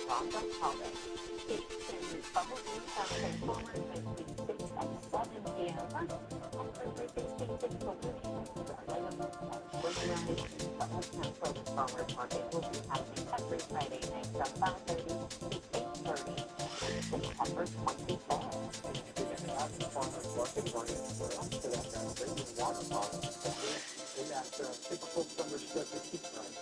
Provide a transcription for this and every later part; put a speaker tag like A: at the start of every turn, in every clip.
A: Rhonda Powder. It's in Bubblegum Transformers between 6 and 7 p.m. And for Thursday's typical items organized the Uptown Farmers Market will be happening every Friday night from 5:30 to 8:30. September 25th.
B: Farmers market oriented for us to that bring water bottles in that typical summer strip of heat time.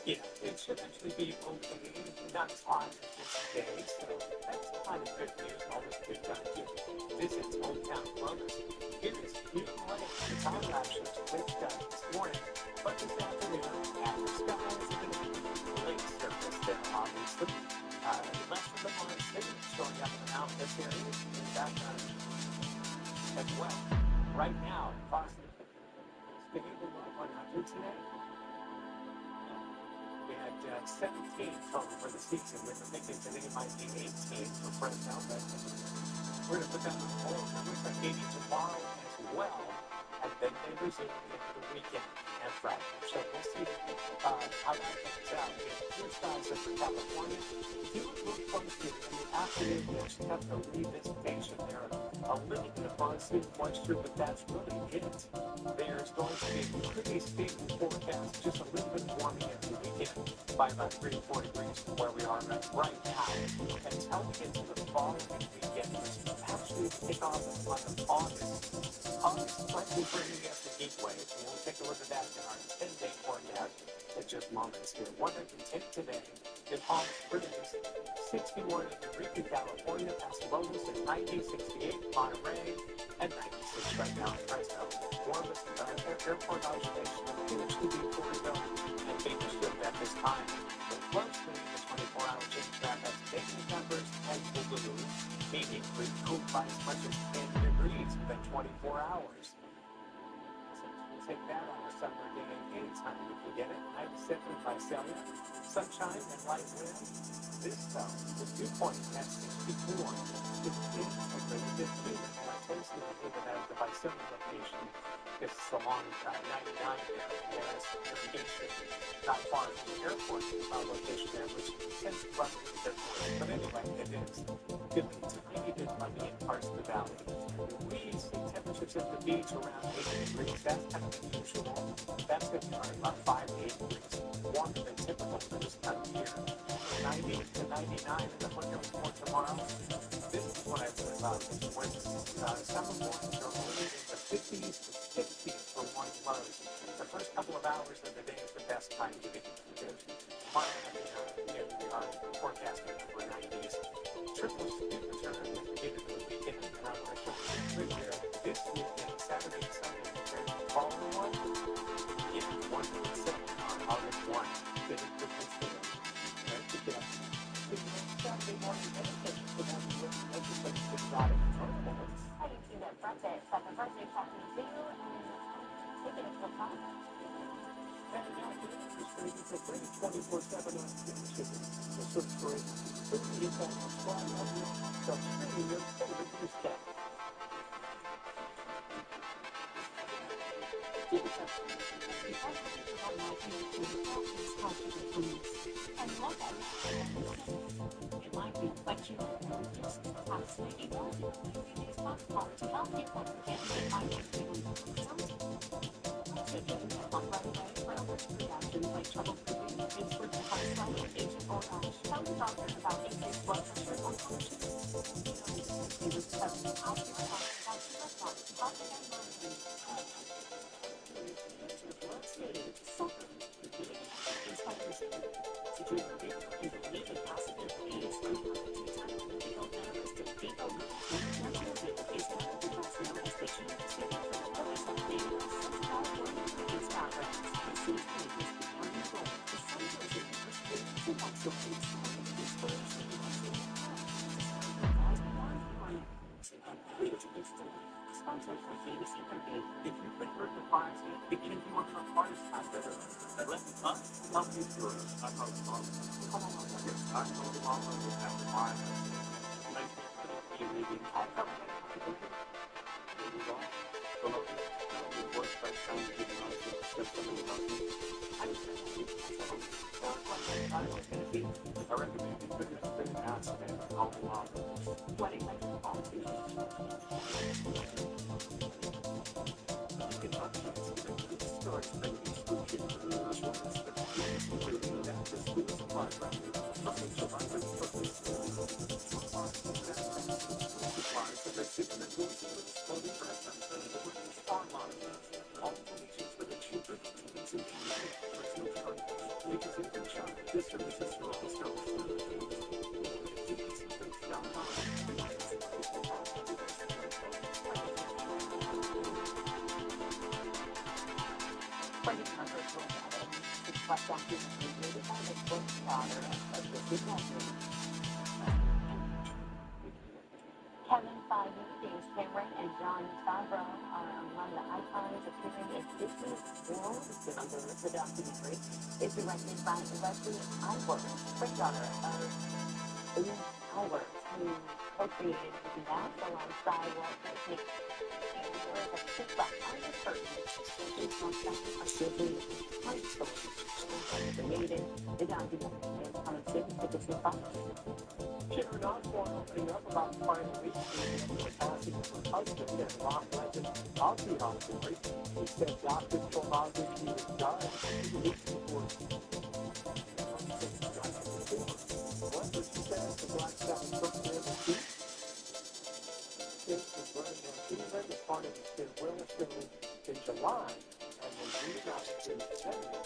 C: Yeah, it should actually be okay, not as hot as today, so that's kind of good news, always a good time to visit hometown Columbus. Here is Hugh Lake, the time lapse with this morning, but this afternoon, after skies and the lake surface there, obviously, less of the monsoon showing up in the mountainous areas in the background as well. Right now, Boston is beginning to look 100 today. We had 17 total for the season, with the thinking today might be 18 for Fresno, but we're going to put that on hold. It looks like 80 tomorrow as well, and then they resume into the weekend and Friday. So we'll see how that comes out. We have clear skies for California. If you look closely in the afternoon, we actually have no revisitation there. A little bit of monsoon moisture, but that's really it. There's going to be a pretty stable forecast, just a little bit warming into the weekend by about 3 to 4 degrees from where we are right now. Until we get to the following weekend, which actually kick off in the month of August. August is likely bringing us the heat wave, and we'll take a look at that in our 10-day forecast in just moments here. 110 today in Palm Springs, 61 in Eureka, California, Pasadena, and 90, 68 Monterey, and 96 right now in Fresno. Warmest airport observation appears to be Florida and Bakersfield at this time. But closely, the 24-hour change map has taken numbers and blue, meaning we've cooled by as much as 10 degrees within 24 hours. We'll take that on a summer day anytime we can get it. 97 by Celia, sunshine and light wind. This the dew point at 64, 15, so really good too. And I tend to think of that as the Visalia location. This is along 99 there. There's irrigation not far from the airport location there, which tends to run with the airport. But anyway, it is feeling tiny bit muggy in parts of the valley. We see temperatures at the beach around 80 degrees. That's kind of unusual. That's going to be running about 5 to 8 degrees warmer than typical for this time of year. 90 to 99 in the winter report tomorrow. This is what I said about this morning. Summer mornings are only in the 50s to 60s for morning lows. The first couple of hours of the day is the best time to get because tomorrow we are forecasting for 90s. Triple speed return at the beginning of the weekend, and I'm going to show you here this weekend, Saturday and Sunday, compared to the following one. Yeah, 1.7 on August 1. Good difference there. Saturday morning, education for them to look at the place to try it.
A: How do you see that birthday? It's like a birthday talking to you and taking it to the top.
B: And now it's free for free 24/7 on YouTube. Just search for it. Free is on subscribe on your streaming your favorite newscast.
A: And look at it. It might be, but you know, just fascinating. It's possible to help people get the idea on right away for allergic reactions like trouble breathing, insulin resistance, aging or rash. Tell your doctor about increased blood pressure or function. They will tell you how to about your restaurant, how to get monitoring. Blood stage, suffering, inspires to drink big and believe in positive AIDS and fecal venomous fecal is not the best known as the chief treatment for the purpose of dating. Some California AIDS backgrounds and sees cases are involved. The some person who wants to face inspiration sponsored by famous interview.
C: If you've been hurt in the car accident, even if you want to car accident, let us help you through it. I know the mom. Come on, yes, I know the mom was at the bar. Nice to meet you. I'll come. There you go. So, it works by trying to get out of it. Just something about you. I just highway. I recommend you figure it's been an accident in Colorado.
A: Sweating like a coffee.
C: You can touch it. It starts making spooky news when it's the police, including that the school supply revenue from July 31st. Supplies that they ship in the goods and clothing restaurants and the women's online. All donations for the children and the personal time. Because in the child, this service is for all stars.
A: Bringing her virtual gathering to reflect on human behavior, the kind of book daughter of the depression. Kevin Feige, James Cameron, and John Favreau are among the icons appearing in Disney's World Builder. The documentary is directed by Leslie Iwerks, granddaughter of Lee Iwerks, who co-created the cast alongside Walt Disney. There is a peek behind the curtain. It's on Disney High School. Created the documentary is coming soon to Disney Plus.
C: Sharon Osbourne opening up about final weeks after the passing of her husband and rock legend Ozzy Osbourne. He said doctors told Ozzy he was dying 2 weeks before. However, she says the Black Sabbath frontman was deep. This was running on England as part of his farewell ceremony in July, and was reunited in December.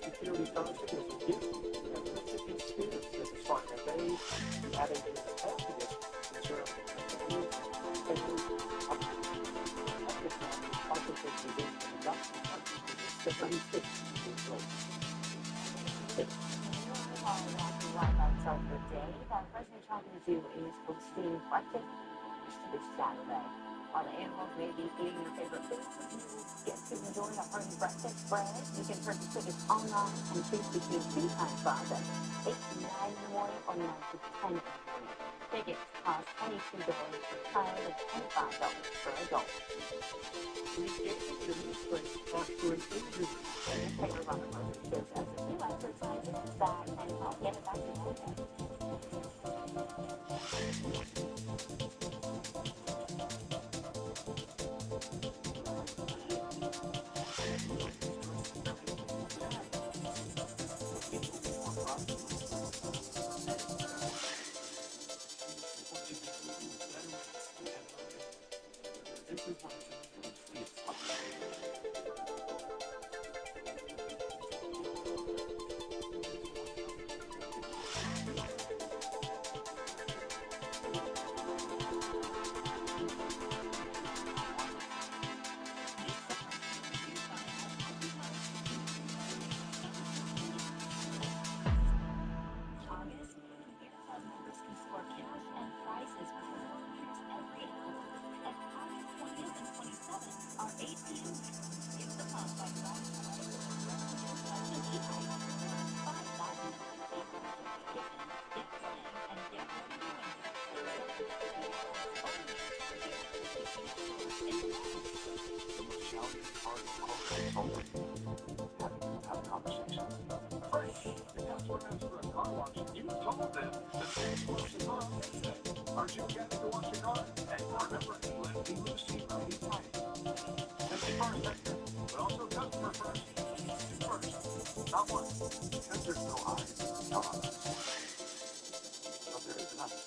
C: Security Johnson is a gift and Mississippi Spears is a partner. They added his happiness in terms of
A: President Trump Zoo is hosting breakfast this Saturday. While the animals may be eating your favorite foods, you get to enjoy a hearty breakfast spread. You can purchase tickets online and choose between 2 time slots at 8 to 9 in the morning or 9 to 10 in the morning. Tickets cost $22 per child and $25 per adult.
C: Regaining your new strength after an injury.
A: And the Taylor Runner serves as a few exercises that can help get it back to normal.
C: Aren't you getting to wash your car? And remember, Lefty Lucy, right? Safety first, Hector, but also customer first. You first, not one. Because there's no eyes, no others. But there is another.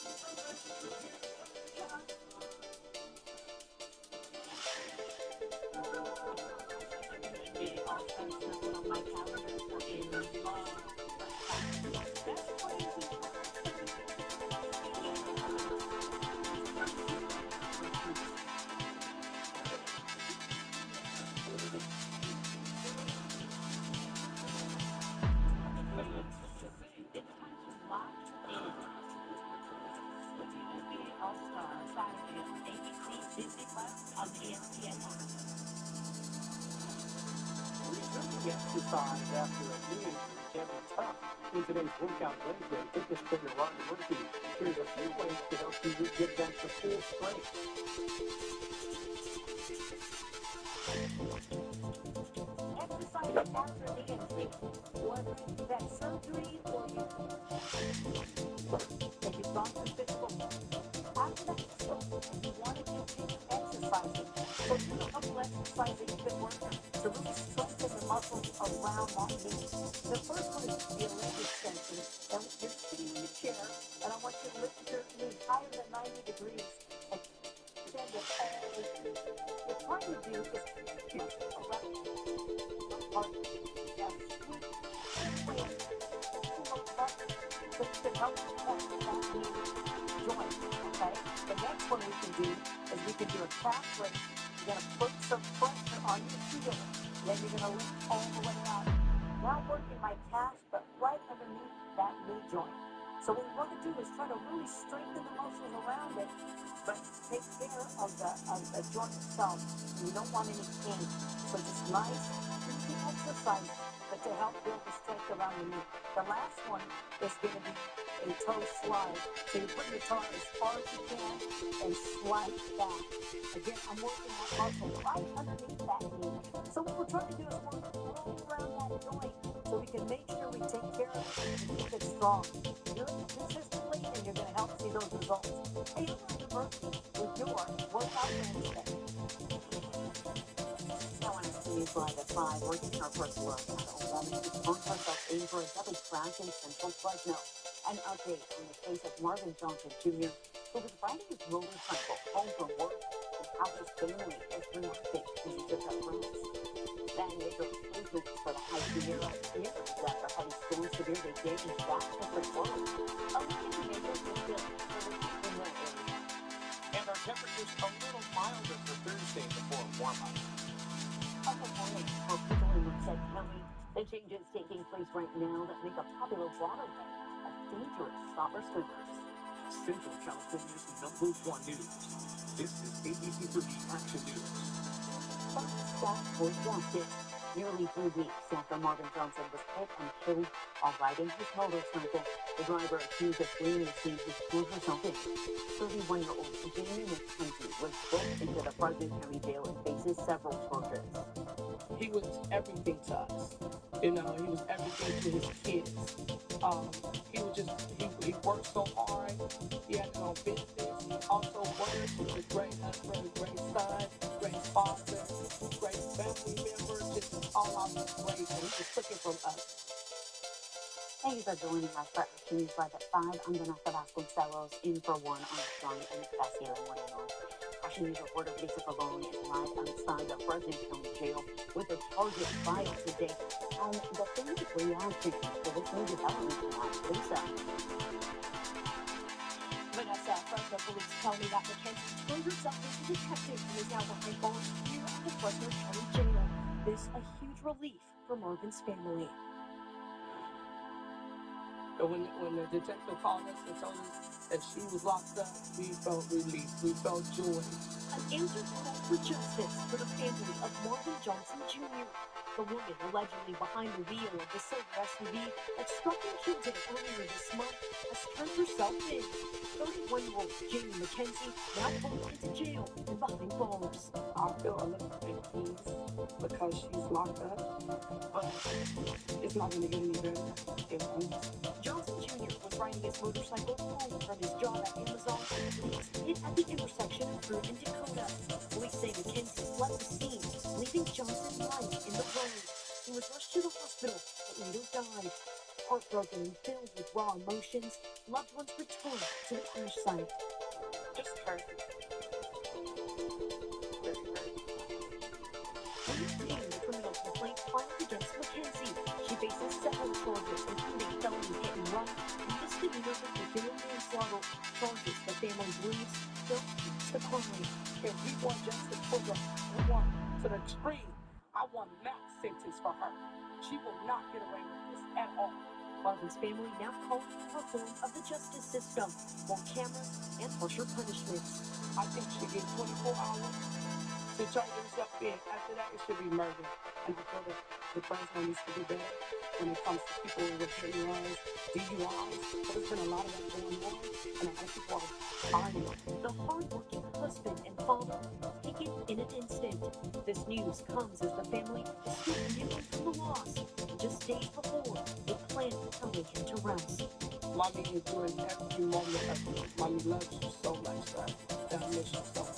A: On my calendar for in love. That's crazy.
C: Exercise after a knee injury can be tough. In today's Workout Wednesday, fitness trainer Ron Murphy shares a few ways to help you get back to full strength.
A: Exercise after the injury. What whether you've had surgery or you've gone through physical after that stroke, and you want to continue exercising. So here's a couple exercises that you can work to really strengthen the muscles around that knee. The first one is the leg extension. And you're sitting in the chair, and I want you to lift your knee higher than 90 degrees and extend it all the way through. What you're trying to do is around part that sweet way so you can help that knee joint. Okay? The next one we can do is we can do a calf raise. You're going to put some pressure on your heel. Then you're going to lift all the way out. Now working my calf, but right underneath that knee joint. So what we want to do is try to really strengthen the muscles around it, but take care of the joint itself. You don't want any pain. So just nice, easy exercise, but to help build the strength around the knee. The last one is going to be a toe slide. So you put your toe as far as you can and slide back. Again, I'm working that muscle right underneath that knee. So what we're trying to do is work all around that joint so we can make sure we take care of it and keep it strong. Do it consistently and you're going to help see those results. Hey, I'm Rhonda Murphy with your Workout Wednesday. Now on SC News Live at 5, we're getting our first look at a woman who turned herself in for a deadly crash in central Fresno. An update on the case of Marvin Johnson Jr., who was riding his motorcycle home from work and how his family is reacting to the events. San Diego improvements for the High Sierra years after heavy storms severely damaged that different world. A leading neighbor is built for the inland area.
C: And our temperatures a little milder for Thursday before warm-up.
A: Up a warning for people in Merced County. The changes taking place right now that make a popular waterway a dangerous spot for swimmers.
C: Central California's #1 news. This is ABC3 Action News.
A: First stop was wanted. Nearly 3 weeks after Marvin Johnson was hit and killed while riding his motorcycle, the driver accused of fleeing the scene who threw herself in. 31-year-old Jamie McKenzie was booked into the Fresno County Jail and faces several charges.
D: He was everything to us. You know, he was everything to his kids. He was just, he worked so hard. He had his own business. He also worked. He was a great husband, a great son, great father, great family member, just all out great. And he was looking from us.
A: Thank you for joining us for Action News Live at 5. I'm Vanessa Vasconcelos, in for one Armstrong and Casio Moreno. Action News reporter Lisa Pavone is live outside the Fresno County Jail with the charges filed today. And the family reaction to this new development tonight. Lisa.
E: Vanessa, Fresno police tell me that Mackenzie turned herself into detective and is now behind bars here at the Fresno County Jail. This a huge relief for Marvin's family.
D: So when the detective called us and told us that she was locked up, we felt relief. We felt joy.
E: An answer call for justice for the family of Marvin Johnson Jr., the woman allegedly behind the wheel of the silver SUV that struck and killed him earlier this month has turned herself in. 31-year-old Jamie McKenzie now booked into jail and behind bars.
D: I feel a little bit at peace because she's locked up, but it's not going to get any better. It won't.
E: Johnson Jr. was riding his motorcycle home from his job at Amazon when he was hit at the intersection of Fruit and Dakota. Police say McKenzie left the scene, leaving Johnson lying in the road. He was rushed to the hospital, but later died. Heartbroken and filled with raw emotions, loved ones returned to the crash site.
D: Just hurt. Very hurt.
E: We obtained a criminal complaint filed against Mackenzie. She faces several charges, including felony hit and run and misdemeanor vehicular manslaughter, charges the family believes don't fix the crime.
D: If we want justice for the one to the tree, I want max sentence for her. She will not get away with this at all.
E: Marvin's family now calls for reform of the justice system, more cameras, and harsher punishments.
D: I think she gets 24 hours to charge herself in. After that, it should be murder. And I feel that the Fresno needs to do better when it comes to people with hit and runs, DUIs. There's been a lot of that going on, and a lot of people are dying.
E: The hard-working husband and father taken in an instant. This news comes as the family is still reeling from the loss. Just days before, they planned to lay him to rest.
D: Mommy enjoying every moment of it. Mommy loves you so much, son. I miss you so much.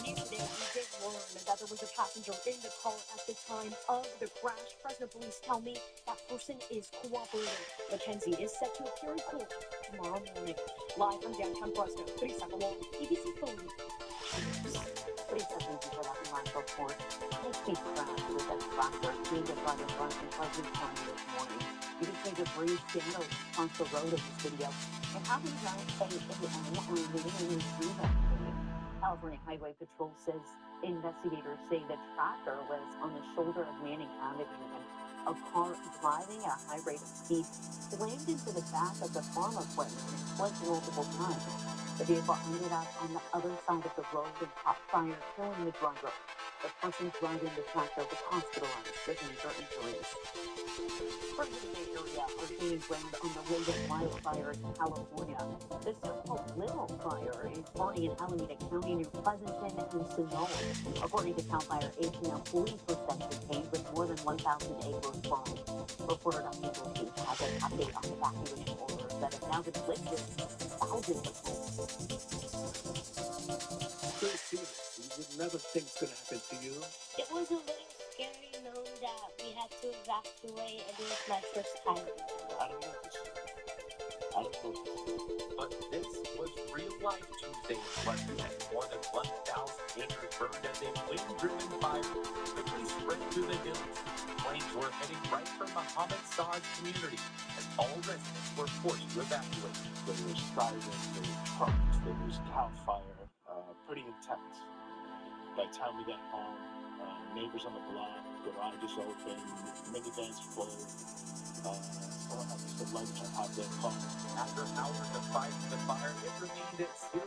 E: News today, we did learn that there was a passenger in the car at the time of the crash. Fresno police tell me that person is cooperating. Mackenzie is set to appear in court tomorrow morning. Live from downtown Fresno, Teresa Colon, ABC 4 News.
A: Lisa, thank you for that remarkable report. High-speed crash with a tractor being a driver runs in Pleasant County this morning. You can see debris scattered across the road in this video. It happened around 8 a.m. on Main Street. California Highway Patrol says investigators say the tractor was on the shoulder of Manning Avenue when a car driving at a high rate of speed slammed into the back of the farm equipment and split multiple times. The vehicle ended up on the other side of the road and caught fire, killing the driver. The person driving the tractor was hospitalized with major injuries. Further in the area are gaining ground on the latest wildfire in California. The so-called Little Fire is burning in Alameda County near Pleasanton and Sonoma. According to CAL FIRE, it's now 40% contained with more than 1,000 acres burned. Reporter Dr. Bushi has an update on evacuation orders that have now been lifted in thousands of homes.
B: Pretty serious. You would never think it's going to happen to you.
F: It was a little scary knowing that we had to evacuate, and it was my first time.
B: I don't know this.
C: But this was real life Tuesday in Pleasanton. More than 1,000 acres burned as a wind-driven fire quickly spread through the hills. Flames were heading right for Muhammad Saad's community as all residents were forced to evacuate.
B: There was sirens, there were trucks, there was CAL FIRE. Pretty intense. By the time we got home, neighbors on the block, garages open, minivans full. Someone had some luggage on top of their car.
C: After hours of fighting the fire, it remained at 0%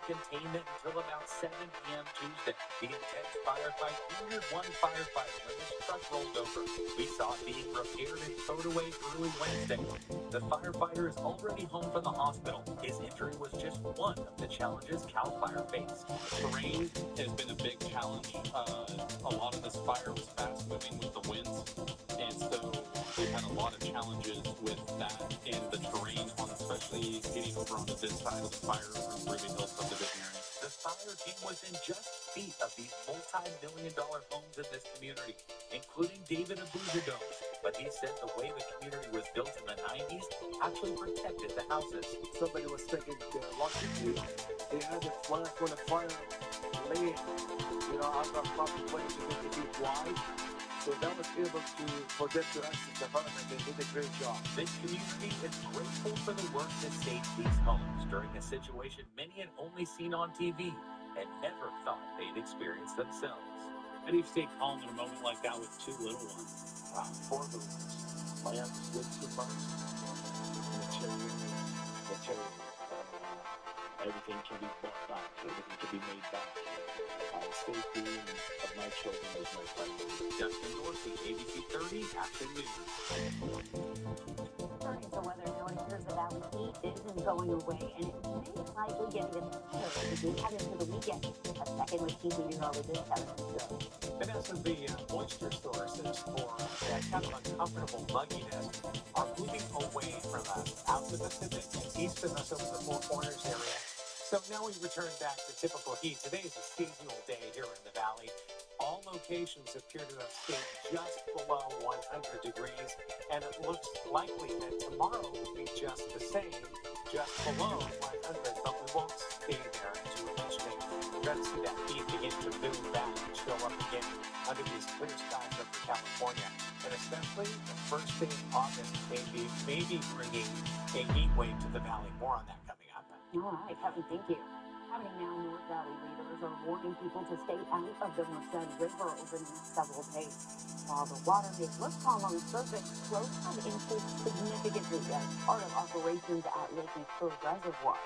C: containment until about 7 p.m. Tuesday. The intense firefight injured one firefighter when his truck rolled over. We saw it being repaired and towed away early Wednesday. The firefighter is already home from the hospital. His injury was just one of the challenges CAL FIRE faced.
G: Terrain has been a big challenge. A lot of this fire was fast moving with the winds, and so we've had a lot of challenges with that and the terrain, on especially getting over onto this side of the fire over in Ruby Hill subdivision area.
C: The fire team was in just feet of these multi-million-dollar homes in this community, including David Abuzado's. But he said the way the community was built in the 90s actually protected the houses.
B: Somebody was thinking logically, they had a flag when the fire laid, out of probably 20 to 50 feet wide. So that was able to, for them to access the home, and they did a great job.
C: This community is grateful for the work that saved these homes during a situation many had only seen on TV and never thought they'd experience themselves.
G: How do you stay calm in a moment like that with two little ones?
B: 4 little ones. My youngest lived 2 months. Material. Everything can be bought back. Everything can be made back. Safety of my children is my priority.
C: Justin Dorsey, ABC 30, Action News.
A: Turning to weather, now it appears the valley heat isn't going away, and it may likely get even hotter as we head into the weekend. A second with Chief Meteorologist Kevin Joe.
C: Vanessa, the moisture sources for that kind of uncomfortable mugginess are moving away from us out to the Pacific and east of us over the Four Corners area. So now we return back to typical heat. Today is a seasonal day here in the valley. All locations appear to have stayed just below 100 degrees, and it looks likely that tomorrow will be just the same, just below 100, but we won't stay there. As you were mentioning, we're going to see that heat begin to move back and show up again under these clear skies over California, and especially the first day of August may be bringing a heat wave to the valley. More on that coming up.
A: All right, Kevin, thank you. Happening now, North Valley leaders are warning people to stay out of the Merced River over the next several days. While the water may look calm on the surface, flows have increased significantly as part of operations at Lake McClure Reservoir.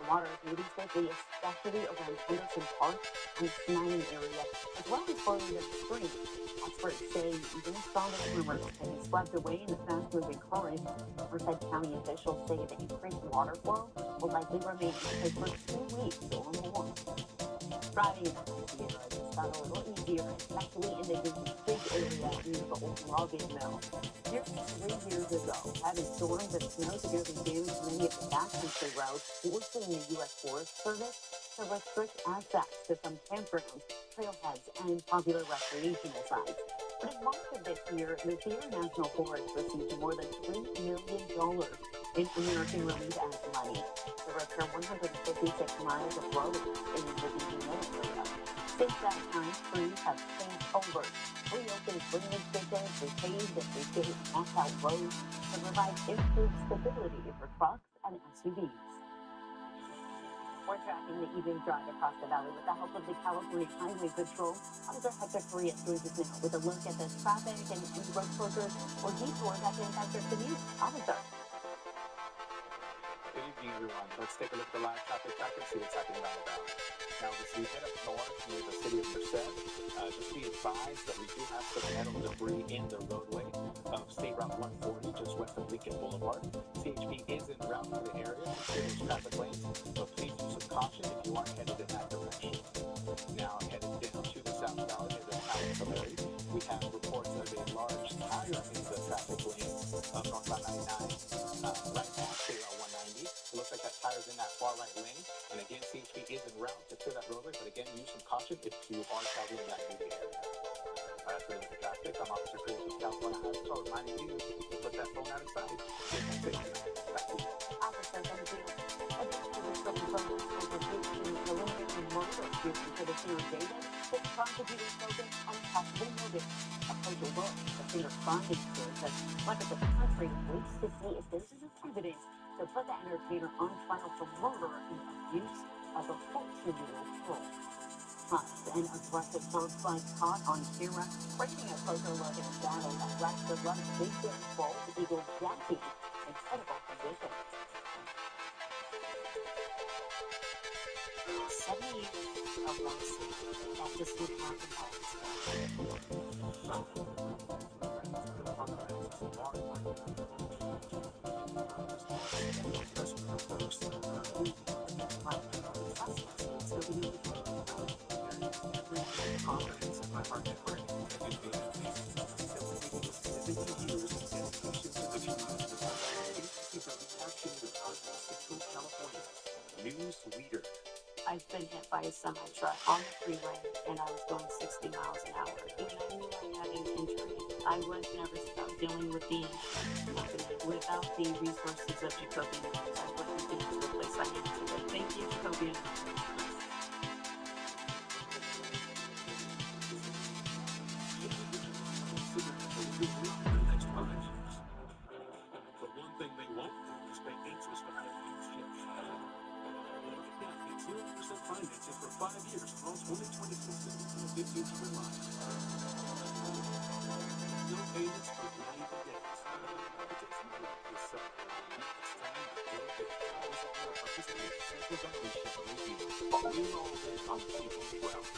A: The water is moving swiftly, especially around Henderson Park and the surrounding area, as well as further to the stream. Experts say even the strongest rumors can be swept away in the fast-moving current. Merced County officials say the increased water flow will likely remain in place for 2 weeks or more. Driving in the high Sierra just got a little easier, especially in the Dizzy Creek area
E: near the old logging mill. Nearly 3 years ago, heavy storms and snow severely damaged many of the backcountry roads, forcing the U.S. Forest Service to restrict access to some campgrounds, trailheads, and popular recreational sites. But in March of this year, the Sierra National Forest received more than $3 million in American Relief Act money to repair 156 miles of roads in the DD area. Since that time, crews have changed over, reopened drainage ditches, repaved and refitted washed-out roads to provide improved stability for trucks and SUVs. We're tracking the evening drive across the valley with the help of the California Highway Patrol. Officer Hector Frias joins us now with a look at the traffic and road closures or detours that can impact your commute. Officer.
C: Good evening, everyone. Let's take a look at the live traffic tracker and see what's happening around the valley. Now, as we head up north near the city of Merced, just be advised that we do have some metal debris in the roadway of State Route 140 just west of Lincoln Boulevard. CHP is en route to the area to clear those traffic lanes, but please use some caution if you aren't headed in that direction. Now, headed down to the South Valley near the town of Tulare, we have reports of a large tire in the traffic lane of northbound 99 right at State Route 190. It looks like that tire's in that far right lane. And again, CHP is en route to clear that roadway, but again, use some caution if you are traveling in that moving area. That's really the traffic. I'm Officer Chris with California Highway Patrol, reminding you to put that phone out of sight. Get home safely. Back to you.
E: Officer, thank you. Additionally, some voters will review the preliminary murder hearing for the singer David. The prosecutor's focus on possible motive. A closer look at singer finances as much of the country waits to see if there's enough evidence to put the entertainer on trial for murder and abuse of a 14-year-old girl. Plus, an aggressive bird flight caught on camera, bringing a closer look at a battle that left the London Big Bear bald eagle Jackie in critical condition.
A: 7 years of legacy. That just would happen by
C: Confidence in my heart and brain that you made it me. It will take us 70 years of dedication to the community. Agency for Action Department, Central California. News leader.
A: I've been hit by a semi-truck on the freeway, and I was going 60 miles an hour. And I knew I had an injury. I was nervous about dealing with the insurance company. Without the resources of Jacobian Loans, I wouldn't be to the place I am today. Thank you, Jacobian Loans.
C: The one thing they won't do is pay interest on their huge checks. Right now, get 0% financing for 5 years on 2026 and 15-year line. No payments for 90 days. It doesn't work this summer. It's time to go big. This is one of participating Central Valley Chevrolet dealers. We all live on the Chevrolet route.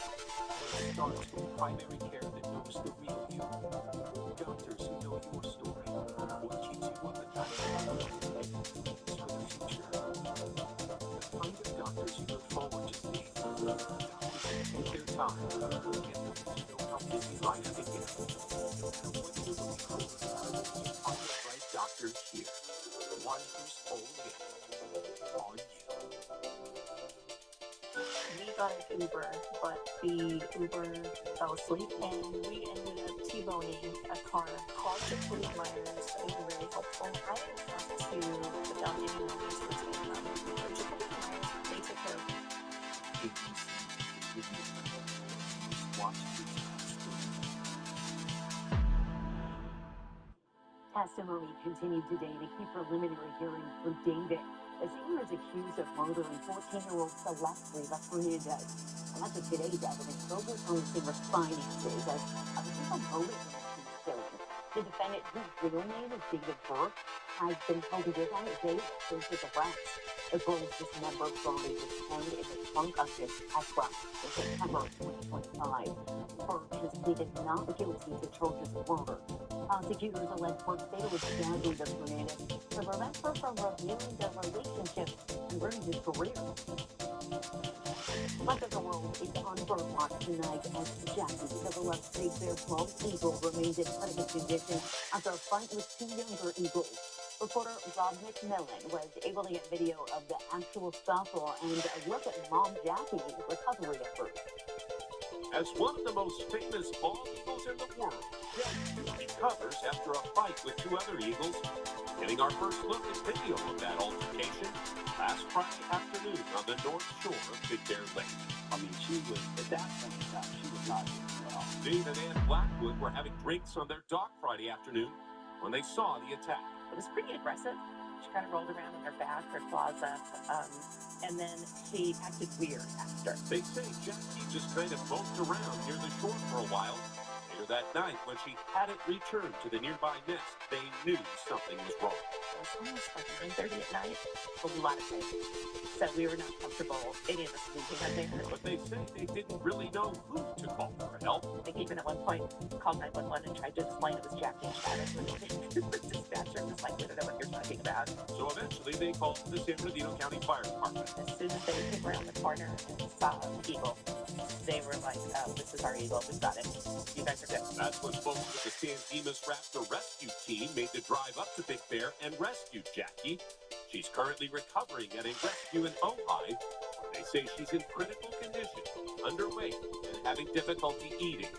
C: It starts with primary care that knows the real you. Doctors who know your story. What keeps you up at night? And dreams for the future. The kind of doctors you look forward to seeing. Doctors who take their time. And those who know how busy life can get. No matter what you're looking for, you find the right doctor here. One who's all in on you.
A: We got an Uber, but the Uber fell asleep, and we ended up T-boning a car. Called Jacoby Myers. They were very helpful. I didn't have to put down any money to retain them. Jacoby Myers, they took care of me.
E: Testimony continued today at a key preliminary hearing for David. The singer is accused of murdering 14-year-old Celeste Rivas Fernandez. And as of today's evidence, Kroger owns singer's finances as a potential motive in the killing. The defendant, whose real name is David Burke, has been held without bail since his arrest. The girl's dismembered body was found in the trunk of his Tesla in September of 2025. Burke has pleaded not guilty to charges of murder. Prosecutors allege Burke fatally stabbed Rivas Fernandez to prevent her from revealing their relationship and ruin his career. Much of the world is on bird watch tonight as Jackie, the beloved Big Bear bald eagle, remains in critical condition after a fight with two younger eagles. Reporter Rob McMillan was able to get video of the actual scuffle and a look at Mom Jackie's recovery efforts.
H: As one of the most famous bald eagles in the world, Jackie recovers after a fight with two other eagles. Getting our first look at video of that altercation last Friday afternoon on the North Shore of Big Bear Lake.
I: I mean, she was, at that point in time, she was not doing well.
H: Dave and Ann Blackwood were having drinks on their dock Friday afternoon when they saw the attack.
J: It was pretty aggressive. She kind of rolled around on her back, her claws up, and then she acted weird after.
H: They say Jackie just kind of moped around near the shore for a while. Later that night, when she hadn't returned to the nearby nest, they knew something was wrong.
J: It was almost like 9:30 at night. A lot of things. So we were not comfortable, any of us sleeping up there.
H: But they say they didn't really know who to call for help.
J: They even at one point called 911 and tried to explain it was Jackie and Shadow. The dispatcher was like, we don't know what you're talking about.
H: So eventually they called the San Bernardino County Fire Department.
J: As soon as they came around the corner and saw the eagle, they were like, oh, this is our eagle, we've got it. You guys are good.
H: That's when folks with the San Dimas Raptor Rescue Team made the drive up to Big Bear and rescued Jackie. She's currently recovering at a rescue in Ojai. They say she's in critical condition, underweight, and having difficulty eating.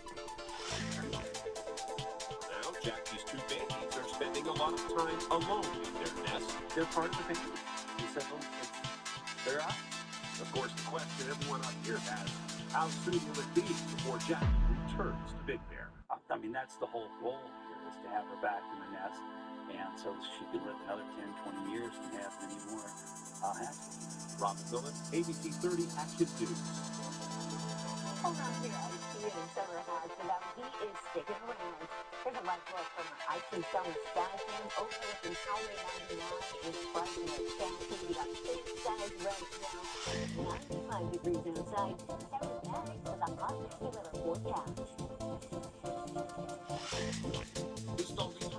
H: Now, Jackie's two babies are spending a lot of time alone in their nest.
I: They're part of the family. So they're out.
H: Of course, the question everyone up here has, how soon will it be before Jackie returns to Big Bear?
I: I mean, that's the whole goal here, is to have her back in the nest. And so she could live another 10, 20 years and have many more hatches.
H: Rob McMillan, ABC 30 Action News.
E: Around here, IQ and Summer has it out. He is sticking around. Here's a live look from IQ Summer Skycam overlooking Highway 99 in Fresno County. We got clear skies right now. 95 degrees outside. Aerobatic with a hot weather forecast.
H: This don't be true.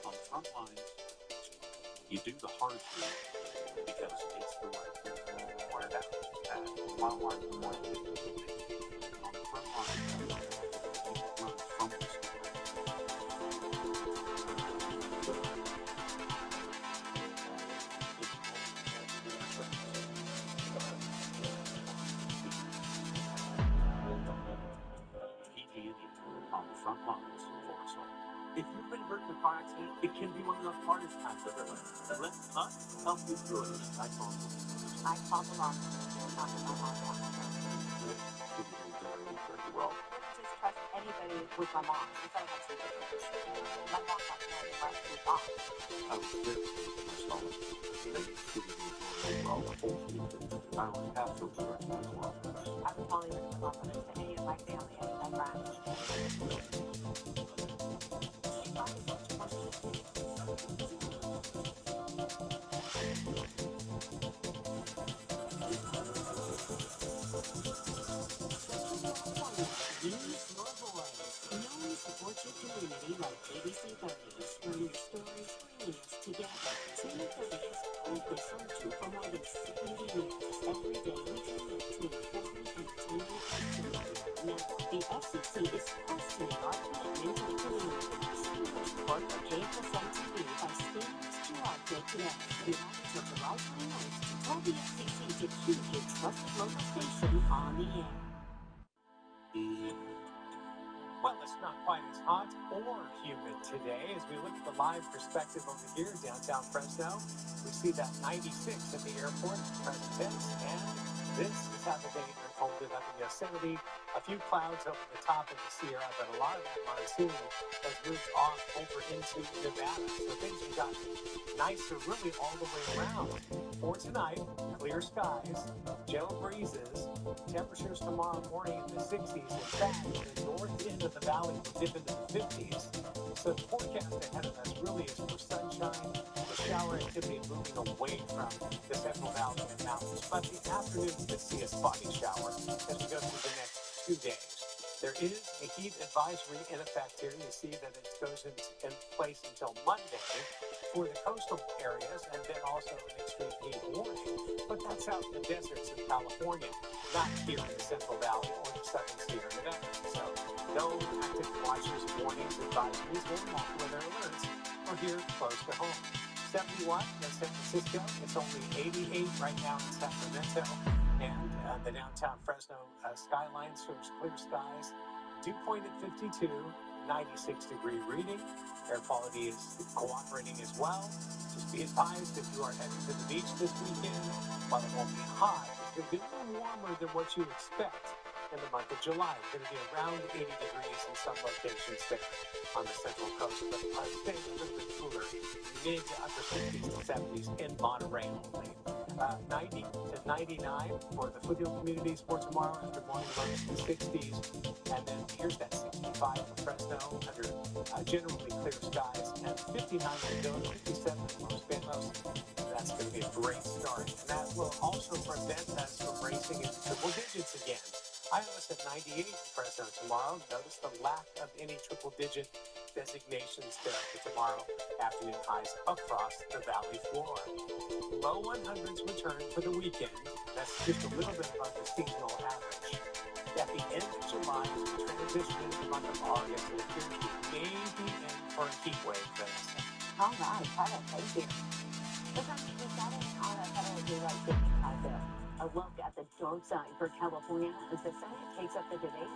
I: On the front lines,
H: You do the hard thing because it's the right thing.
I: pointed out that mile mark point on the front lines, keep running from the school. PG&E on the front lines for us all.
C: If you've been hurt in a car accident, it can be one of the hardest times of your life. Let us help you through it. I promise.
E: I called the law. Not that my mom wants to.
I: Very well.
E: I wouldn't just trust anybody with my mom. I thought I had some differences. My mom got married and left me off.
I: I was there for so long. They treated me very well. I only have those directions as well.
E: I would probably risk my confidence to any of my family, any of my friends. Support your community like ABC 30s. Learn your stories, bringing us together. Senior 30 has proudly served you for more than 70 years. Every day we commit to informing and attending customers. Now, the FCC is questioning our commitment to the community. See the report of KFSM TV by Stevens Girard today. The authors of the Right Wing told the FCC to keep your trusted local station on the air.
C: Well, it's not quite as hot or humid today. As we look at the live perspective over here, downtown Fresno, we see that 96 at the airport, present tense, and this is how the day unfolded up in Yosemite. A few clouds over the top of the Sierra, but a lot of that monsoon has moved off off over into Nevada. So things have gotten nicer really all the way around. For tonight, clear skies, gentle breezes, temperatures tomorrow morning in the 60s. In fact, the north end of the valley will dip into the 50s. So the forecast ahead of us really is for sunshine, with shower activity moving away from the Central Valley and mountains. But the afternoon could see a spotty shower as we go through the next 2 days. There is a heat advisory in effect here. You see that it goes in place until Monday for the coastal areas, and then also an extreme heat warning. But that's out in the deserts of California, not here in the Central Valley or the Southern Sierra Nevada. So no active watches, warnings, advisories, or weather alerts are here close to home. 71 in San Francisco. It's only 88 right now in Sacramento. And the downtown Fresno skyline shows clear skies. Dew point at 52, 96-degree reading. Air quality is cooperating as well. Just be advised if you are heading to the beach this weekend, while it won't be hot, it's going to be a little warmer than what you expect in the month of July. It's going to be around 80 degrees in some locations there on the central coast, but staying a little bit cooler, mid to upper 60s to 70s in Monterey only. 90 to 99 for the foothill communities for tomorrow after morning lows in the 60s. And then here's that 65 for Fresno under generally clear skies, and 59 to go, 57 in Los Banos. That's going to be a great start. And that will also prevent us from racing into triple digits again. Ios at 98 in Fresno tomorrow. Notice the lack of any triple digit designations there for tomorrow afternoon highs across the valley floor. Low 100s return for the weekend. That's just a little bit above the seasonal average. At the end of July, as we transition into the month of August, it appears we may be in for a heat wave, Vanessa.
E: All right, Tyler, thank you. The fact that we got it on a federal daylight savings time bill. A look at the dark side for California as the Senate takes up the debate.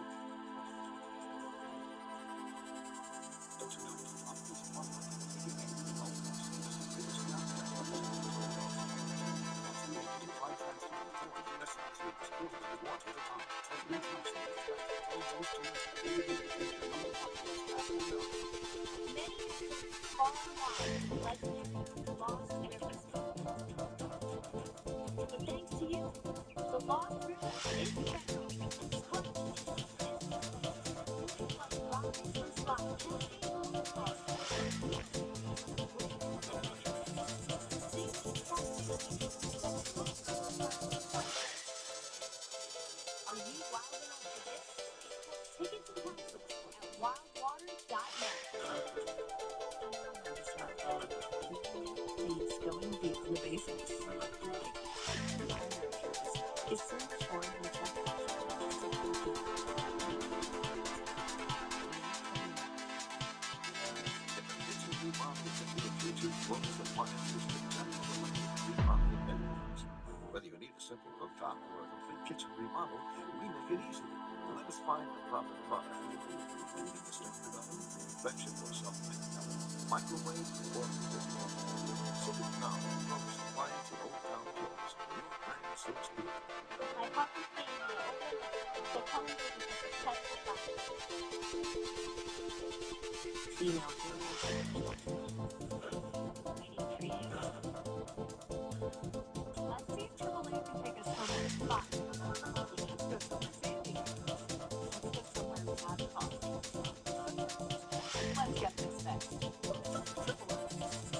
A: Far wide, legendary Lost River. But thanks to you, the Lost River is found. Are you wild enough for this? Tickets and capsules at wildwaters.net.
E: Please going deep in the basics. Is so much more than just
H: Whether you need a simple cooktop or a complete kitchen remodel, we make it easy. Let us find the proper product. In the standard oven, convection or self-made oven, microwave or refrigerator. Civic now promotes appliance in Old Town Clothes. Your brand so good.
A: My coffee came in the open, the color is successful practice.
E: female
A: Let's see if Triple A can take us somewhere fun. Let's go somewhere sandy. Let's go somewhere we have coffee. Let's get this fixed.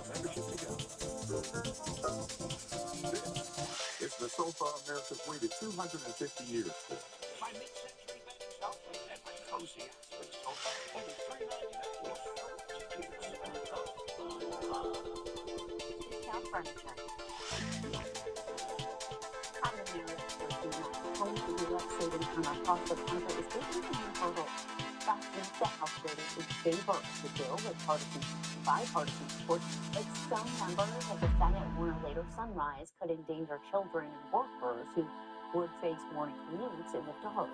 H: Membership to go. This is the sofa America's waited 250 years for.
C: My mid-century bench outfit and my cozy aspect sofa, only $3.99.
E: discount furniture. Out of the home to daylight savings on our cost of comfort is taking a new hurdle. Last week, the House voted in favor of the bill with bipartisan support, but some members of the Senate warn a later sunrise could endanger children and workers who would face morning commutes in the dark.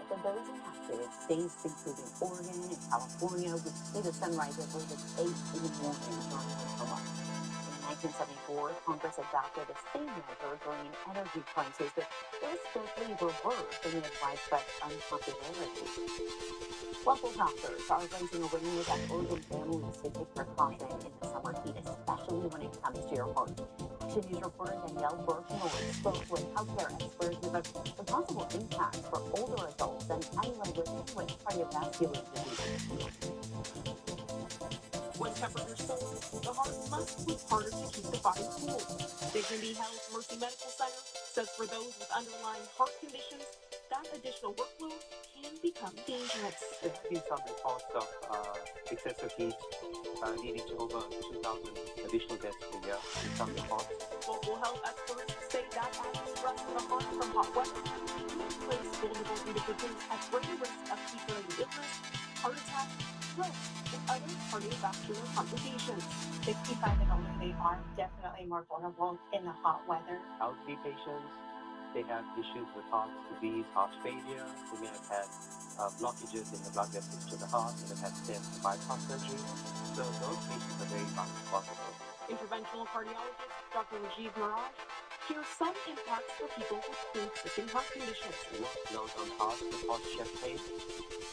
E: But those impacted states, including Oregon and California, would see the sunrise as late as 8 in the morning during winter months. In 1974, Congress adopted the same measure during energy crisis, but it was quickly reversed amid widespread unpopularity. Local doctors are raising awareness and urging families to take precaution in the summer heat, especially when it comes to your heart. Action News reporter Danielle Berknor spoke with healthcare experts about the possible impacts for older adults and anyone living with cardiovascular disease.
J: When temperatures soar, the heart must work harder to keep the body cool. Dignity Health Mercy Medical Center says for those with underlying heart conditions, that additional workload can become dangerous.
C: There have been some reports of excessive heat leading to over 2,000 additional deaths per year in some reports.
J: Local health experts say that added stress to the heart from hot weather can place vulnerable individuals at greater risk of heat-related illness, heart attack, stroke, and other cardiovascular complications.
A: 65 and older, they are definitely more vulnerable in the hot weather.
C: Elderly patients, they have issues with heart disease, heart failure. They may have had blockages in the blood vessels to the heart, and have had stent and bypass surgery. So those patients are very vulnerable.
J: Interventional cardiologist Dr. Rajiv Miraj here's some impacts for people with pre-existing heart conditions.
C: Workload on heart could cause chest pain. It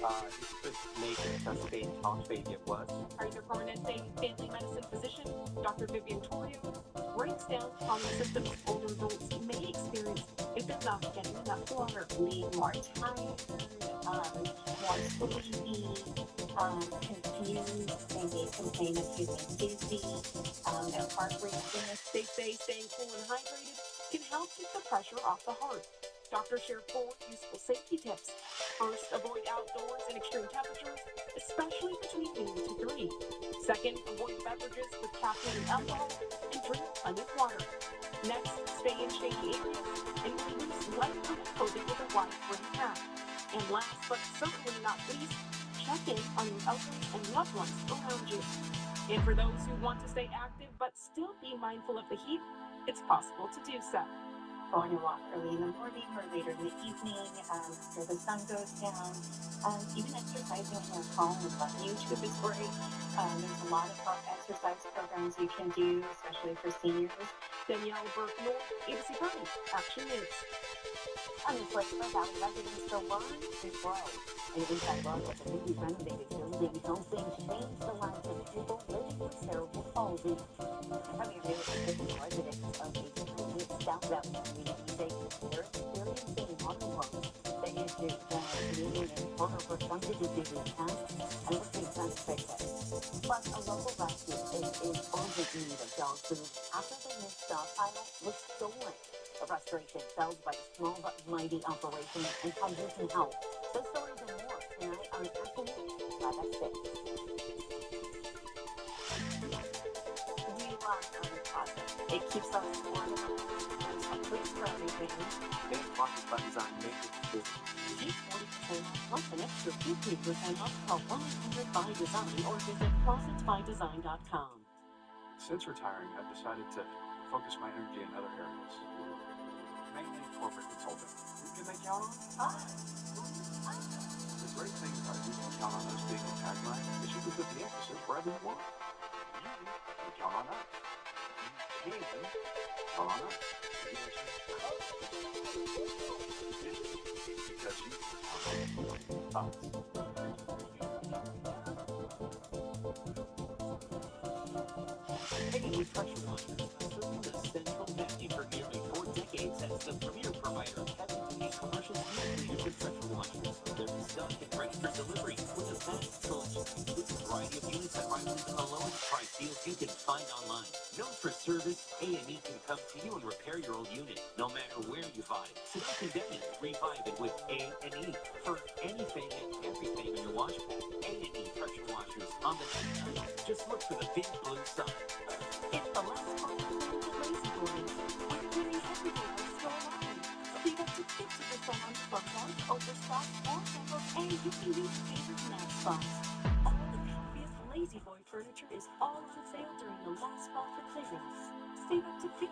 C: could make exacerbated heart failure worse.
J: Kaiser Permanente family medicine physician Dr. Vivian Torrio breaks down common symptoms older adults may experience if they're not getting enough water.
A: Being more tired, more sleepy, confused, they may complain of feeling dizzy, their heart racing.
J: They say staying cool and hydrated can help keep the pressure off the heart. Doctors share 4 useful safety tips. First, avoid outdoors in extreme temperatures, especially between noon to 3. Second, avoid beverages with caffeine and alcohol, and drink plenty of water. Next, stay in shady areas and use light clothing with a wide brim hat. And last but certainly not least, check in on your elderly and loved ones around you. And for those who want to stay active but still be mindful of the heat, it's possible to do so.
A: Going a walk early in the morning or later in the evening after the sun goes down. Even exercising in your home on YouTube is great. There's a lot of exercise programs you can do, especially for seniors.
J: Danielle Berknor, ABC 30, Action News.
E: Unemployment Valley residents to learn to grow. An inside look at the newly renovated building helping change the lives of people living with cerebral palsy. Premier News residents of the tiny South Valley community say they're experiencing modern loans. The issue meaning in harder for some to do daily tasks and looking transported. Plus, a local rescue is in urgent need of dog food after the new stockpile was stolen. The frustration felt by the small but mighty operation and how you can help. Those stories and more tonight on Action News, 5 at 6.
A: We love Harry Potter. It keeps us organized. There's a place for everything.
C: Make Pocket by Design make it good.
E: Get 40% off plus an extra 15% off. Call 1-800 by Design or visit closetbydesign.com.
K: Since retiring, I've decided to focus my energy in other areas, mainly corporate consulting. Who can they count on? The great thing about you can count on us being a tagline is you can put the emphasis wherever you want. You can count on us. You can count on us. Because you can count on us.
H: A&E Pressure Washers has served the Central Valley for nearly 4 decades as the premier provider of heavy-duty commercial steel cleaners and pressure washers. They're in stock and ready for delivery with a vast selection, including a variety of units at rivals and the lowest price deals you can find online. Known for service, A&E can come to you and repair your old unit, no matter where you buy it. So don't condemn it, revive it with A&E for anything and everything in your wash pad. A&E Pressure Washers on the 99. Just look for the big blue sign.
E: It's the last part of the Lazy Boys. We're doing everything that's still alive. Save up to 50% on sponge over socks or sandals, and you can use favorite snack spots. All the comfiest Lazy Boy furniture is all on sale during the last spot for clearance. Save up to 50%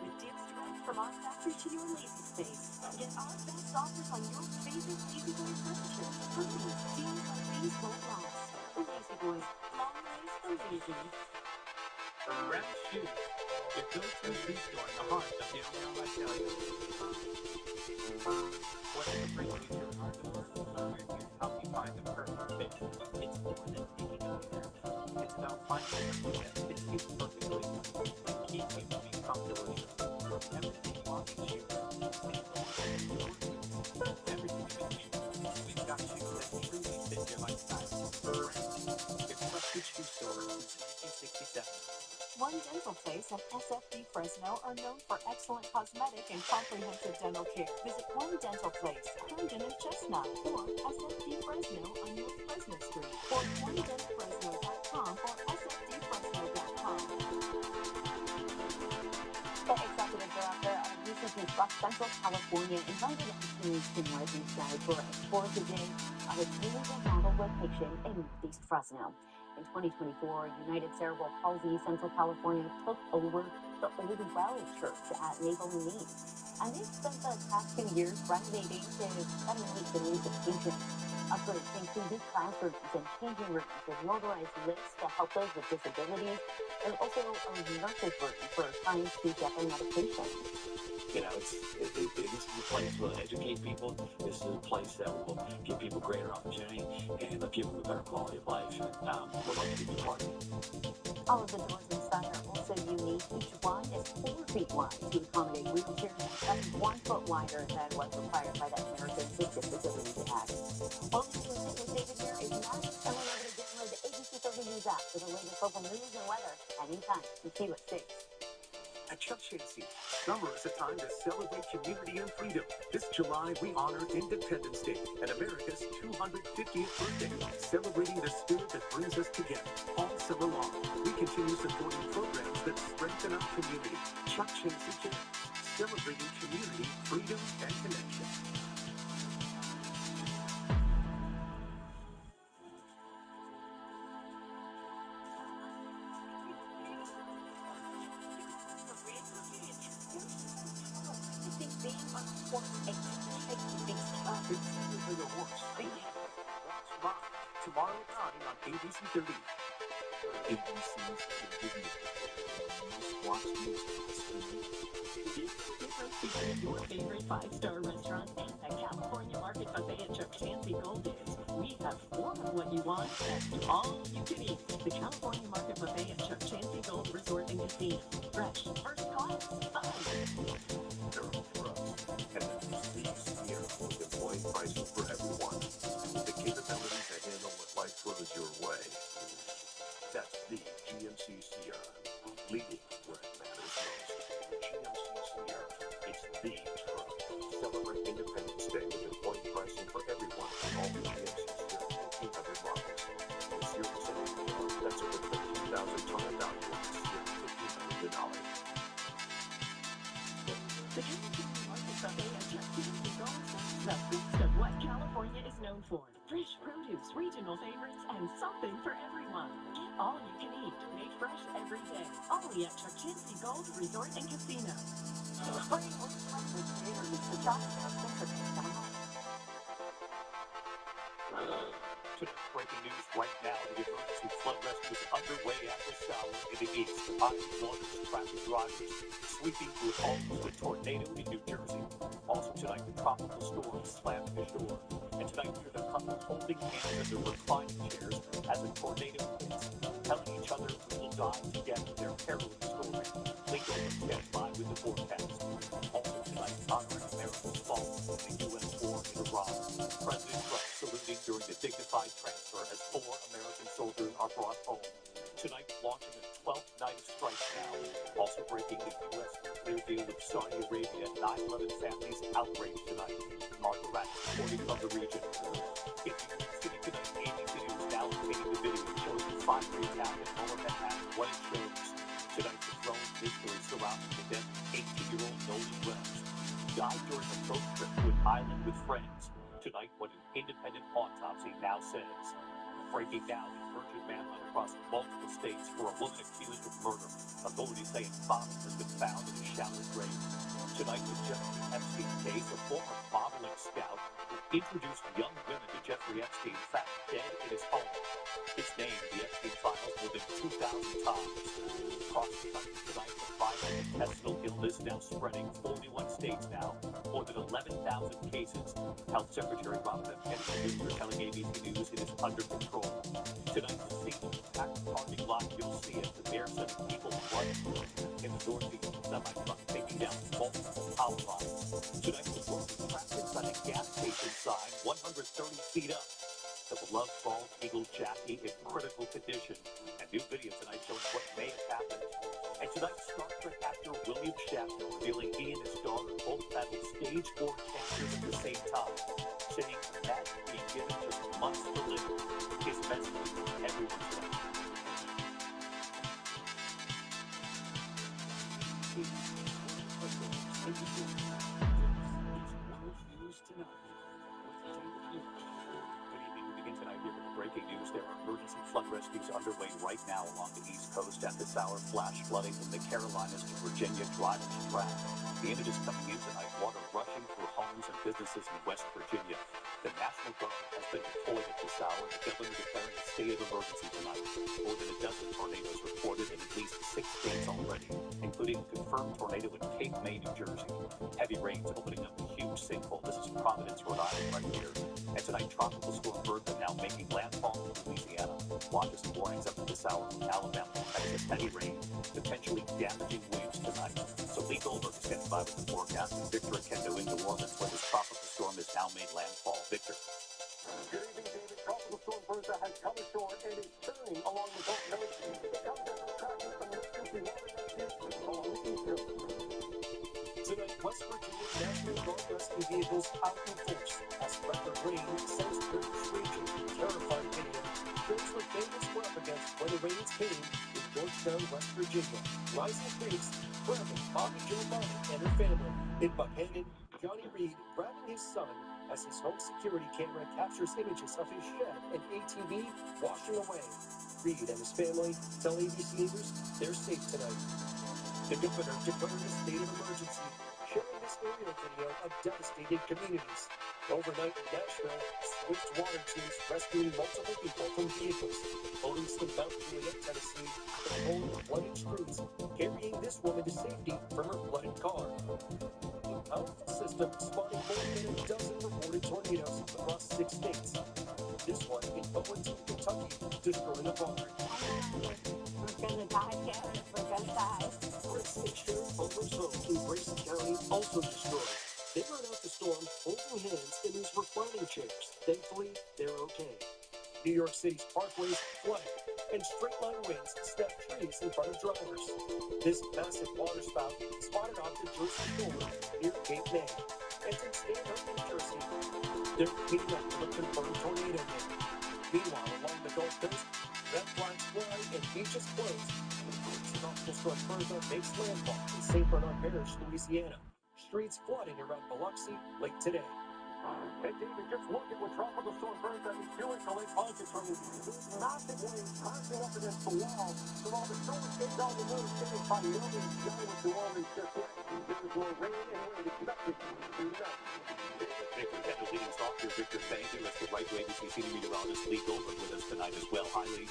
E: with deals direct from our factory to your Lazy Space. Get our best offers on your favorite Lazy Boy furniture. Please, deals like these won't last. Lazy Boys, long live the lazy.
C: Brown Shoes, your go-to shoe store in the heart of downtown Visalia. Whatever brings you through our door, we're here to help you find the perfect fit. It's more than picking up a pair. It's about finding something that fits you perfectly and keeps you moving comfortably. Everything you want in shoes, everything in between. We've got shoes that truly fit your lifestyle. Brand, your trusted shoe store since 1967.
J: One Dental Place and SFD Fresno are known for excellent cosmetic and comprehensive dental care. Visit One Dental Place, Herndon and Chestnut, or SFD Fresno on North Fresno Street, or onedentalfresno.com or sfdfresno.com.
E: The executives director of UCP Plus Central California invited attendees to Northeast for a tour today of its new remodel location in Northeast Fresno. In 2024, United Cerebral Palsy Central California took over the Old Well Church at Naval and Mead, and they've spent the past 2 years renovating to better meet the needs of patrons. Upgrades include new classrooms and changing rooms with motorized lifts to help those with disabilities, and also a nurse's room for clients who get their medication.
I: You know, this is a place that will educate people. This is a place that will give people greater opportunity and give them a better quality of life. And we'd like to be part of it.
E: All of the doors inside are also unique. Each one is 4 feet wide to accommodate wheelchairs. That's 1 foot wider than what's required by the Americans with Disabilities Act. Only thing located here is Matt. Someone over to download the ABC 30 News app for the latest local news and weather anytime. You see what 6.
H: At Chuck Chansey, summer is a time to celebrate community and freedom. This July, we honor Independence Day and America's 250th birthday, celebrating the spirit that brings us together. All summer long, we continue supporting programs that strengthen our community. Chuck Chansey Cares, celebrating community, freedom, and connection. Tomorrow at 9 on ABC 30. ABC's Convenient. Most watched news.
J: Is the difference between your favorite 5-star restaurant and the California Market Buffet at Chuck Chansey Gold is we have more of what you want and all you can eat. The California Market Buffet at Chuck Chansey Gold Resort and Casino. Fresh, first class, fun.
H: Carol Trucks and the prestige here with employee pricing for everyone. The capabilities to handle what life throws your way. That's the GMC Sierra, leading where it matters most. GMC Sierra, it's the truck. Celebrate Independence Day with employee pricing for everyone on all the GMC Sierra 1500 models. With 0% APR, that's over $13,000 total value on the Sierra 1500 Denali.
J: The California Market Buffet at Chuck Chansey Gold serves the best of what California is known for. Fresh produce, regional favorites, and something for everyone. Get all you can eat, made fresh every day. Only at Chuck Chansey Gold Resort and Casino.
E: Spring Works with creator Lisa Johnson for
H: Tonight, breaking news right now. The emergency flood rescue is underway after shower in the east. High waters, traffic drivers sweeping through homes. The tornado in New Jersey. Also tonight, the tropical storm slammed the shore. And tonight, we hear the couple holding hands in their reclining chairs as a tornado hits, telling each other we will die together. Their harrowing story. Legal will stand by with the forecast. Also tonight, honoring America's fall in the U.S. war in Iraq. President Trump saluting during the dignified transfer as 4 American soldiers are brought home. Tonight, launching a 12th night of strikes now. Also breaking the U.S. nuclear deal with Saudi Arabia. 9/11 families outraged tonight. Martha Ratz reporting from the region. In New York City tonight, ABC News now obtaining the video showing the fiery attack in Lower Manhattan. What it shows. Tonight, the growing mystery surrounding the death of 18-year-old Nolan Wells. Died during a boat trip to an island with friends. Tonight, what an independent autopsy now says. Breaking down the urgent manhunt across multiple states for a woman accused of murder. Authorities say a body has been found in a shallow grave. Tonight, the Jeffrey Epstein case, a former modeling scout who introduced young women to Jeffrey Epstein, found dead in his home. His name, the Epstein files, more than 2,000 times. across the country tonight, the viral intestinal illness now spreading 41 states now, more than 11,000 cases. Health Secretary Robert F. Kennedy Jr. telling ABC News it is under control. Tonight, the scene of the packed parking lot, you'll see it. The bare set of people running in the northeast, semi-truck taking down multiple power lines. Tonight, the world is trapped inside a gas station sign 130 feet up. The beloved bald eagle Jackie in critical condition. And new video tonight showing what may have happened. And tonight, Star Trek actor William Shatner revealing he and his daughter both battled stage 4 cancers at the same time, saying that being given just months to live. His message to everyone tonight. Breaking news, there are emergency flood rescues underway right now along the East Coast at this hour. Flash flooding from the Carolinas to Virginia, drivers trapped. The images coming in tonight, water rushing through homes and businesses in West Virginia. The National Guard has been deployed at this hour. The governor declaring a state of emergency tonight. More than a dozen tornadoes reported in at least 6 states already, including a confirmed tornado in Cape May, New Jersey. Heavy rains opening up a huge sinkhole. This is Providence, Rhode Island right here. And tonight, Tropical Storm Bertha now making landfall in Louisiana. Watches and warnings up to this hour from Alabama to Texas. Heavy rain, potentially damaging waves tonight. So Lee Goldberg is standing by with the forecast. And Victor Akendo in New Orleans, where this tropical storm has now made landfall. Victor.
C: Good evening, David. Tropical Storm Bertha has come ashore and is turning along the Gulf Coast. It comes after tracking from emergency water rescue along the East Coast. Tonight, West Virginia National Guard rescue vehicles out in force as record rain sends rivers raging. Terrifying video shows what famous were up against when the rains came in Georgetown, West Virginia. Rising creeks, grabbing Bobby Jo Bonnet and her family. In Buckhannon, Johnny Reed grabbing his son as his home security camera captures images of his shed and ATV washing away. Reed and his family tell ABC News they're safe tonight. The governor declared a state of emergency, sharing this aerial video of devastated communities. Overnight in Nashville, swift water teams rescuing multiple people from vehicles. Police in Mount Juliet, Tennessee, patrolling the flooded streets, carrying this woman to safety from her flooded car. A powerful system spotting more than a dozen reported tornadoes across 6 states. This one in Owensville, Kentucky, destroying a barn.
F: We're gonna die, Karen. We're gonna die.
C: Sheriff Butler's home in Grayson County also destroyed. They run out the storm holding hands in these reclining chairs. Thankfully, they're okay. New York City's parkways flooded, and straight-line winds snap trees in front of drivers. This massive waterspout spotted off the Jersey Shore near Cape May. And in Stanhope, New Jersey, they're cleaning up from a confirmed tornado hit. Meanwhile, along the Gulf Coast, red flags fly and beaches closed. Tropical Storm Bertha makes landfall in St. Bernard Parish, Louisiana. Streets flooding around Biloxi late today. Hey, David, just look at what Tropical Storm Bertha is doing to Lake Pontchartrain. These massive waves crashing up against the wall. So while the storm takes all the notice taken by no means done with New Orleans just yet, there is more rain and wind expected through the night.
H: Victor Akendo leading off here. Victor, thank you. Let's get right to ABC senior meteorologist Lee Goldberg with us tonight as well. Hi, Lee.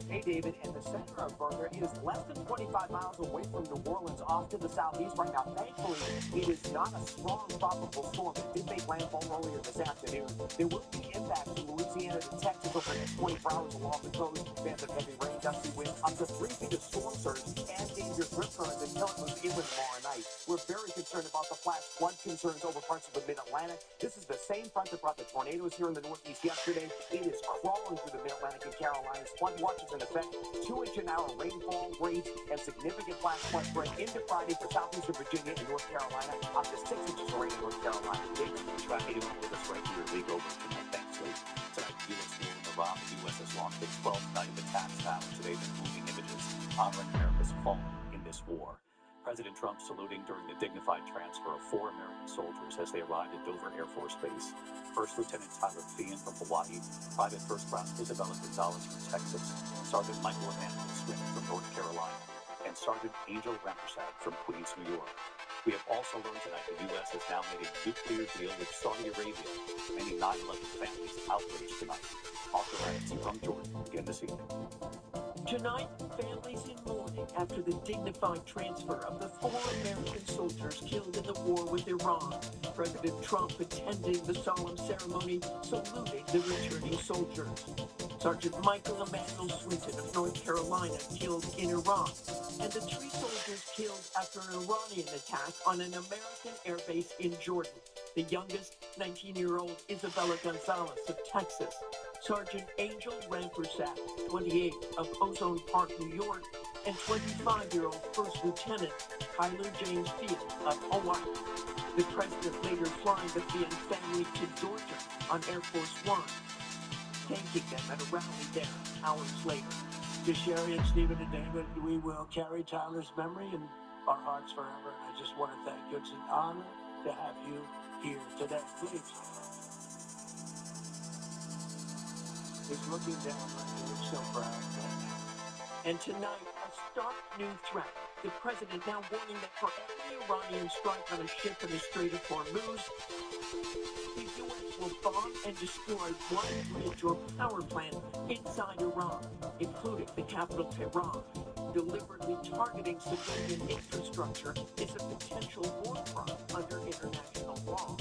L: Hey, David, and the center of Bertha is less than 25 miles away from New Orleans off to the southeast right now. Thankfully, it is not a strong tropical storm. It did make landfall earlier this afternoon. There will be impacts from Louisiana to Texas over the next 24 hours along the coast. Bands of heavy rain, gusty winds, up to 3 feet of storm surge, and dangerous rip currents until it moves inland tomorrow night. We're very concerned about the flash flood concerns over parts of the mid-Atlantic. This is the same front that brought the tornadoes here in the Northeast yesterday. It is crawling through the mid-Atlantic and Carolinas. Flood watches in effect. 2-inch-an-hour rainfall rates and significant flash flood spread into Friday for southeastern Virginia and North Carolina, up to 6 inches of rain in North Carolina. David,
H: tracking along with us right here, Lee Goldberg tonight. Thanks, Lee. Tonight, U.S. war in Iran. The U.S. has lost its 12th night of attacks now. Today, the moving images honoring America's fallen in this war. President Trump saluting during the dignified transfer of 4 American soldiers as they arrived at Dover Air Force Base. First Lieutenant Tyler Feehan from Hawaii, Private First Class Isabella Gonzalez from Texas, Sergeant Michael Emmanuel Smith from North Carolina, and Sergeant Angel Rampersad from Queens, New York. We have also learned tonight the U.S. has now made a nuclear deal with Saudi Arabia. Many 9/11 families outraged tonight. Arthur Adams from Jordan again this evening.
L: Tonight, Families in mourning after the dignified transfer of the 4 American soldiers killed in the war with Iran. President Trump attending the solemn ceremony, saluting the returning soldiers. Sergeant Michael Emanuel Swinton of North Carolina killed in Iraq, and the 3 soldiers killed after an Iranian attack on an American airbase in Jordan. The youngest, 19-year-old Isabella Gonzalez of Texas. Sergeant Angel Rampersad, 28, of Ozone Park, New York, and 25-year-old First Lieutenant Tyler James Field of Hawaii. The president later flying the Field family to Georgia on Air Force One, thanking them at a rally there hours later.
M: To Sherry and Stephen and David, we will carry Tyler's memory in our hearts forever. And I just want to thank you. It's an honor to have you here today. Please. He's looking down like he looks so proud right now.
L: And tonight, a stark new threat. The president now warning that for every Iranian strike on a ship in the Strait of Hormuz, the U.S. will bomb and destroy one bridge or power plant inside Iran, including the capital Tehran. Deliberately targeting civilian infrastructure is a potential war crime under international law.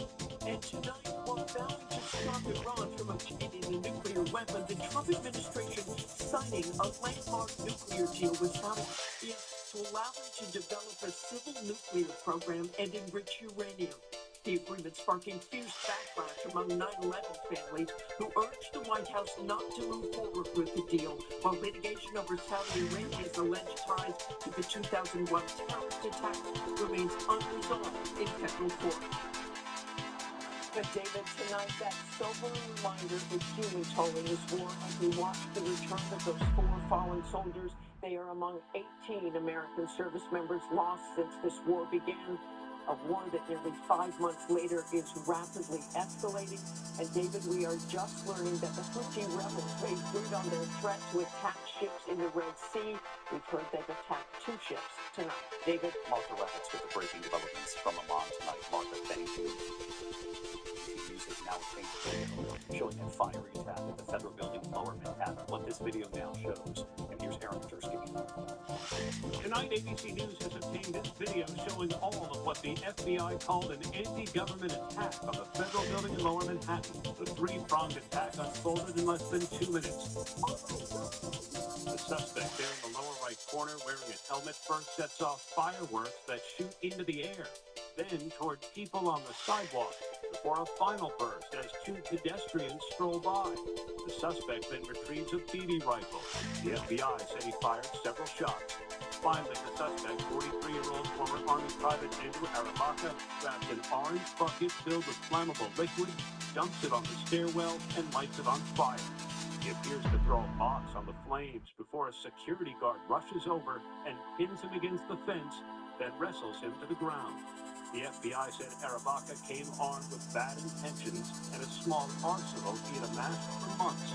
L: And tonight, while vowing to stop Iran from obtaining a nuclear weapon, the Trump administration signing a landmark nuclear deal with Saudi Arabia to allow them to develop a civil nuclear program and enrich uranium. The agreement sparking fierce backlash among 9/11 families who urged the White House not to move forward with the deal, while litigation over Saudi Arabia's alleged ties to the 2001 terrorist attack remains unresolved in federal court. But David, tonight, that sobering reminder of the human toll in this war as we watch the return of those 4 fallen soldiers. They are among 18 American service members lost since this war began. A war that nearly 5 months later is rapidly escalating. And David, we are just learning that the Houthi rebels made good on their threat to attack ships in the Red Sea. We've heard they've attacked 2 ships tonight. David?
N: Martha Rabbits with the breaking developments from Amman tonight. Martha, thank you. News has now changed video showing a fiery attack at the federal building in Lower Manhattan. What this video now shows, and here's Aaron Tursky.
H: Tonight, ABC News has obtained this video showing all of what the FBI called an anti-government attack on the federal building in Lower Manhattan. The 3-pronged attack unfolded in less than 2 minutes. The suspect there in the lower right corner wearing a helmet first sets off fireworks that shoot into the air, then toward people on the sidewalk, before a final burst as 2 pedestrians stroll by. The suspect then retrieves a BB rifle. The FBI said he fired several shots. Finally, the suspect, 43-year-old former Army Private Andrew Arabaka, grabs an orange bucket filled with flammable liquid, dumps it on the stairwell, and lights it on fire. He appears to throw a box on the flames before a security guard rushes over and pins him against the fence, then wrestles him to the ground. The FBI said Arabaka came armed with bad intentions and a small arsenal he had amassed for months.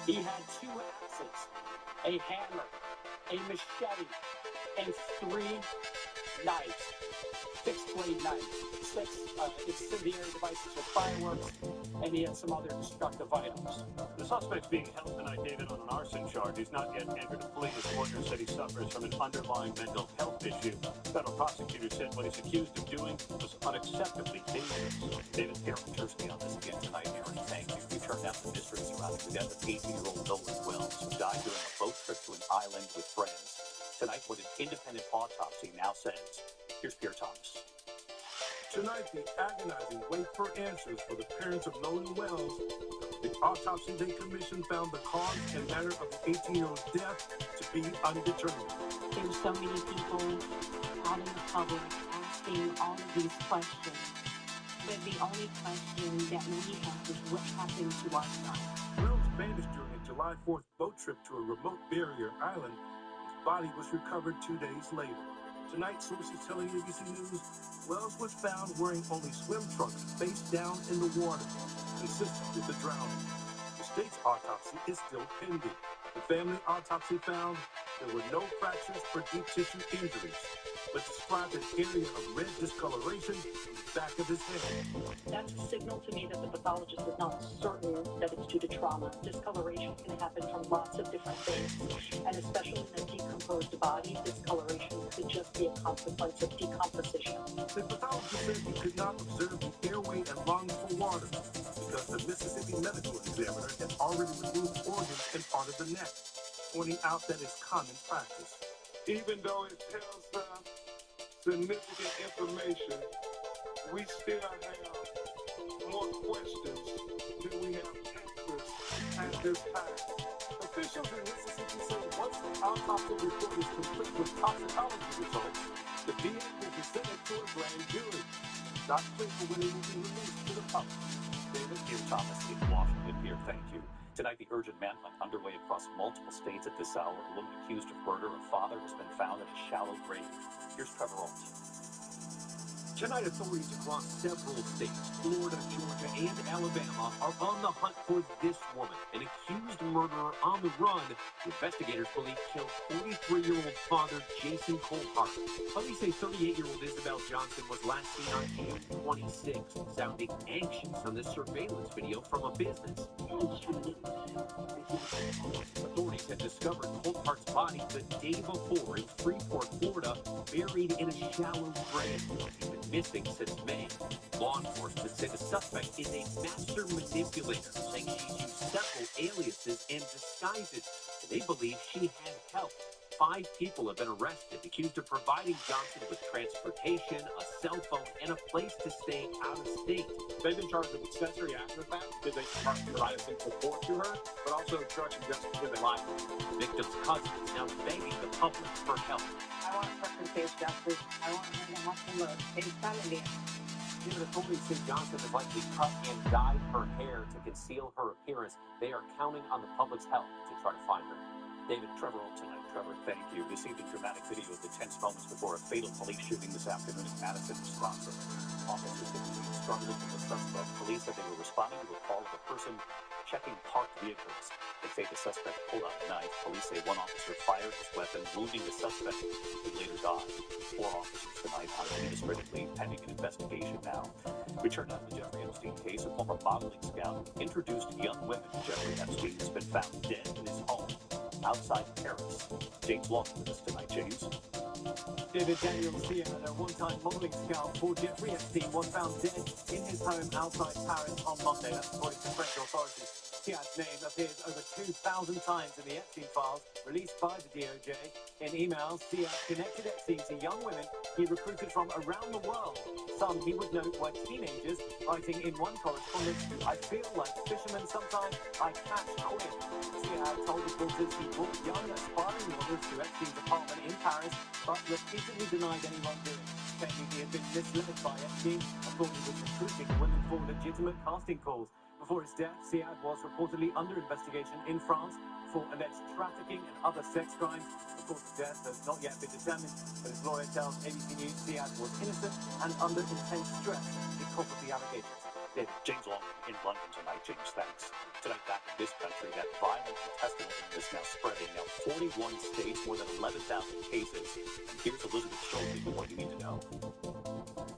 C: He had 2 axes, a hammer, a machete, and 3 knives, fixed-blade knives, 6 incendiary devices with fireworks, and he had some other destructive items.
H: The suspect's being held tonight, David, on an arson charge. He's not yet entered a plea. His lawyer said he suffers from an underlying mental health issue. Federal prosecutors said what he's accused of doing was unacceptably dangerous.
N: David, Aaron Tursky on this again tonight. Aaron, thank you. We turned out the mystery surrounding the death of 18-year-old Nolan Wells, who died during a boat trip to an island with friends. Tonight, what an independent autopsy now says. Here's Pierre Thomas.
O: Tonight, the agonizing wait for answers for the parents of Nolan Wells. The autopsy they commissioned found the cause and manner of the 18-year-old's death to be undetermined.
D: There's so many people out in the public asking all of these questions, but the only question that we have is what happened to our son.
O: Wells vanished during a July 4th boat trip to a remote barrier island. His body was recovered 2 days later. Tonight, sources telling ABC News, Wells was found wearing only swim trunks face down in the water, consistent with the drowning. The state's autopsy is still pending. The family autopsy found there were no fractures or deep tissue injuries, but described an area of red discoloration on the back of his head.
E: That's a signal to me that the pathologist is not certain that it's due to trauma. Discoloration can happen from lots of different things, and especially in a decomposed decomposed body, discoloration could just be a consequence of decomposition.
O: The pathologist said he could not observe the airway and lungs for water because the Mississippi medical examiner had already removed organs and part of the neck, pointing out that it's common practice.
H: Even though it tells us significant information, we still have more questions than we have answers at this time.
L: Officials in Mississippi say once the autopsy report is complete with toxicology results, the DA will be sent to a grand jury. It's not clear when it will be released to the public.
N: David Hugh Thomas in Washington here. Thank you. Tonight, the urgent manhunt underway across multiple states at this hour. A woman accused of murder, a father, has been found in a shallow grave. Here's Trevor Alt.
P: Tonight, authorities across several states, Florida, Georgia, and Alabama, are on the hunt for this woman, an accused murderer on the run. Investigators believe killed 43-year-old father Jason Colhart. Police say 38-year-old Isabel Johnson was last seen on June 26th, sounding anxious on this surveillance video from a business. Authorities had discovered Colhart's body the day before in Freeport, Florida, buried in a shallow grave. He's been missing since May. Law enforcement say the suspect is a master manipulator, saying she's used several aliases and disguises. They believe she had help. 5 people have been arrested, accused of providing Johnson with transportation, a cell phone, and a place to stay out of state.
C: They've been charged with accessory after the fact because they provided some support to her, but also obstruction just because they lied.
P: The victim's cousin is now begging the public for help.
Q: I want her to face justice. I want her to have to look. It's family.
L: Even authorities say Johnson has likely cut and dyed her hair to conceal her appearance. They are counting on the public's help to try to find her.
N: David, Trevor Alt tonight. Trevor, thank you. This evening, dramatic video of the tense moments before a fatal police shooting this afternoon in Madison, Wisconsin. Officers can be seen struggling with the suspect. Police said they were responding to a call of a person checking parked vehicles. They say the suspect pulled out a knife. Police say one officer fired his weapon, wounding the suspect, who later died. 4 officers tonight on administrative leave, pending an investigation now. We turn now to the Jeffrey Epstein case. A former modeling scout who introduced young women to Jeffrey Epstein has been found dead in his home outside Paris. James Long with us tonight. James.
L: David Daniel Siad, a one-time modeling scout for Jeffrey Epstein, was found dead in his home outside Paris on Monday. That's according to French authorities. Siad's name appears over 2,000 times in the Epstein files released by the DOJ. In emails, Siad connected Epstein to young women he recruited from around the world. Some, he would note, were teenagers, writing in one correspondence, "I feel like fishermen sometimes, I catch quick." Siad told reporters he brought young, aspiring models to Epstein's apartment in Paris, but repeatedly denied any wrongdoing, claiming he had been misled by Epstein and thought he was recruiting the women for legitimate casting calls. Before his death, Siad was reportedly under investigation in France for alleged trafficking and other sex crimes. Of course, his death has not yet been determined, but his lawyer tells ABC News Siad was innocent and under intense stress because of the allegations.
N: David, James Long in London tonight. James, thanks. Tonight, back in this country, that violent intestinal illness now spreading. Now, 41 states, more than 11,000 cases. And here's Elizabeth Schulte with what you need to know.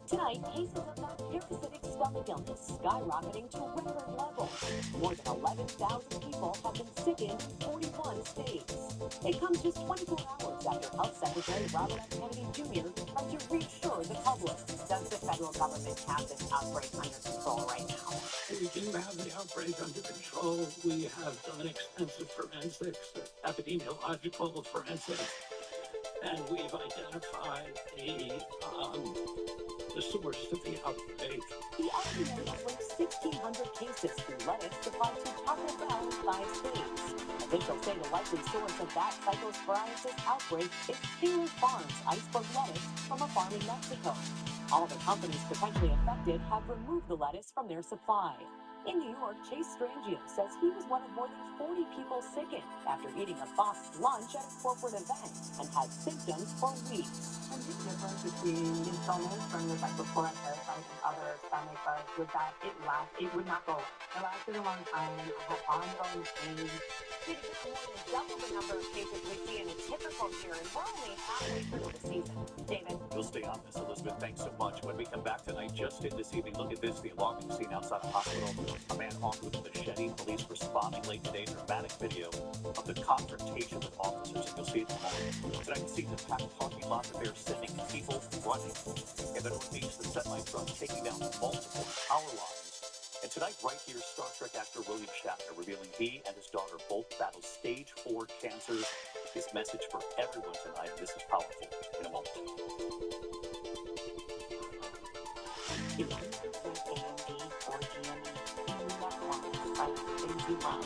E: Tonight, cases of that parasitic stomach illness skyrocketing to record levels. More than 11,000 people have been sickened in 41 states. It comes just 24 hours after Health Secretary Robert F. Kennedy Jr. tried to reassure the public.
Q: Does the federal government have this outbreak under control right now?
M: We do have the outbreak under control. We have done extensive forensics, epidemiological forensics, and we've identified the source of the outbreak.
E: The FDA has linked 1,600 cases through lettuce supplied to Taco Bell in 5 states. Officials say the likely source of that Psychosporiasis outbreak is Taylor Farms iceberg lettuce from a farm in Mexico. All the companies potentially affected have removed the lettuce from their supply. In New York, Chase Strangio says he was one of more than 40 people sickened after eating a boxed lunch at a corporate event and had symptoms for weeks.
Q: And the difference between these illness from the Psychosporiasis parasite and other stomach bugs was that it would not go away. It lasted a long time. I had ongoing pain.
E: There are more than double the number of cases we see in a typical year, and we're only halfway through the season. David?
N: We'll stay on this, Elizabeth. Thanks so much. When we come back tonight, just in this evening, look at this, the alarming scene outside a hospital. A man armed with a machete, police responding late today. Dramatic video of the confrontation with officers, and you'll see it in a moment. Tonight, packed parking lot that they're sending people running. In the Northeast, the semi-truck taking down multiple power lines. And tonight, right here, Star Trek actor William Shatner revealing he and his daughter both battle stage 4 cancers. His message for everyone tonight, and this is powerful, in a moment.
E: If you prefer AMD or GME, you never want to fight the things you love.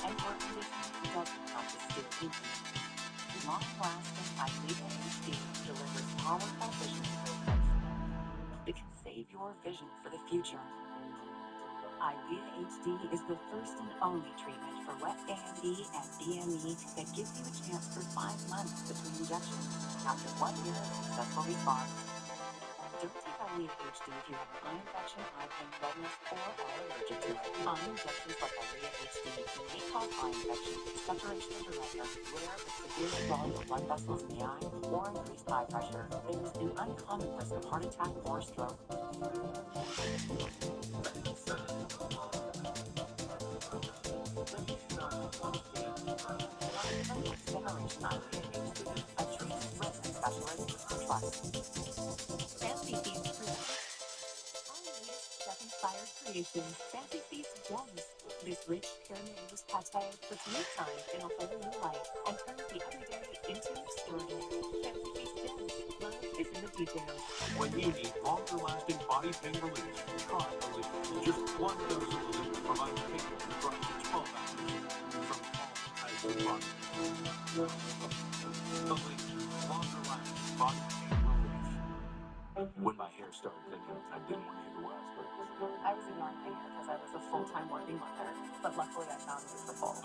E: And work conditioning doesn't have to still easy. Long-lasting ILEA HD delivers powerful vision improvements that can save your vision for the future. ILEA HD is the first and only treatment for wet AMD and DME that gives you a chance for 5 months between injections after 1 year of successful response. Don't take ILEA HD if you have an eye infection, eye pain, redness, or are allergic to it. Eye injections like ILEA HD may cause eye infection, separation of the retina, rare but severe swelling of blood vessels in the eye, or increased eye pressure. There is an uncommon risk of heart attack or stroke. Generation ILEA HD, a treated retina specialist to trust. Fancy Feast presents our latest chef-inspired creation, Fancy Feast Gems. This rich caramel pate puts meal time in a whole new light and turns the everyday into extraordinary. Fancy Feast Gems. Love is in the details.
H: When you need longer-lasting body pain relief, try Aleve. Just 1 dose of Aleve provides pain relief for up to 12 hours from all types of body pain. Aleve, longer-lasting body pain relief. When my hair started thinning, I didn't want to hear the last words.
Q: I was ignoring my hair because I was a full-time working mother, but luckily I found Nutrafol.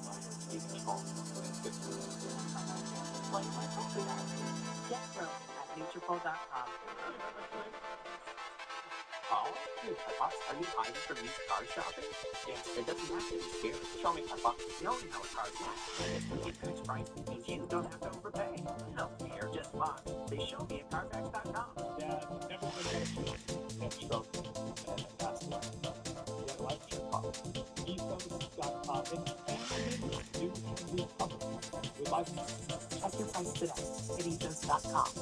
H: My hair's keeping strong and fit for it.
Q: Like myself to that. Get growing at Nutrafol.com.
N: Oh, hey, Carbox, are you hiding from used car shopping? Yes, it doesn't have to be scary. Show me, Carbox. Knowing how a car's at with Carfax price means you don't have to overpay. No, they're just box. They show me at Carfax.com.
B: Dad, never been better shape. Never struggled. And that's why. Get life your pop. Ethos.com. And you can be covered with life.
E: Check your price today at ethos.com.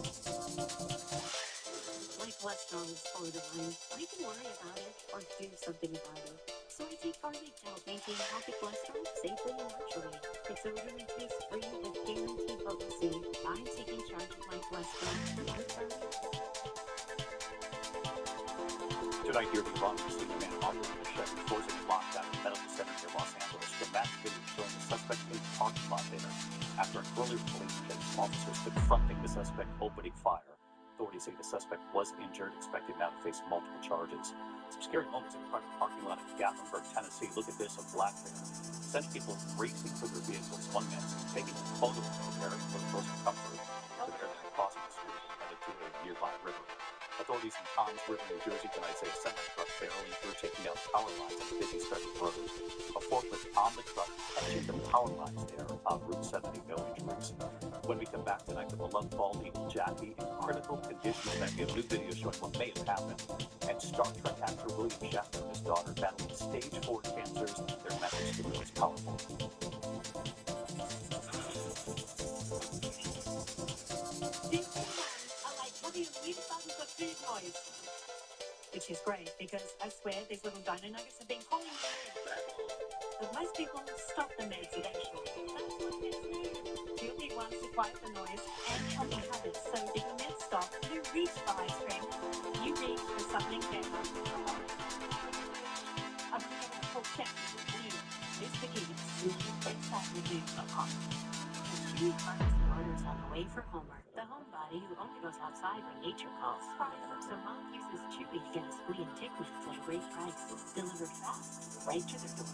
E: My cholesterol is below the line. I can worry about it or do something about it. So I take garlic to help maintain healthy cholesterol safely and naturally. It's odorless, taste-free with guaranteed potency. I'm taking charge of my cholesterol with garlic.
N: Tonight here, the Iran senior man operating a Chevy forcing lockdown in medical center near Los Angeles. Dramatic video showing the suspect in the parking lot there. After an earlier police chase, officers confronting the suspect opening fire. Authorities say the suspect was injured, expected now to face multiple charges. Some scary moments in front of the parking lot in Gatlinburg, Tennessee. Look at this on Blackbear. Sending people racing for their vehicles. One man seen taking a photo of the pair for close comfort. The pair then crossing the street and headed to a nearby river. Authorities in Toms River, New Jersey tonight say a semi-truck barreling through, taking down power lines on a busy stretch of road. A forklift on the truck catching the power lines there on Route 70, no injuries. When we come back tonight, the beloved bald eagle Jackie in critical condition. Then we have new video showing what may have happened. And Star Trek actor William Shatner and his daughter battling stage 4 cancers. Their message to me is powerful.
E: Which is great because I swear these little dino nuggets have been calling me in. But most people stop the meds eventually. That's what meds do. Guilty wants to quiet the noise and healthy habits. So if your meds stop, you reach for ice cream. You reach for something better. I'm going to full check with you. This begins inside reviews.com. The Chewy pharmacy orders on the way for Homer, the homebody who only goes outside when nature calls. So Mom uses Chewy to get his flea and tick meds at a great price, delivered fast, right to their door.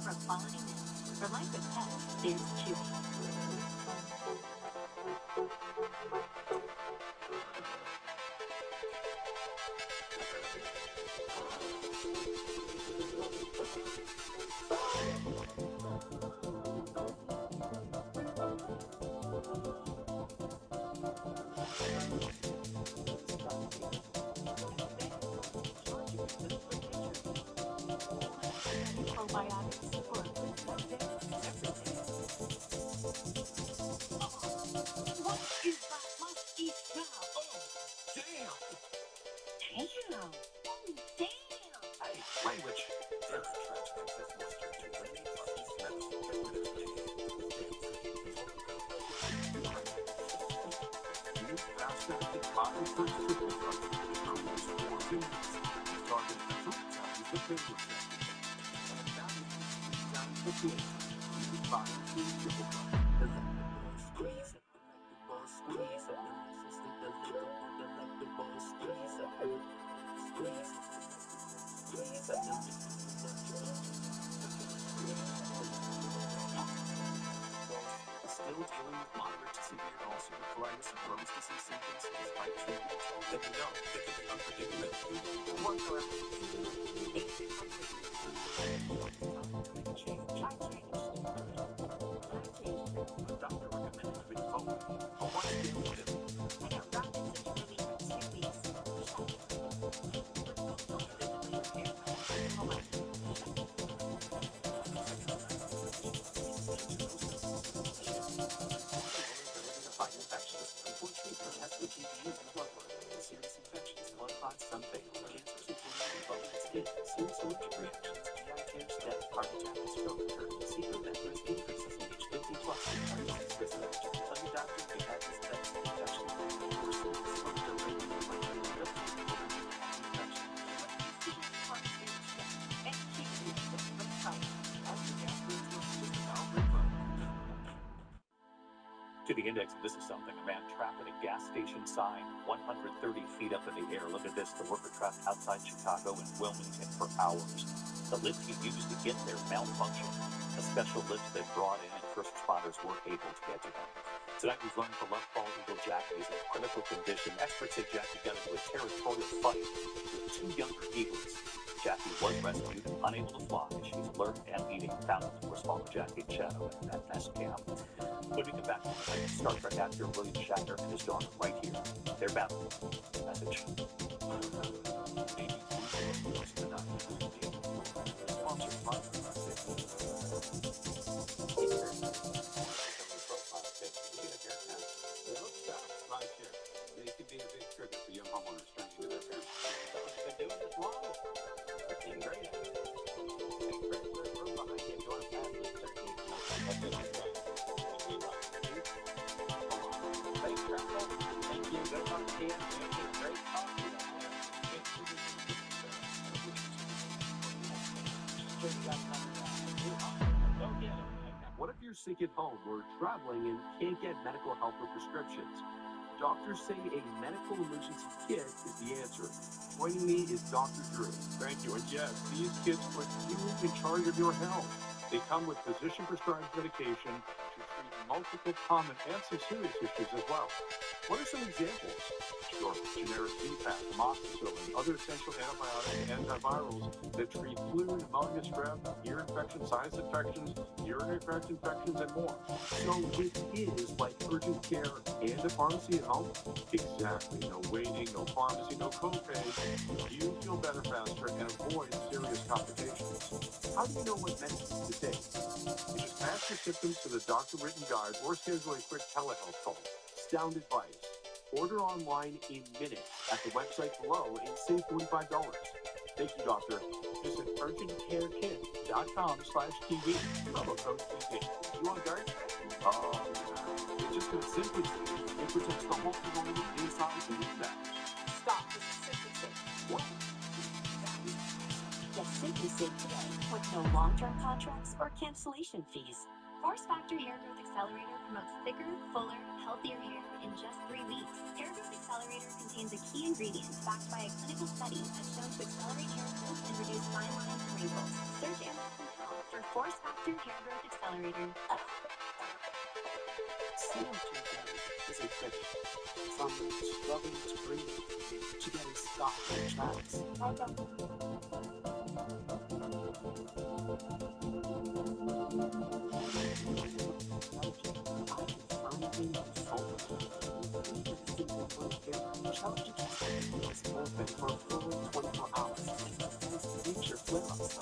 E: For quality meds, for life with pets, there's Chewy. Probiotics for a good gut day every day.
O: Chicago's first triple starts with the Terminals 4 Phoenix. He started the triple challenge with Baylor Center. And that is the 58. He five team triple cut. Delectable squeeze it, delectable squeeze it, deliciously delectable, delectable squeeze it, squeeze it, squeeze it,
N: Still dealing with moderate to severe ulcerative colitis and Crohn's disease symptoms despite treatment, then you know that could be unpredictable. Whatsoever. Make a change. I changed. A doctor recommended Rinvoq, a once-daily pill.
E: I got rapid symptom relief in 2 weeks.
N: Fight infections. Before treatment, test for TBE and blood work. Serious infections, blood clots, some fatal. Cancers including lymphoma and skin. Serious allergic reactions, GI tears, death, heart attack, and stroke occur. Secret event risk increases in age 50 plus. Heart disease risk factor. Tell your doctor if you have these events and infections. Or serious exposure to radioactive infection.
E: And keep it with Rinvoq.
N: Ask your gastroenterologist about Rinvoq. To the index of This Is Something, a man trapped at a gas station sign 130 feet up in the air. Look at this, the worker trapped outside Chicago and Wilmington for hours. The lift he used to get there malfunctioned. A special lift they brought in and first responders weren't able to get to him. Tonight we've learned the love ball eagle Jackie is in critical condition. Experts say Jackie got into a territorial fight with 2 younger eagles. Jackie was rescued, unable to fly. She's alert and eating. Thousands of course follow Jackie and Shadow at nest camp. When we come back to tonight, Star Trek actor William Shatner and his daughter right here. They're battling. Message. Sponsored by
K: Right here. They could be a big trigger for young homeowners turning into their parents.
L: So they've been doing this long. Looking great. Take great room behind you. You want to pass this turkey? Safe travel. Thank you. Good luck, Ken. Great talking to Go get him.
O: What if you're sick at home or traveling and can't get medical help or prescriptions? Doctors say a medical emergency kit is the answer. Joining me is Dr. Drew. Thank you. And yes, these kits put you in charge of your health. They come with physician-prescribed medication to treat multiple common and some serious issues as well. What are some examples? Sure. Generic Z-Pak, amoxicillin, other essential antibiotics and antivirals that treat flu, pneumonia, strep, ear infection, sinus infections, urinary tract infections, and more. So it is like urgent care and a pharmacy at home? Exactly. No waiting, no pharmacy, no copay. You feel better faster and avoid serious complications. How do you know what medicines to take? You just match your symptoms to the doctor-written guide or schedule a quick telehealth call. Sound advice. Order online in minutes at the website below and save $45. Thank you, doctor. Visit urgentcarekit.com/TV. Promo code TV. You want guard? Oh, yeah. It's just gonna simply say it protects the whole home inside and back.
E: Stop. This is SimpliSafe.
O: What?
E: Get SimpliSafe today with no long-term contracts or cancellation fees. Force Factor Hair Growth Accelerator promotes thicker, fuller, healthier hair in just 3 weeks. Hair Growth Accelerator contains a key ingredient backed by a clinical study that's shown to accelerate hair growth and reduce fine lines and wrinkles. Search Amazon now for Force Factor Hair Growth Accelerator.
L: CO2 therapy is a trigger. From struggling to breathe to getting stopped in tracks. Open for a full 24 hours. Thanks to future flare-ups,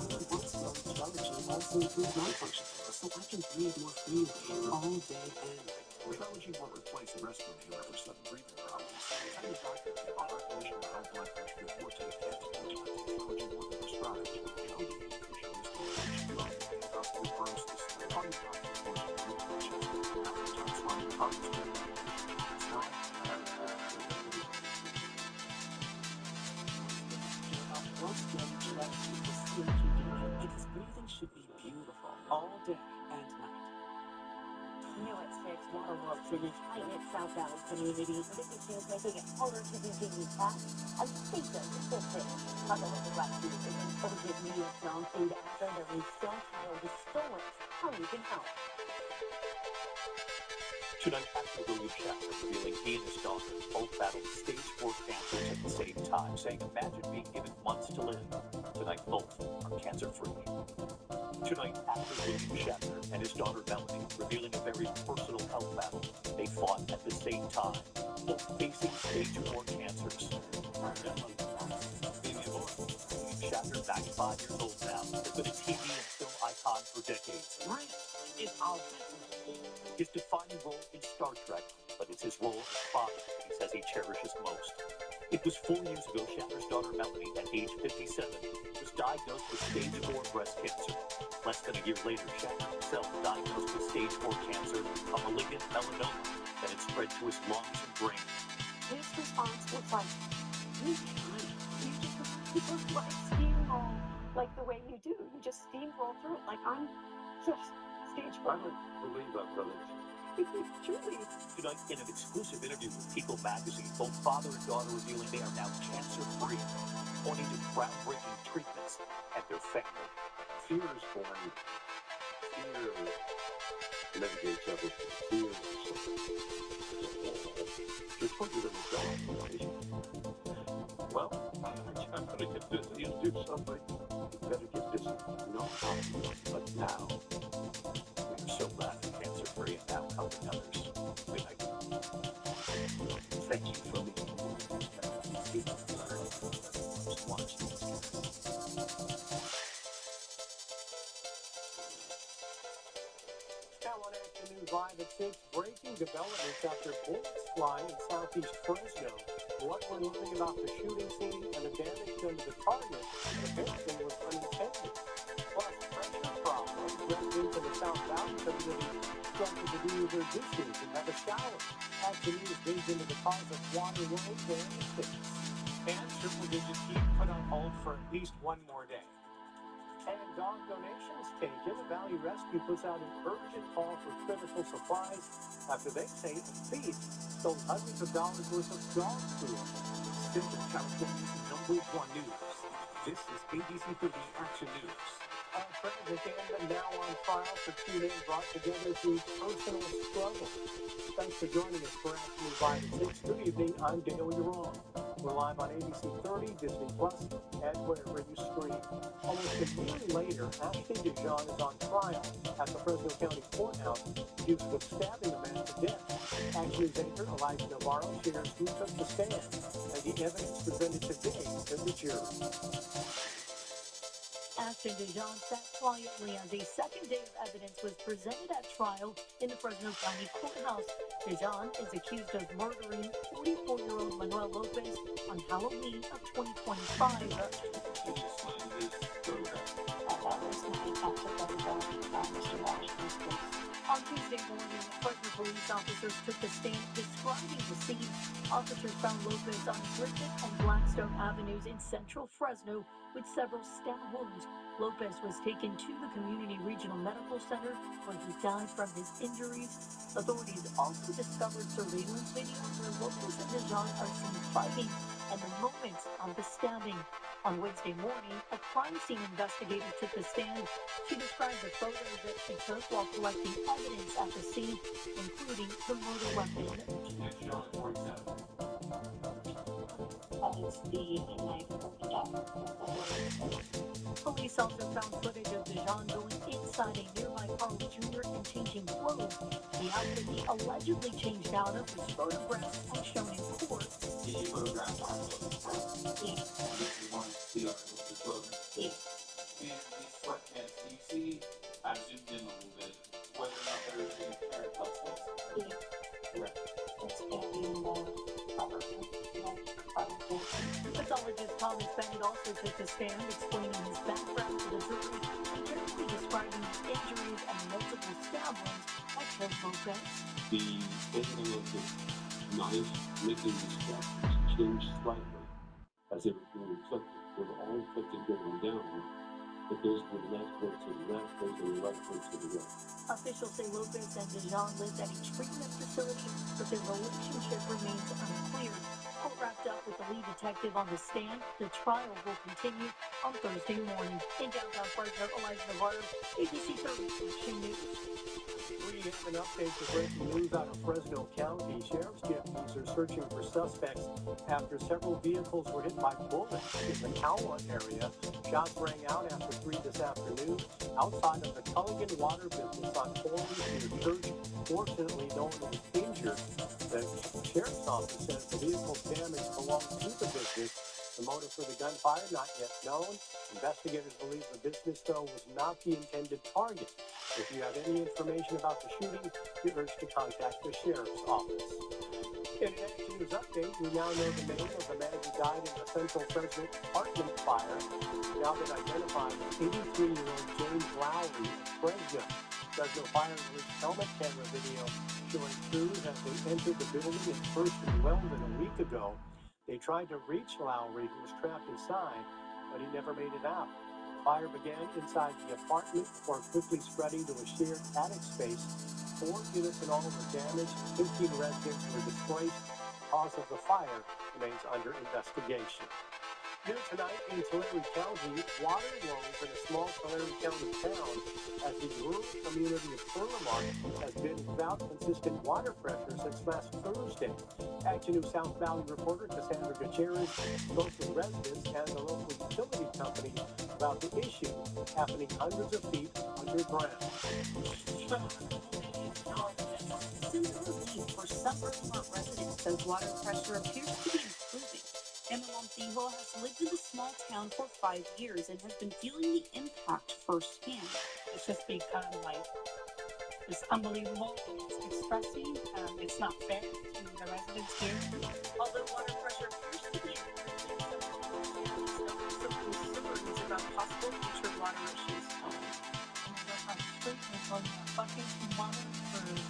L: Trelegy also improves lung function, so I can breathe more freely all day and night.
O: Trelegy won't replace a rescue inhaler for sudden breathing problems. Tell your doctor if you have heart condition or high blood pressure before taking antidotes. Trelegy won't be prescribed. Trelegy may increase your risk of infection, osteoporosis, call your doctor for infections, after times on heart condition.
D: day and night.
E: New at 6, water losses heighten its South Valley community. This is making it harder to continue tasks and safer to fit. Underwater rescue is an urgent need from aid after their resale child was stolen. How you can help.
N: Tonight, Actor William Shatner revealing he and his daughter both battled stage 4 cancers at the same time, saying, imagine being given months to live. Tonight, both are cancer-free. Tonight, actor William Shatner and his daughter Melanie revealing a very personal health battle. They fought at the same time, both facing stage 4 cancers. William Shatner, 95 years old now, has been a TV and film icon for decades.
C: It's all
N: His defining role in Star Trek, but it's his role as father that he says he cherishes most. It was 4 years ago Shatner's daughter Melanie, at age 57, was diagnosed with stage 4 breast cancer. Less than a year later, Shatner himself diagnosed with stage 4 cancer, a malignant melanoma that had spread to his lungs and brain.
J: His response was like, you just like steamroll, like the way you do. You just steamroll through it. Like, I'm just stage 4.
K: I don't believe that, brother.
J: Truly.
N: Tonight, in an exclusive interview with People magazine, both father and daughter revealing they are now cancer-free, pointing to groundbreaking treatments and their family.
K: Fear is born. Fear mitigates everything. Fear is just what you're going to die. Well, I'm going to get busy and do something. You better get busy. No problem. But now,
N: we're so glad they're cancer-free and now helping others. Good night.
K: Thank you for making people watch these guys.
L: Now on Action News Live at 6, breaking developments after bullets fly in southeast Fresno. What we're learning about the shooting scene and the damage done to the target apparently was unintended. Plus, pressure problems. Residents in the South Valley community struggle to do their dishes and have a shower. Action News digs into the cause of water woes there in the States.
C: And triple-digit heat put on hold for at least one more day.
L: And dog donations taken. The Valley Rescue puts out an urgent call for critical supplies after they say a thief stole hundreds of dollars worth of dog food.
C: Central California's #1 news. This is ABC 30 Action News.
L: Transgender now on trial for 2 men brought together through personal struggle. Thanks for joining us for Action News Live at 6. Good evening. I'm Dale Yaron. We're live on ABC 30, Disney Plus, and wherever you stream. Almost a year later, Ashley Dijon is on trial at the Fresno County Courthouse accused of stabbing a man to death. Action News anchor Elijah Navarro shares who took the stand and the evidence presented today to the jury.
E: Ashley Dijon sat quietly as a second day of evidence was presented at trial in the Fresno County Courthouse. Dijon is accused of murdering 44-year-old Manuel Lopez on Halloween of 2025. On Tuesday morning, Fresno police officers took the stand describing the scene. Officers found Lopez on Griffith and Blackstone Avenues in central Fresno with several stab wounds. Lopez was taken to the Community Regional Medical Center where he died from his injuries. Authorities also discovered surveillance video where Lopez and Dijon are seen fighting and the moments of the stabbing. On Wednesday morning, a crime scene investigator took the stand. She described the photos that she took while collecting evidence at the scene, including the murder weapon. Police also found footage of Dijon going inside a nearby Carl Jr. and changing clothes. The outfit he allegedly changed out of was photographed and shown in court.
R: Did you photograph our clothes? Yes. And this is one of the articles of clothing? Yes. And these sweatpants, do you see, I zoomed in a little bit, whether or not they're in a pair of cuffs?
A: Yes.
R: Correct.
A: It's going to be in the
E: Pathologist Thomas Bennett also took the stand, explaining his background to the jury and carefully describing the injuries and multiple stab wounds that killed Lopez.
K: The angle of the knife making the scratches changed slightly as they were being inflicted. They were all inflicted going down,
R: If there's the left foot to the left, there's the right foot to the right.
E: Officials say Lopez and Dijon lived at each treatment facility, but their relationship remains unclear. Court wrapped up with the lead detective on the stand. The trial will continue on Thursday morning. In downtown Fresno, Elijah Navarro, ABC 30 Action News.
L: We have an update to breaking news out of Fresno County. Sheriff's deputies are searching for suspects after several vehicles were hit by bullets in the Kawa area. Shots rang out after 3 this afternoon outside of the Culligan Water Business on Forest near Church. Fortunately, no one was injured. The sheriff's office says the vehicle's damage belonged to the business. The motive for the gunfire not yet known. Investigators believe the business, though, was not the intended target. If you have any information about the shooting, you're urged to contact the sheriff's office. In an Action News update, we now know the name of the man who died in the Central Fresno apartment fire. Now been identified as 83-year-old James Lowry of Fresno. Fresno Fire released helmet camera video showing crews as they entered the building in First and Weldon a week ago. They tried to reach Lowry, who was trapped inside, but he never made it out. The fire began inside the apartment before quickly spreading to a shared attic space. 4 units in all were damaged, 15 residents were displaced. The cause of the fire remains under investigation. New tonight in Tulare County, water woes in a small Tulare County town as the rural community of Perlamont has been without consistent water pressure since last Thursday. Action News South Valley reporter Cassandra Gutierrez spoke with residents and the local utility company about the issue happening hundreds of feet underground.
J: Since it was leaked for some Perlamont residents as water pressure appears to be improving. Emma Montijo has lived in the small town for 5 years and has been feeling the impact firsthand.
D: It's just become like, it's unbelievable. It's stressing. It's not fair to the residents here.
J: Although water pressure appears to be improving, some concerns about possible future water issues.
D: We're going to buckets and water for the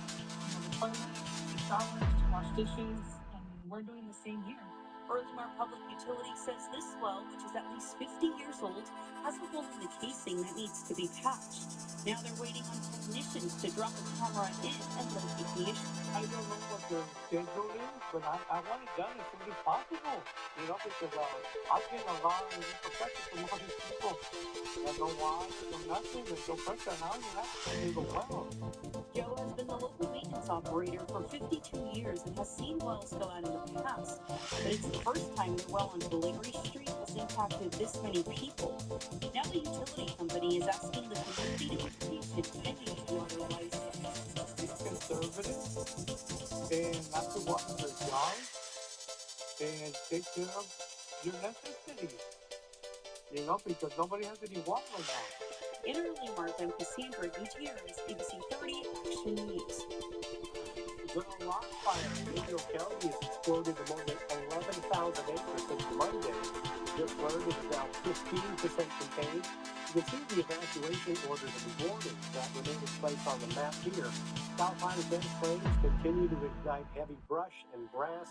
D: toilet, the showers, to wash dishes, and we're doing the same here.
J: Earlymar Public Utility says this well, which is at least 50 years old, has a hole in the casing that needs to be patched. Now they're waiting on technicians to drop a camera in and locate the issue.
M: I don't know what their schedule is, but I want it done as soon as possible. You know, because I'm getting a lot of imperfections from all these people. There's no water, no nothing, there's no pressure. Now you have to leave a well.
J: Joe has been the local maintenance operator for 52 years and has seen wells go out in the past. But it's the first time the well on Tulare Street has impacted this many people. Now the utility company is asking the community to be patient pending a water license.
M: Be conservative and not to water their yards and take care of your necessities. You know, because nobody has any water right now.
J: In Earlymar, I'm Cassandra Gutierrez, ABC 30 Action News.
L: The rock fire in Inyo County has exploded to more than 11,000 acres since Monday. Just learned it is now 15% contained. You can see the evacuation orders and warnings that remain in place on the map here. Cal Fire dense flames continue to ignite heavy brush and grass,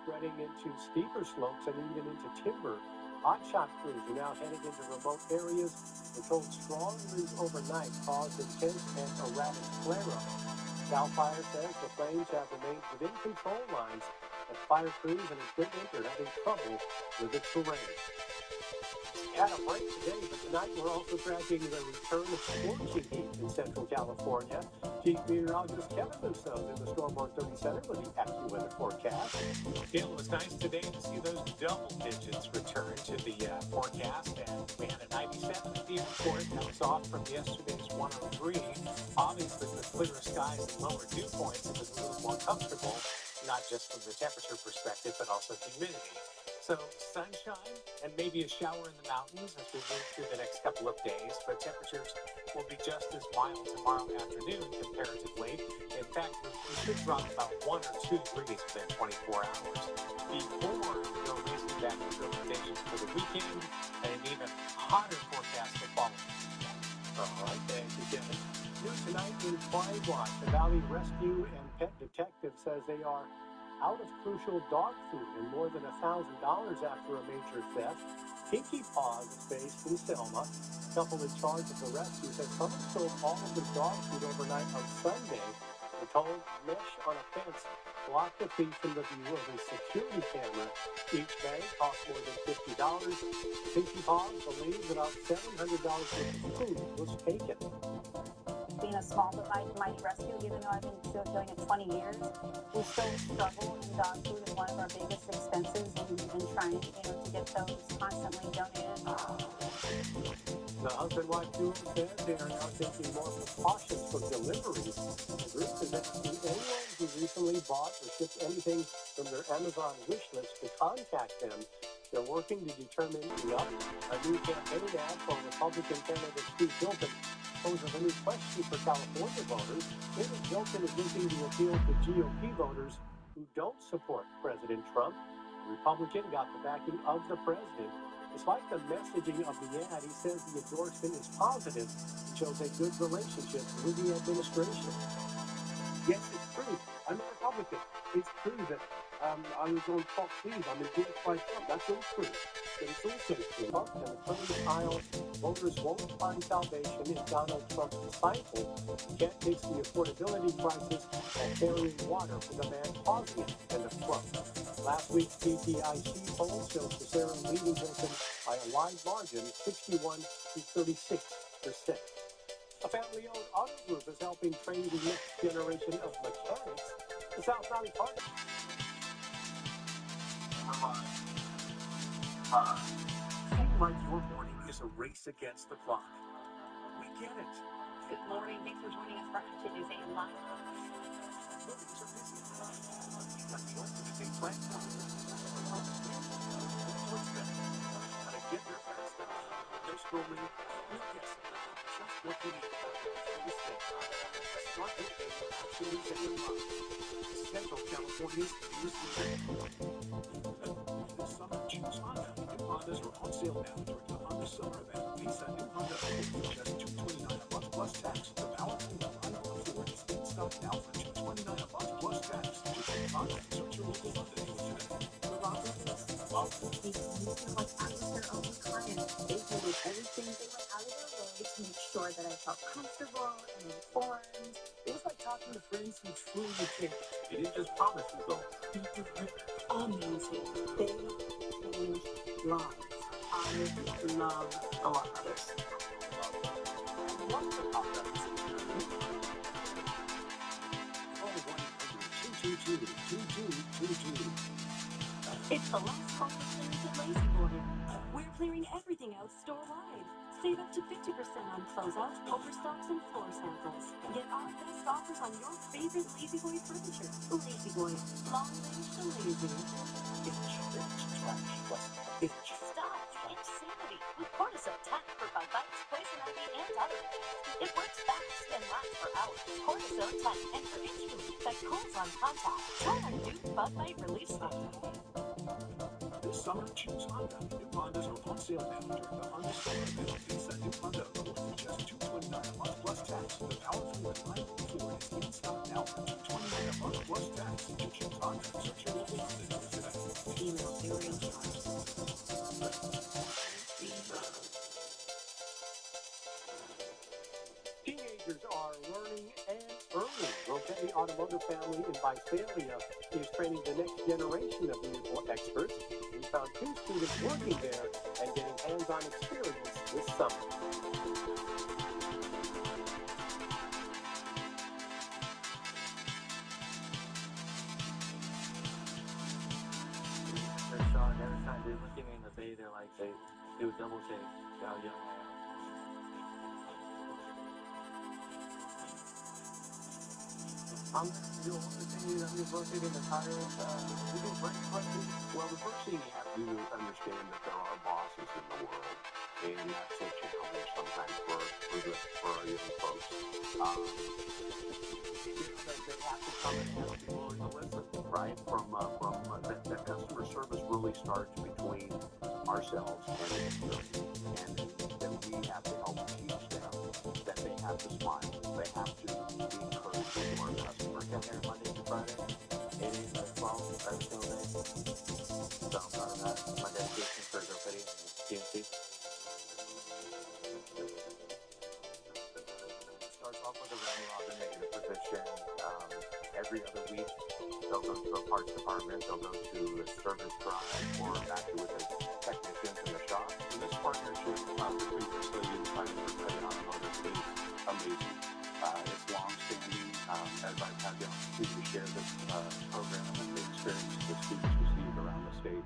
L: spreading into steeper slopes and even into timber. Hotshot crews are now headed into remote areas. We're told strong winds overnight caused intense and erratic flare-ups. Cal Fire says the flames have remained within control lines, but fire crews and equipment are having trouble with the terrain. Had a break today, but tonight we're also tracking the return of scorching heat in Central California. Chief Meteorologist Kevin Musso in the Stormboard 30 Center with the AccuWeather forecast.
C: It was nice today to see those double digits return to the forecast, and we had a 97 at the airport. That was off from yesterday's 103. Obviously, with clearer skies and lower dew points, it was a little more comfortable, not just from the temperature perspective, but also humidity. So sunshine and maybe a shower in the mountains as we move through the next couple of days, but temperatures will be just as mild tomorrow afternoon comparatively. In fact, we should drop about 1 or 2 degrees within 24 hours before we go racing back to recommendations for the weekend and an even hotter forecast for following.
L: All right, thank you, Kevin. New tonight in Pine Bluff, the Valley Rescue and Pet Detective says they are out of crucial dog food and more than $1,000 after a major theft. Pinkie Paws is based in Selma. The couple in charge of the rescue says someone stole all of their dog food overnight on Sunday. They're told mesh on a fence blocked the thief from the view of his security camera. Each bag cost more than $50. Pinkie Paws believes about $700 worth of food was taken.
Q: Being a small but mighty rescue, even though I've been doing it 20 years, we still struggle, and dog food is one of our biggest expenses, and we've been trying, to get those constantly donated.
L: The husband-wife duo said they are now taking more precautions for deliveries. The group is asking anyone who recently bought or shipped anything from their Amazon wish list to contact them. They're working to determine a new campaign ad for Republican candidate Steve Hilton poses a new question for California voters. David Hilton is looking to appeal to GOP voters who don't support President Trump. The Republican got the backing of the president. Despite the messaging of the ad, he says the endorsement is positive and shows a good relationship with the administration.
O: Yes, it's true. I'm a Republican. It's true that I was on Fox News. I'm endorsed by Trump. That's all true. But it's also true.
L: Trump and the Clinton aisle, voters won't find salvation in Donald Trump's disciple who can't fix the affordability crisis while carrying water for the man causing it. End of quote. Last week's PTIC poll shows Becerra leading Hilton by a wide margin, 61 to 36%. A family-owned auto group is helping train the next generation of mechanics. The South Valley Park.
O: Feel like your morning is a race against the clock. We get it.
E: Good morning. Thanks for joining us for Action News 8 Live.
O: Mornings are busy. You got the ultimate day plan. What's better? Gotta get there fast enough. No scrolling, no guessing. Just what you need. This day. Start your day with Action News 8 Live. Central California's news leader. This summer, choose Honda. New Hondas are on sale now during the Honda Summer Event. Visa new Honda Accord for just $229 a month plus tax. The powerful reliable Ford is in stock now for $229 a month plus tax. To choose Honda, search your local Honda dealer today.
Q: The law business, these used went out of their own clients. They handled everything. They went out of their way to make sure that I felt comfortable and informed.
C: It was like talking to friends who truly care. They didn't just promise results.
Q: They delivered amazing. They changed lives. I love a lot of this.
C: What's the process?
E: It's the last call for clearance at Lazy Boy. We're clearing everything out store-wide. Save up to 50% on closeouts, overstocks, and floor samples. Get our best offers on your favorite Lazy Boy furniture. Lazy Boy. Long range to lazy. Stop the insanity with Cortisone Tech for bug bites, poison ivy, and other issues. It works fast and lasts for hours. Cortisone Tech and for itch relief that cools on contact. Try our new bug bite relief spray.
O: This summer, choose Honda. New Hondas are on sale now during the Honda Summer Event. Visa new Honda Accord for just $229 a month plus tax. The powerful reliable Ford is in stock now for $229 a month plus tax. To choose Honda, search your local Honda dealer today.
E: Email serial charge.
L: Teenagers are learning and earning. Rocchetti Automotive family in Visalia is training the next generation of vehicle experts. We found 2 students working there and getting hands-on experience this summer.
I: They're showing every time they look at me in the bay, they're like, they do a double take how young I am.
C: I'm the only thing I'm just rotating the tires. We do brake pressing. Well, the first thing you have to do is understand that there are bosses in the world, and that's a challenge sometimes for our young folks. They have to come and have to be willing to listen, right? That customer service really starts between ourselves and the industry, and that we have to help teach them that they have to smile, they have to be encouraging to our customers.
I: Come here Monday to Friday, 8 a.m.
L: 12 every single day. So I'm proud of that. My dedication for GoPetty and DMC. Starts off with a round robin negative position. Every other week, they'll go to a parts department, they'll go to a service drive, or back with the technicians in the shop.
H: And this partnership between Facility and Finance for Petty Automotive is amazing. It's long-standing. As I've had the opportunity to share this program and the experience the students receive around the state,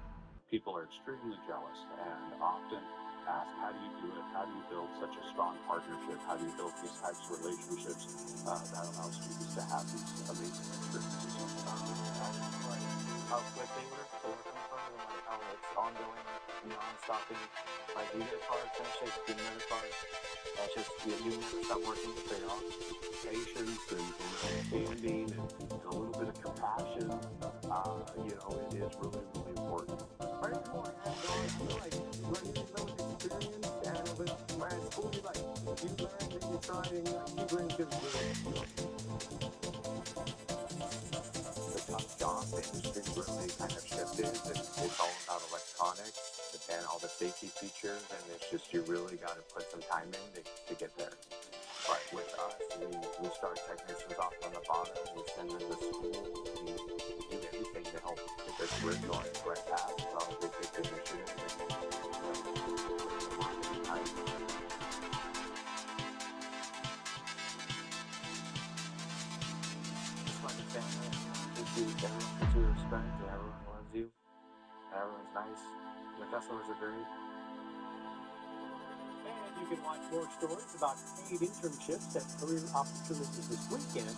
H: people are extremely jealous and often ask, how do you do it? How do you build such a strong partnership? How do you build these types of relationships that allow students to have these amazing experiences?
L: How quick they work to work on front and like how it's ongoing, non-stopping. Like you get a car, finish it, get another car. That's just, you never stop working to pay off.
H: Patience and understanding and a little bit of compassion, it is really, really important.
L: Are you more hands-on? I feel like when you know with experience and with my school, you learn, then you try, and keep learning to do it.
K: The tough job, the industry's really kind of shifted, and it's all about electronics and all the safety features, and it's just you really got to put some time in to get there. But with us, we start technicians off on the bottom, we send them to school, we do everything to help get their career going the right path, as long as they take the initiative and put the marketing time.
L: Just like a family, everyone gives you respect, and everyone loves you, and everyone's nice, and the customers are great.
C: And you can watch more stories about paid internships and career opportunities this weekend.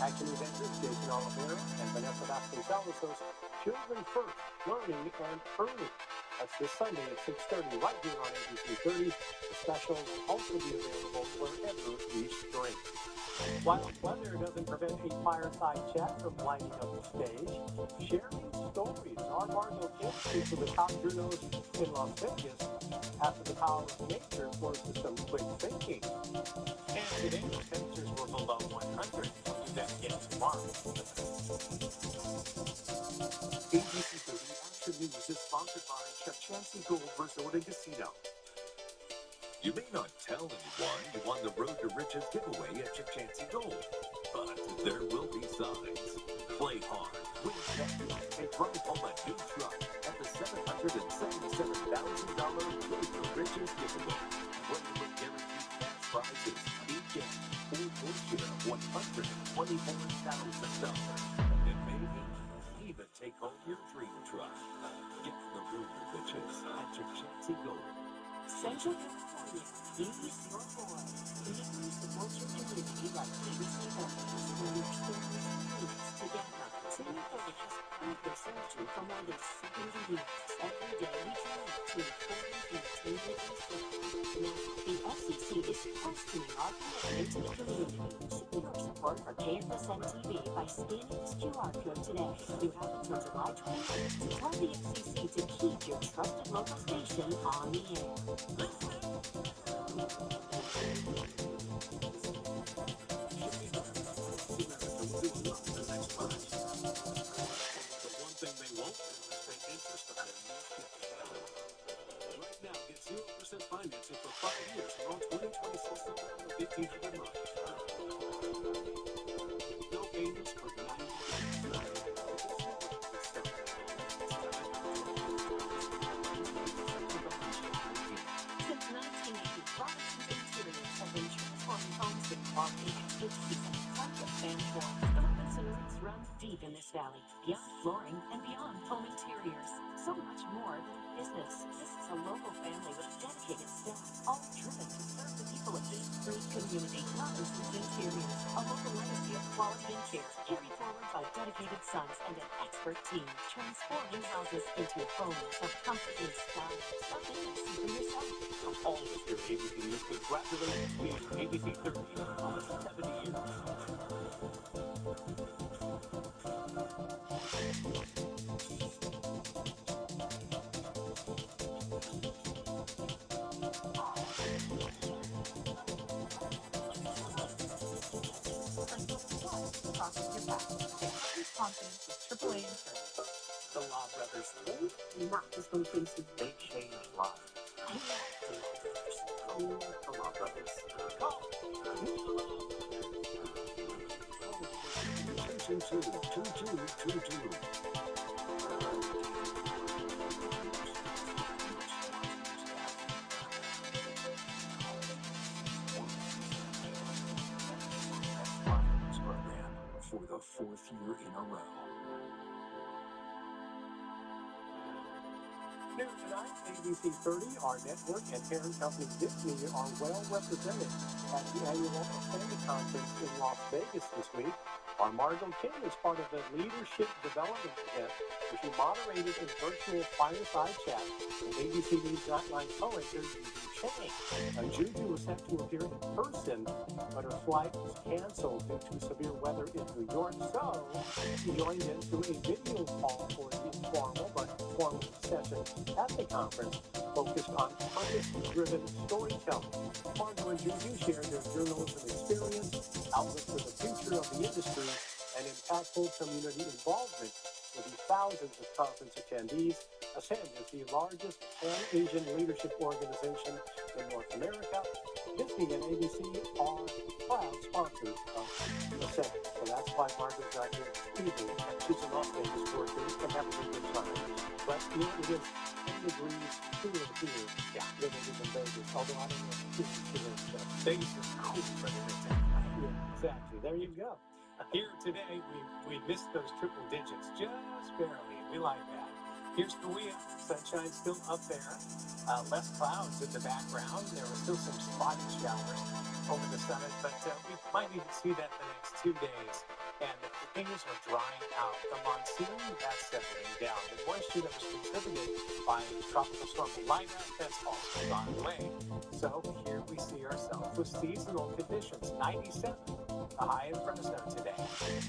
C: Action presenters Jason Oliveira and Vanessa Vasconcelos host Children First, Learning and Earning. That's this Sunday at 6:30 right here on ABC 30. The special will also be available wherever you stream. While weather doesn't prevent a fireside chat from lighting up the stage, sharing stories. Our Barzo Kids speaks with the top journos in Las Vegas after the power of nature forces some quick thinking.
P: And today, the temperatures were below 100. We'll do that again tomorrow.
H: ABC 30 Action News is sponsored by Chepchansey Gold Resort and Casino. You may not tell anyone you won the Road to Riches giveaway at Chepchansey Gold, but there will be signs. Play hard, win big, and drive home a new truck at the $777,000 Road to Riches giveaway, where you will guarantee cash prizes each game or your share of $124,000, and maybe even take home your dream truck. Get the Road to Riches at Chepchansey Gold.
E: Central California, use your voice. Please support your community like ABC Veterans, where your stories and needs together. City Veterans has proudly served you for more than 70 years. Every day we try to inform and entertain you. Now, the FCC is questioning our commitment to the community. Show your support for KFSN TV by scanning this QR code today. You have until July 28th to tell the FCC to keep your trusted local station on the air.
H: Right now, get 0% financing for 5 years from all 2026 to 1,500 months. No payments for 90 days.
E: Since 1980, Robinson's Interiors have been transforming homes with quality expertise. Tons of fan forms. The Robinson roots runs deep in this valley, beyond flooring and beyond home interiors. So much more than a business. This is a local family with dedicated staff, all driven to serve the people of this great community. Robinson's Interiors, a local legacy of quality and care, carried forward by dedicated sons and an expert team, transforming houses into homes of comfort and style. Stop in and see for yourself.
P: From all of us here at ABC News, congratulations to ABC 30 on the 70 years.
E: Process your back.
J: his confidence with AAA insurance.
L: The Law Brothers.
E: They not just when cases.
L: They changed lives.
E: I know.
L: The Law Brothers.
H: Call 222-2222.
N: Program for the fourth year in a row.
L: New tonight, ABC 30, our network, and parent company Disney are well represented at the annual Ascend Conference in Las Vegas this week. Our Margot King is part of the Leadership Development event, where she moderated a virtual fireside chat with ABC News Nightline co-anchor Juju Chang. Juju was set to appear in person, but her flight was canceled due to severe weather in New York, so she joined into a video call for the informal but formal session at the conference focused on purpose-driven storytelling. Margot and Juju shared their journalism experience, outlook for the future of the industry, and impactful community involvement with the thousands of conference attendees. Ascend is the largest Pan-Asian leadership organization in North America. Disney and ABC are proud sponsors of Ascend. So that's why Margot's not here this evening. She's in Las Vegas working and having a good time. But you know, it is 10 degrees cooler here than it is in Vegas. Although I don't know if it's cooler.
C: Vegas is cool, but it is
L: Yeah, exactly. There you go.
C: Here today, we missed those triple digits just barely. We like that. Here's Korea. Sunshine still up there. Less clouds in the background. There were still some spotty showers over the summit, but we might even see that the next 2 days. And things are drying out. The monsoon, that's settling down. The moisture that was contributed by Tropical Storm Elina, that's also gone away. So here we see ourselves with seasonal conditions. 97. The high in Fresno today,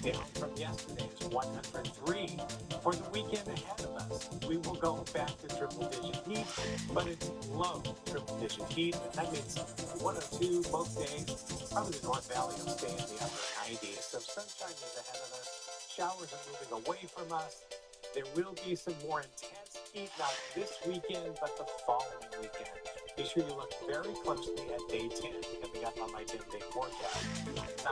C: down from yesterday's 103. For the weekend ahead of us, we will go back to triple-digit heat, but it's low triple-digit heat, and that means 102 both days. Probably the North Valley will stay in the upper 90s, so sunshine is ahead of us. Showers are moving away from us. There will be some more intense heat, not this weekend, but the following weekend. Be sure you look very closely at day 10 coming up on my 10-day forecast. 90%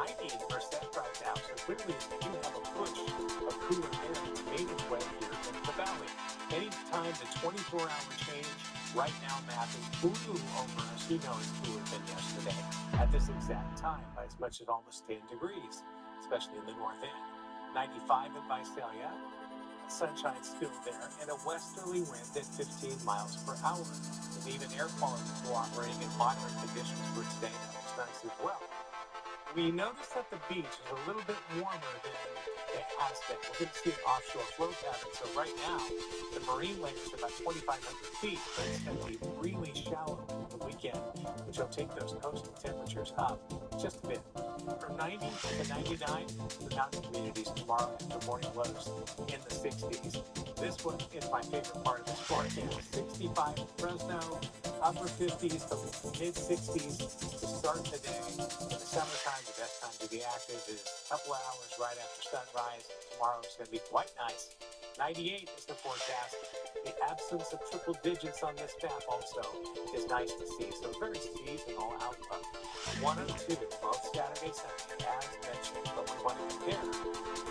C: right now, so clearly you have a push of cooler air that's made its way here into the valley. Anytime the 24-hour change, right now math is blue over us. You know it's cooler than yesterday at this exact time by as much as almost 10 degrees, especially in the north end. 95 in Visalia. Sunshine still there, and a westerly wind at 15 miles per hour. And even air quality cooperating in moderate conditions for today. That was nice as well. We noticed that the beach is a little bit warmer than it has been. We're going to see an offshore flow pattern. So right now, the marine layer is about 2,500 feet, but it's going to be really shallow in the weekend, which will take those coastal temperatures up just a bit. From 90 to 99, the mountain communities tomorrow after morning lows in the 60s. This one is my favorite part of this forecast. 65 in Fresno, upper 50s to mid-60s to start the day. In the summertime, the best time to be active is a couple of hours right after sunrise. Tomorrow is going to be quite nice. 98 is the forecast. The absence of triple digits on this map also is nice to see. So very seasonal outlook. 102 both Saturday, Sunday, as mentioned. But we want to compare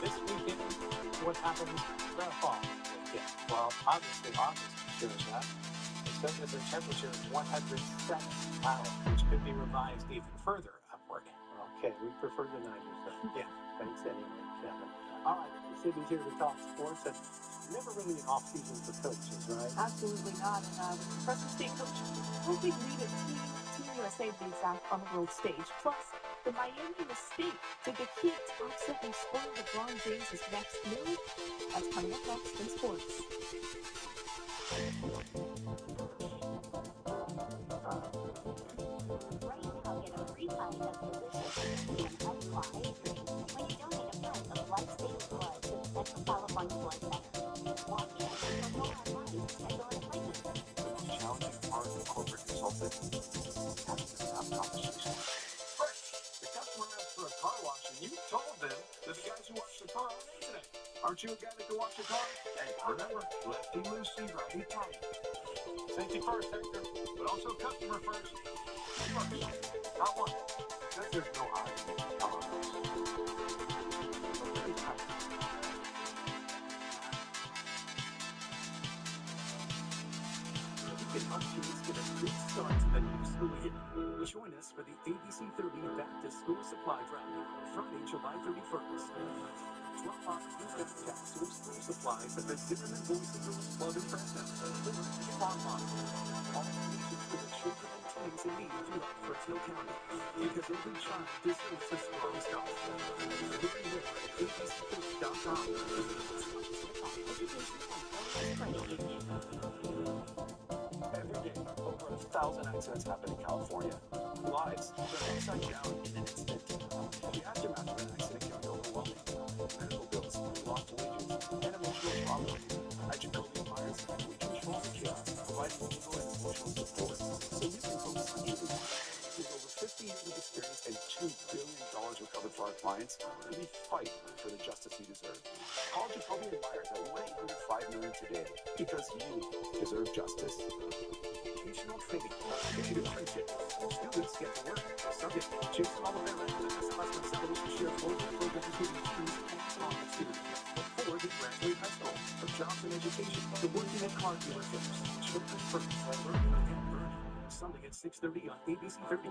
C: this weekend to what happens the following weekend. Well, obviously August shows up. So there's a temperature of 107 miles, which could be revised even further upward.
L: Okay, we prefer the 90s, though. Yeah, thanks anyway, Kevin. All right, Sydney's here to talk sports, and never really an off-season for coaches, right?
J: Absolutely not. And Fresno State coach will big lead at Team USA to be exact on the world stage. Plus, the Miami mistake. Did the Heat absolutely spoil LeBron James' next move? That's coming up next in sports.
A: Right now, get a free pint of delicious Canadian live drink when you donate a pint of life-saving blood to the Central California Blood Center. Walk in or go online to schedule an appointment.
N: The most challenging part of corporate consulting is having the tough conversations.
H: First, the customer asked for a car wash, and you told them that the guys who wash the car aren't in today.
O: Aren't you a guy that can wash your car? And remember, lefty loosey, righty tighty.
C: Safety first, Hector, but also customer first. First, not one.
K: Because there's no odds in tolerance.
L: You can help kids get a good start to the new school year. Join us for the ABC 30 Back to School Supply Drive, Friday, July 31st. Drop off used backpacks or school supplies at the Zimmerman Boys and Girls Club in Fresno. Or online. All donations for the children and teens in need throughout Fresno County. Because every child deserves a strong start. Learn more at abc30.com.
N: Every day, over 1,000 accidents happen in California. Lives turn upside down in an instant. The aftermath of an accident can be overwhelming. Medical bills, lost wages, and emotional trauma. At Jacoby Myers, we control the chaos, providing legal and emotional support so you can focus on you. With over 50 years of experience and $2 billion recovered for our clients, we fight for the justice you deserve. Call Jacoby Myers at 1-800-5-million today because you deserve justice. Vocational training, internship. Students get to work. Subject, Jason Oliveira, the SMS themselves to share local programs including schools and on experience. Before they graduate high school, from jobs and education to working at car dealerships. Children first, learning and burning. Sunday at 6:30 on ABC 30.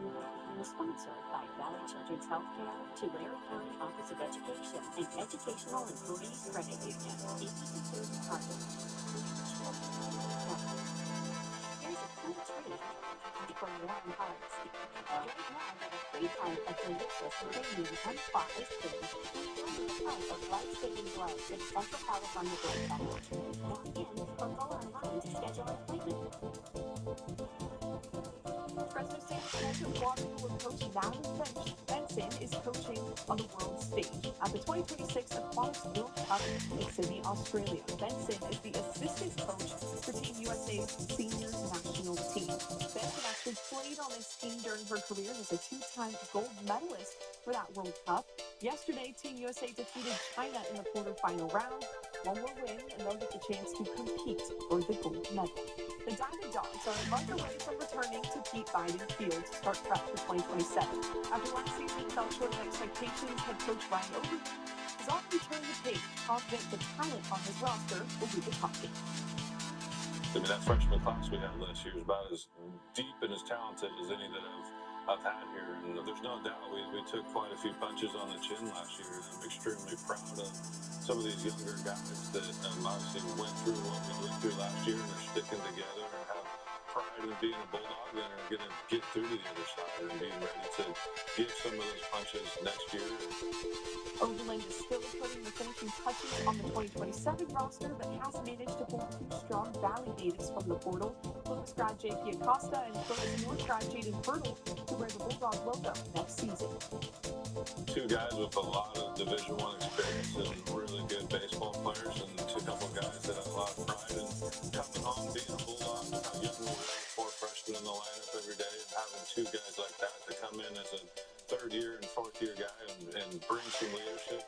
E: Sponsored by Valley Children's Healthcare, Tulare County Office of Education, and Educational Employees Credit Union. ABC 30 Target. Here's a cool treat for warm hearts. Drink now get a free pint of delicious, premium, unspotted cream. And a pint of life-saving gloves at Central California Blood Center. Walk in or go online to schedule an appointment.
J: Fresno State's coach of waterpolo coach Natalie Benson is coaching on the world stage at the 2026 Aquatics World Cup in Sydney, Australia. Benson is the assistant coach for Team USA's senior national team. Benson actually played on this team during her career as a two-time gold medalist for that World Cup. Yesterday, Team USA defeated China in the quarterfinal round. One more win, and they'll get the chance to compete for the gold medal. The Diamond Dogs are a month away from returning to Pete Biden Field to start prep for 2027. After last season fell short of expectations, head coach Ryan Overton has already turned the page, confident the talent on his roster will do the talking.
S: I mean, that freshman class we had last year is about as deep and as talented as any that I've had here. And there's no doubt we took quite a few punches on the chin last year. And I'm extremely proud of some of these younger guys that obviously went through what we went through last year and are sticking together and have pride in being a Bulldog and are going to get through to the other side and being ready to give some of those punches next year.
J: Overland is still putting the finishing touches on the 2027 roster, but has managed to pull two strong Valley natives from the portal. Clovis grad J.P. Acosta and Clovis North grad Jaden Fertile to wear the Bulldog logo next season.
S: Two guys with a lot of Division I experience and really good baseball players, and two couple guys that have a lot of pride in coming home, being a Bulldog. How young we were, 4 freshmen in the lineup every day, and having two guys like that to come in as a third-year and fourth-year guy and bring some leadership.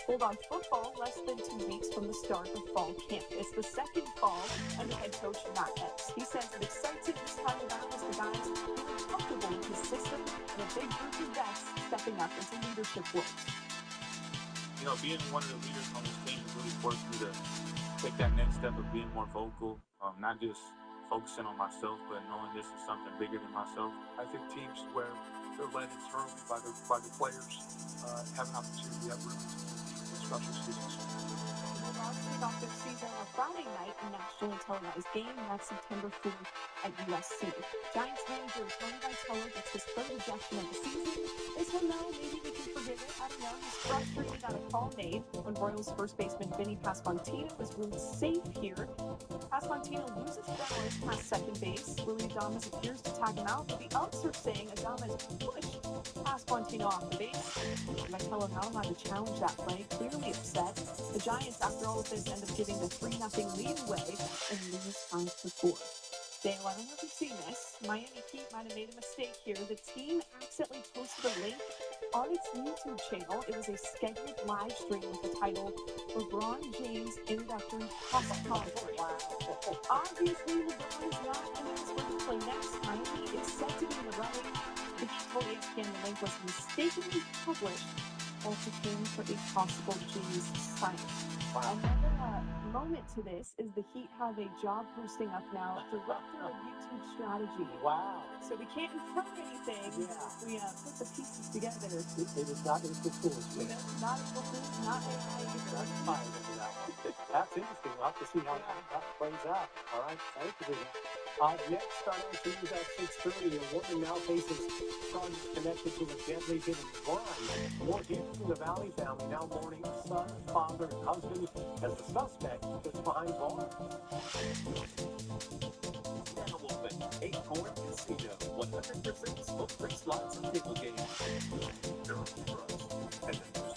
J: Bulldog football less than 2 weeks from the start of fall camp. It's the second fall under head coach Matt Epps. He says it excites him this time around as the guys feeling comfortable with his system and a big group of vets stepping up into leadership roles.
C: You know, being one of the leaders on this team has really forced me to take that next step of being more vocal, not just focusing on myself, but knowing this is something bigger than myself.
O: I think teams where they're led internally by the players have an opportunity to have room to special seasons.
J: The Bulldogs kick off their season on Friday night, a nationally televised game. That's September 4th at USC. Giants manager Tony Vitello gets his third ejection of the season. This one, though, maybe we can forgive it. I don't know. He's frustrated at a call made when Royals first baseman Vinny Pasquantino was ruled safe here. Pasquantino loses balance past second base. Willie Adames appears to tag him out, but the umps are saying Adames pushed Pasquantino off the base. Vitello now had to challenge that play, clearly upset. The Giants, after all of this, end up giving the 3-0 lead away and lose 5-4. Dale, I don't know if you've seen this. Miami Heat might have made a mistake here. The team accidentally posted a link on its YouTube channel. It was a scheduled live stream with the title LeBron James Introductory Press Conference. Obviously, LeBron is not announced where to play next. Miami is set to be in the running. The Heat told ESPN the link was mistakenly published while preparing for a possible James signing. Another moment to this is the Heat have a job posting up now, Director of YouTube Strategy.
C: Wow.
J: So we can't infer anything.
C: Yeah.
J: We put the pieces together.
C: It is not April Fool's.
J: Not April Fool's, not AI.
C: That's fine with that one. That's interesting. We'll have to see how that plays out. All right. Thank you. Next on Action News at 6:30, a woman now faces charges connected to a deadly hit and run. More here from the Valley family now mourning son, father, and husband as the suspect is behind bars.
N: Now open, Acorn Casino, 100% smoke-free slots and table games.
H: And then there's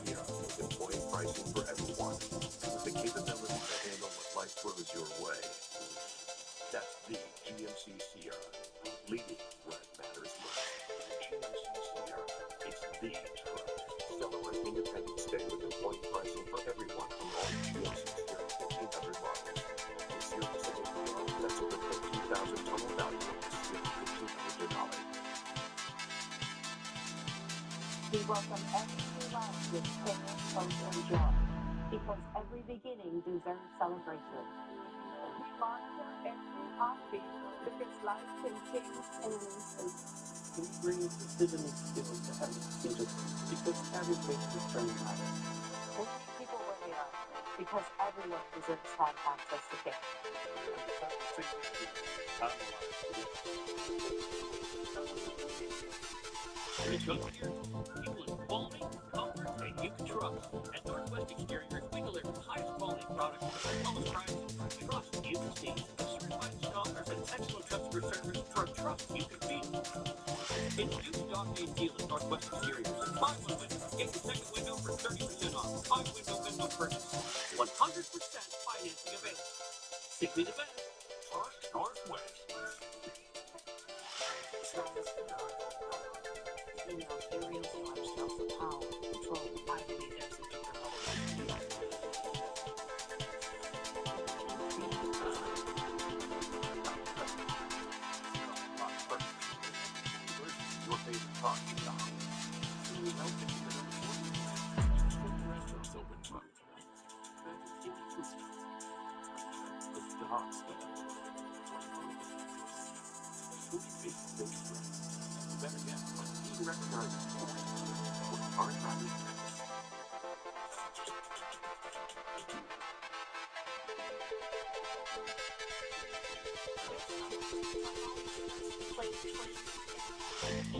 H: Sierra with employee pricing for everyone, with the capability to handle what life throws your way. That's the GMC Sierra, leading where it matters most. GMC Sierra, it's the truck. Celebrate Independence Day with employee pricing for everyone from all GMC Sierra 1500 models. With 0% APR, that's over $13,000 total value of this $1,500 Denali.
Q: We welcome every new life with care, hope, and joy, because every beginning deserves celebration. We monitor every heartbeat because life can change in an instant.
L: We bring precision and skill to every decision because every patient journey matters.
Q: We meet people where they are because everyone deserves to have access to care.
N: Reach up here, fuel is quality, comfort, and you can trust. At Northwest Exteriors, we deliver the highest quality products at the lowest price. Trust you can see. The certified installers and excellent customer service for trust you can feel. Introduce Stock Day Deal at Northwest Exteriors. Buy one window, get your second window for 30% off. Buy window purchase. 100% financing available. Simply the best. Trust Northwest.
E: Female aerial lifestyle for power, control. I believe there's a deeper motivation here.
H: Your favorite coffee shop.
N: Restaurants open 5. It's the hot stuff. Better yet, you recognize our drivers.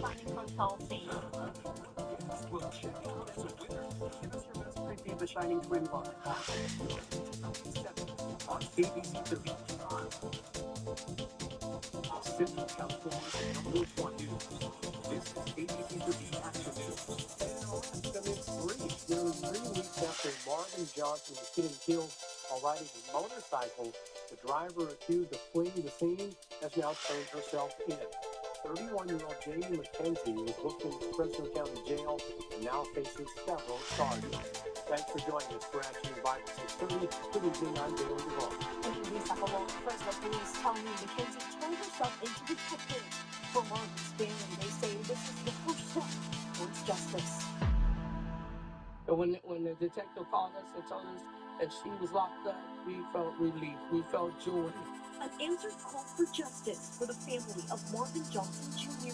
A: Shining Hotel theme.
N: Well, check it out as a winner.
L: Give us your best preview of the Shining Twin Line. On ABC 30.
N: Central California's #1 news. This is ABC 30 Action News.
L: And arrest him in brief. Nearly 3 weeks after Marvin Johnson was hit and killed while riding a motorcycle, the driver accused of fleeing the scene has now turned herself in. 31-year-old Jamie McKenzie was booked into Fresno County Jail and now faces several charges. Thanks for joining us for Action News Live at 6:30. Good evening, I'm Dale DeVoe.
J: And Lisa Malone, Fresno police tell me McKenzie turned herself into detectives for Marvin's family. They say this is the first step towards justice.
D: And when the detective called us and told us that she was locked up, we felt relief. We felt joy.
J: An answered call for justice for the family of Marvin Johnson Jr.,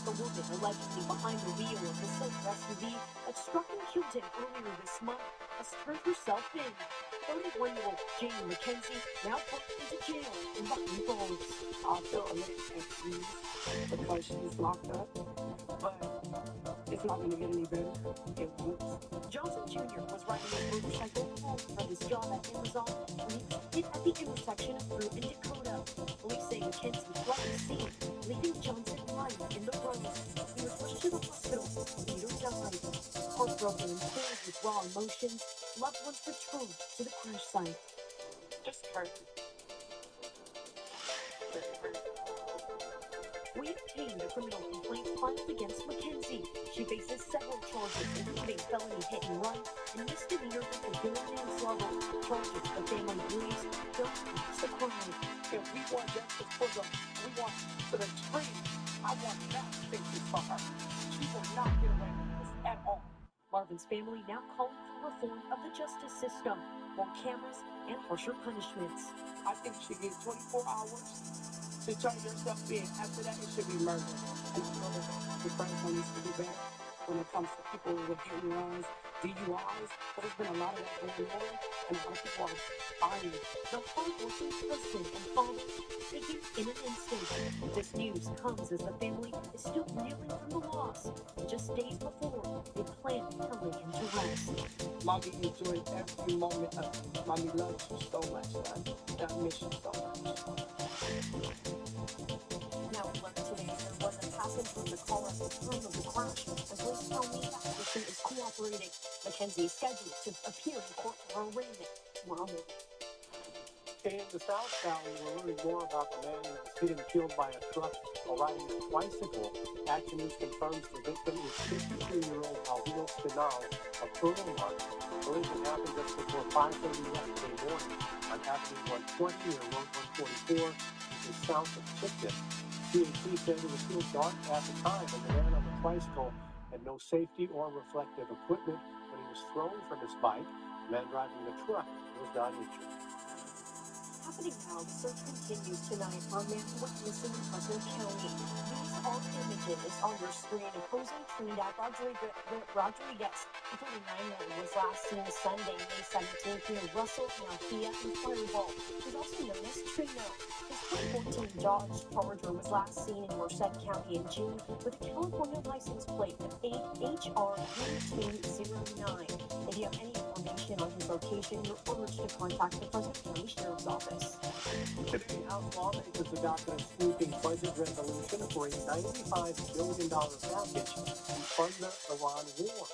J: the woman allegedly behind the wheel of the silver SUV that struck and killed him earlier this month has turned herself in. 31-year-old Jamie McKenzie now booked into jail and behind bars.
D: I feel a little at ease because she's locked up, but it's not going to get any better. It won't.
J: Johnson Jr. was riding his motorcycle home from his job at Amazon when he was hit at the intersection of Fruit and Dakota. Police say McKenzie fled the scene, leaving Johnson lying in the road. He was rushed to the hospital, later died. Heartbroken and filled with raw emotions, loved ones returned to the crash site.
A: Just hurt.
E: We obtained a criminal complaint filed against Mackenzie. She faces several charges, including felony hit and run and misdemeanor vehicular manslaughter, charges the family believes don't match the crime.
D: And we want justice for them. We want for the tree. I want that justice for her. She will not get away with this at all.
E: Marvin's family now calling for reform of the justice system, more cameras, and harsher punishments.
D: I think she gets 24 hours to turn yourself in. After that, it should be murder. And I know that the Franklin needs to do better when it comes to people with hit and runs, DUIs. But there's been a lot of that going on, and a lot of people are dying.
E: The hard-working husband and father figure in an instant. This news comes as the family is still reeling from the loss. Just days before, they plan telling him to rest.
D: Mommy enjoyed every moment of it. Mommy loves you so much, son. I miss you so much.
E: Now we learned today there was a passenger in the car at the time of the crash, and police tell me that person is cooperating. Mackenzie is scheduled to appear in court for arraignment tomorrow morning.
L: In the South Valley, we're learning more about the man who was hit and killed by a truck while riding a tricycle. Action News confirms the victim is 53-year-old Alvino Spinal of Earlmark. The collision happened just before 5:30 yesterday morning on Avenue 120 near Road 144, which is south of Tipton. CAC said it was still dark at the time, and the man on the tricycle had no safety or reflective equipment when he was thrown from his bike. The man driving the truck was not injured.
E: Happening now, the search continues tonight for a man who went missing in Fresno County. These are images on your screen opposing Trinidad Rodriguez, including 9 men, was last seen Sunday, May 17th near Russell, Althea, and Fireball. He's also known as Trino. His 2014 Dodge Charger was last seen in Merced County in June with a California license plate of HR3209. If you have any information on his location, you're urged to contact the Fresno County Sheriff's Office.
L: Today, House lawmakers adopted a sweeping budget resolution for a $95 billion package to fund the Iran war.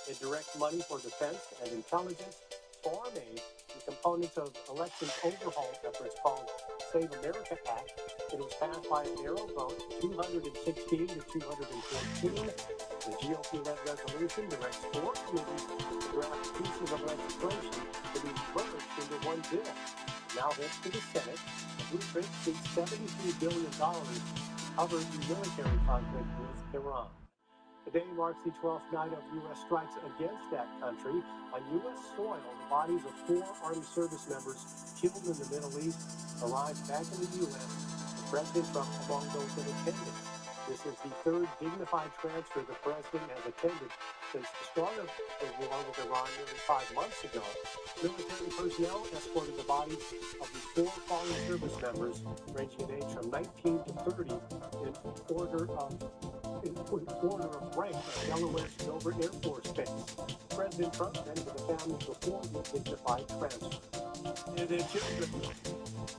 L: It directs money for defense and intelligence, farm aid, and components of elections overhaul efforts called Save America Act. It was passed by a narrow vote, 216 to 214. The GOP-led resolution directs 4 committees to draft pieces of legislation to be merged into one bill. Now heads to the Senate. The blueprint seeks $73 billion to cover the military conflict with Iran. Today marks the 12th night of U.S. strikes against that country. On U.S. soil, the bodies of 4 Army service members killed in the Middle East arrived back in the U.S. with President Trump among those in attendance. This is the 3rd dignified transfer the president has attended since the start of the war with Iran nearly 5 months ago. Military personnel escorted the bodies of the 4 fallen service members, ranging in age from 19 to 30, in order of rank at Delaware's Dover Air Force Base. President Trump met with the families before the dignified transfer.
M: They're their children.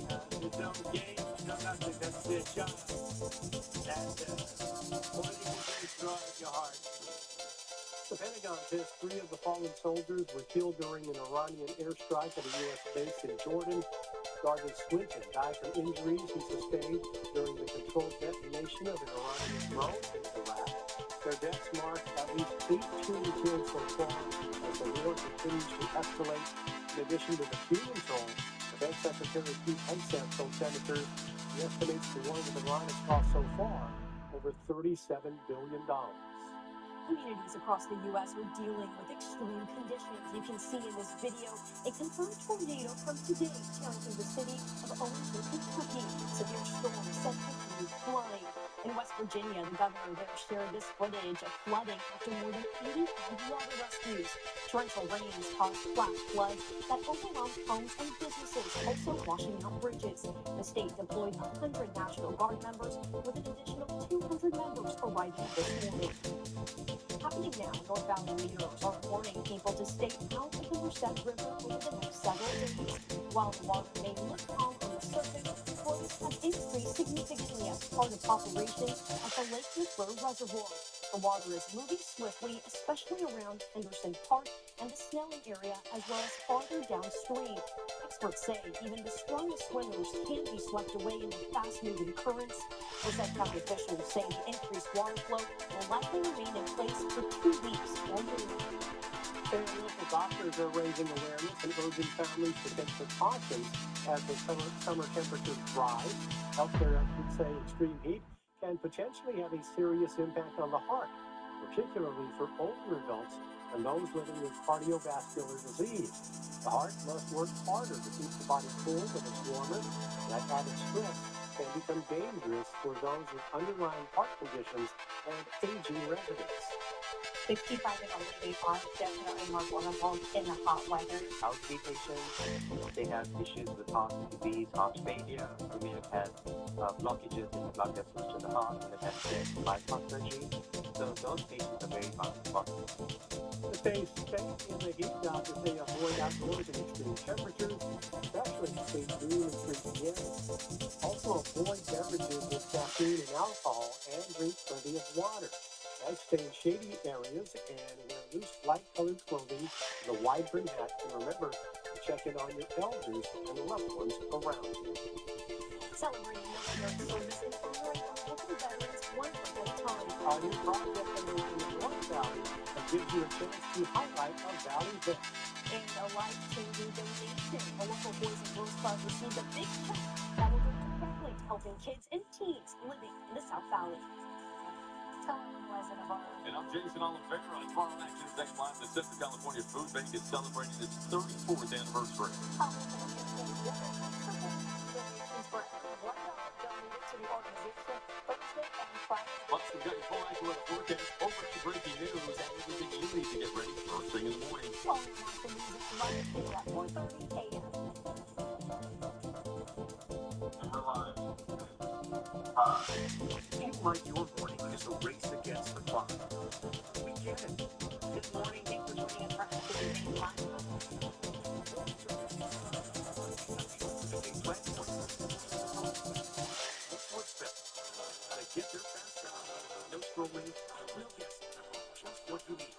M: There's no games, no nothing. That's their job. And all you can do is draw at your heart.
L: The Pentagon says 3 of the fallen soldiers were killed during an Iranian airstrike at a U.S. base in Jordan. Sergeant Swinton died from injuries he sustained during the controlled detonation of an Iranian drone in Iraq. Their deaths mark at least 18 killed so far as the war continues to escalate. In addition to the human toll, Defense Secretary Pete Hegseth told senators he estimates the war with Iran has cost so far over $37 billion.
E: Communities across the U.S. are dealing with extreme conditions. You can see in this video a confirmed tornado from today tearing through the city of Owensboro, Kentucky. Severe storms set through flooding. In West Virginia, the governor there shared this footage of flooding after more than 80 water rescues. Torrential rains caused flash floods that overwhelmed homes and businesses, also washing out bridges. The state deployed 100 National Guard members with an additional 200 members arriving this morning. Happening now, North Valley leaders are warning people to stay out of the Merced River over the next several days. While the water may look calm on the surface, flows have increased significantly as part of operations at the Lake Lefleur Reservoir. The water is moving swiftly, especially around Henderson Park and the Snelling area, as well as farther downstream. Experts say even the strongest swimmers can be swept away in the fast-moving currents. Merced County officials say the increased water flow will likely remain in place for 2 weeks or more.
L: And local doctors are raising awareness and urging families to take precautions as the summer temperatures rise. Healthcare experts say extreme heat can potentially have a serious impact on the heart, particularly for older adults and those living with cardiovascular disease. The heart must work harder to keep the body cool when it's warmer. That added stress can become dangerous for those with underlying heart conditions and aging residents.
Q: 65 and older, they are definitely more vulnerable in the hot weather.
K: Elderly patients, they have issues with heart disease, heart failure. They may have had blockages in the blood vessels to the heart, and they've had stent bypass surgery. So those patients are very vulnerable.
L: To stay safe in the heat, doctors say avoid outdoors in extreme temperatures, especially between noon and 3 p.m. Also avoid beverages with caffeine and alcohol and drink plenty of water. And stay in shady areas and wear loose, light-colored clothing with a wide brim hat. And remember to check in on your elders and loved ones around you.
E: Celebrating military service and honoring our local veterans one foot at a time.
L: A new project underway in the North Valley that gives you a chance to highlight a valley vet.
E: And a life-changing donation. A local Boys and Girls Club received a big check that will go directly to helping kids and teens living in the South Valley.
H: And I'm Jason Oliveira. Tomorrow night, Tuesday Live, the Central California Food Bank is celebrating its 34th anniversary. Plus, we've got your full AccuWeather forecast, overnight breaking news, and everything you need to get ready first thing in the morning.
P: Feel like your morning is a race against the clock. We get it.
E: Good morning. Thanks for joining us for Activity Live.
P: Gotta get there faster. No scrolling, no guessing. Just what you need.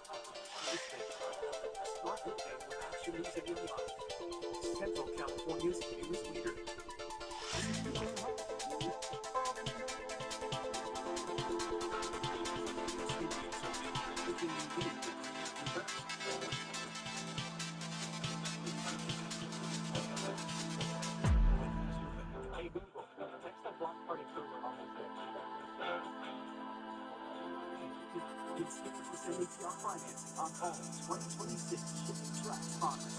P: Start your day with action news in your life. Central California's news leader.
C: Hey Google, text the block party crew on this day.
P: Get 6% APR financing on all 2026 shipping tracks models.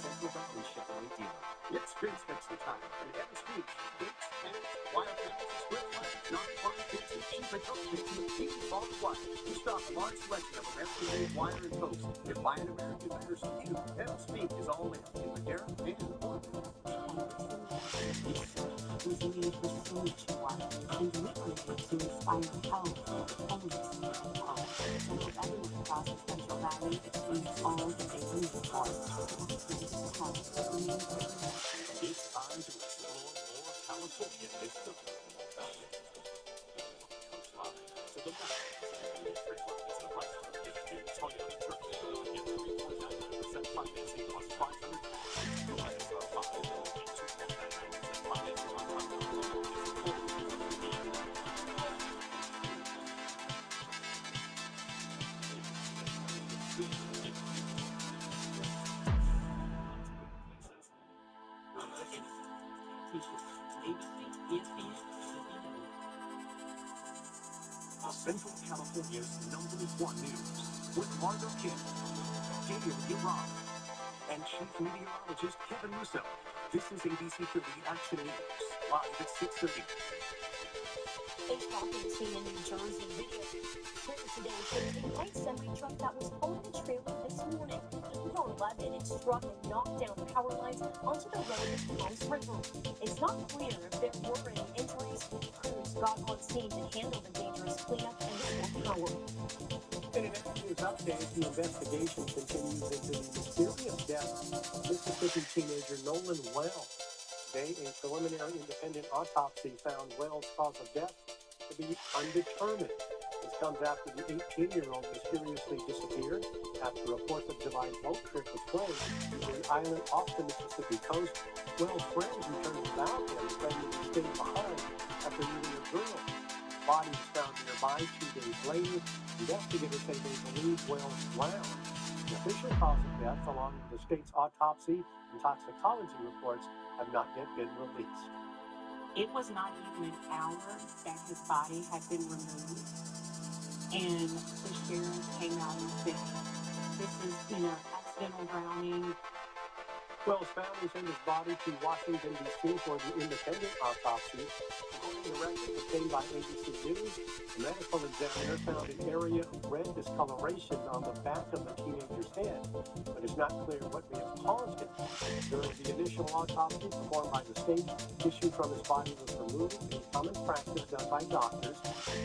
P: Central Valley Chevrolet dealer. It's Vince makes the time. And every speech, dates, and wire panels, split flags, non-farm kits, and cheap and coat kits, and even ball wire. We stock a large selection of American-made wire and post. If Buy an American matters to you, Evan Speak is all in Madera and Portland.
A: Was made for so much more, and we created to inspire health, wholeness, and health. So if everyone across the Central Valley achieves all that they were made for,
H: It's time to explore more California this summer. To the mountains, free loans and price for the new Toyota Turbo. Get 3.99% financing plus 500 cash. Go ahead for 5 and 2.99% financing on top of the loan.
P: Central California's #1 news with Margo King, Daniel Iran, and Chief Meteorologist Kevin Russo. This is ABC 30 Action News, live at 6:30.
E: A shocking scene in New Jersey. Video here today shows a white semi-truck that was pulling a trailer this morning. Just before 11, it struck and knocked down power lines onto the road in Palms River. It's not clear if there were any injuries. Crews got on scene to handle the dangerous cleanup and restore power.
L: In an news update, the investigation continues into the mysterious death of Mississippi teenager Nolan Wells. Today, a preliminary independent autopsy found Wells' cause of death to be undetermined. His comes after the 18-year-old mysteriously disappeared after a 4th of July boat trip was planned to an island off the Mississippi coast. Wells' friends returned without him, claiming he stayed behind after meeting a girl. The body was found nearby 2 days later. Investigators say they believe Wells drowned. The official cause of death, along with the state's autopsy and toxicology reports, have not yet been released.
J: It was not even an hour that his body had been removed, and the sheriff came out and said, this is, accidental drowning.
L: Wells' family sent his body to Washington, D.C. for the independent autopsy. According to records obtained by ABC News, the medical examiner found an area of red discoloration on the back of the teenager's head, but it's not clear what may have caused it. During the initial autopsy performed by the state, tissue from his body was removed, a common practice done by doctors.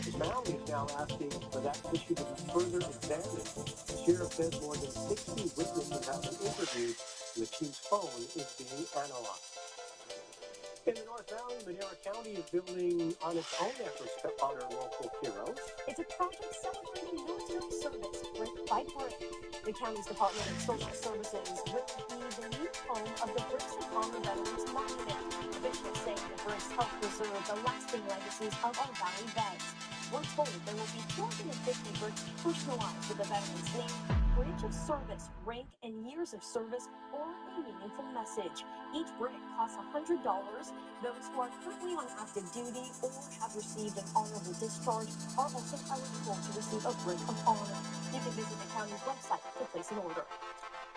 L: His family is now asking for that tissue to be further examined. The sheriff says more than 60 witnesses have been interviewed. The team's phone is being analyzed. In the North Valley, Madera County is building on its own efforts to honor local heroes.
E: It's a project celebrating military service, brick by brick. The county's Department of Social Services will be the new home of the Bricks of Honor Veterans Monument. Officials say the bricks help preserve the lasting legacies of our Valley vets. We're told there will be 250 bricks personalized with the veteran's name, branch of service, rank, and years of service, or a meaningful message. Each brick costs $100. Those who are currently on active duty or have received an honorable discharge are also eligible to receive a brick of honor. You can visit the county's website to place an order.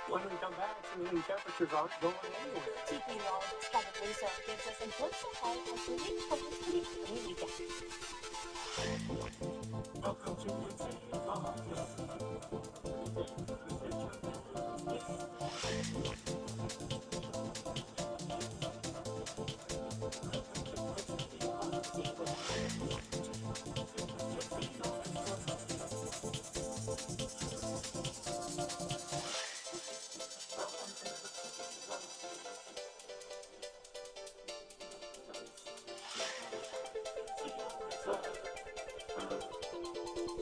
L: When we come back, cooling temperatures aren't going anywhere.
E: TV meteorologist Kevin Musso gives us a glimpse ahead as we make plans for the upcoming weekend.
H: Welcome to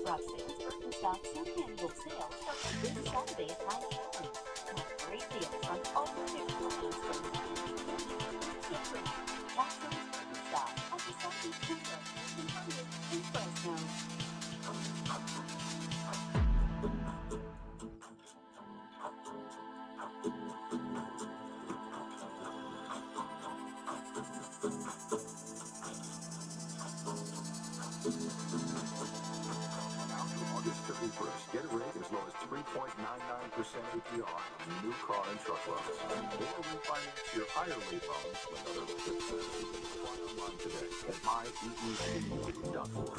E: Rob Sands Birkenstock semi-annual sale starts this Saturday at 9 a.m. Great deals on all your favorite brands from children. Jackson's Birkenstock at the Southeast Cooler in Fresno.
H: August 31st, get a rate as low as 3.99% APR on new car and truck loans. Or refinance your higher rate loans when other lenders apply online today at myeec.org.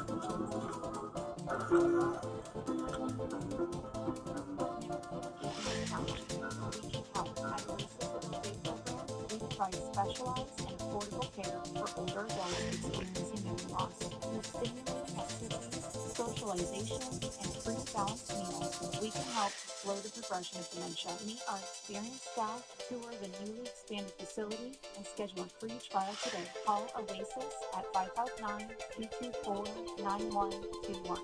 J: We provide specialized and affordable care for older adults experiencing memory loss. Through stimulating activities, socialization, and free balanced meals, we can help to slow the progression of dementia. Meet our experienced staff, tour the newly expanded facility, and schedule a free trial today. Call Oasis at 559-224-9121.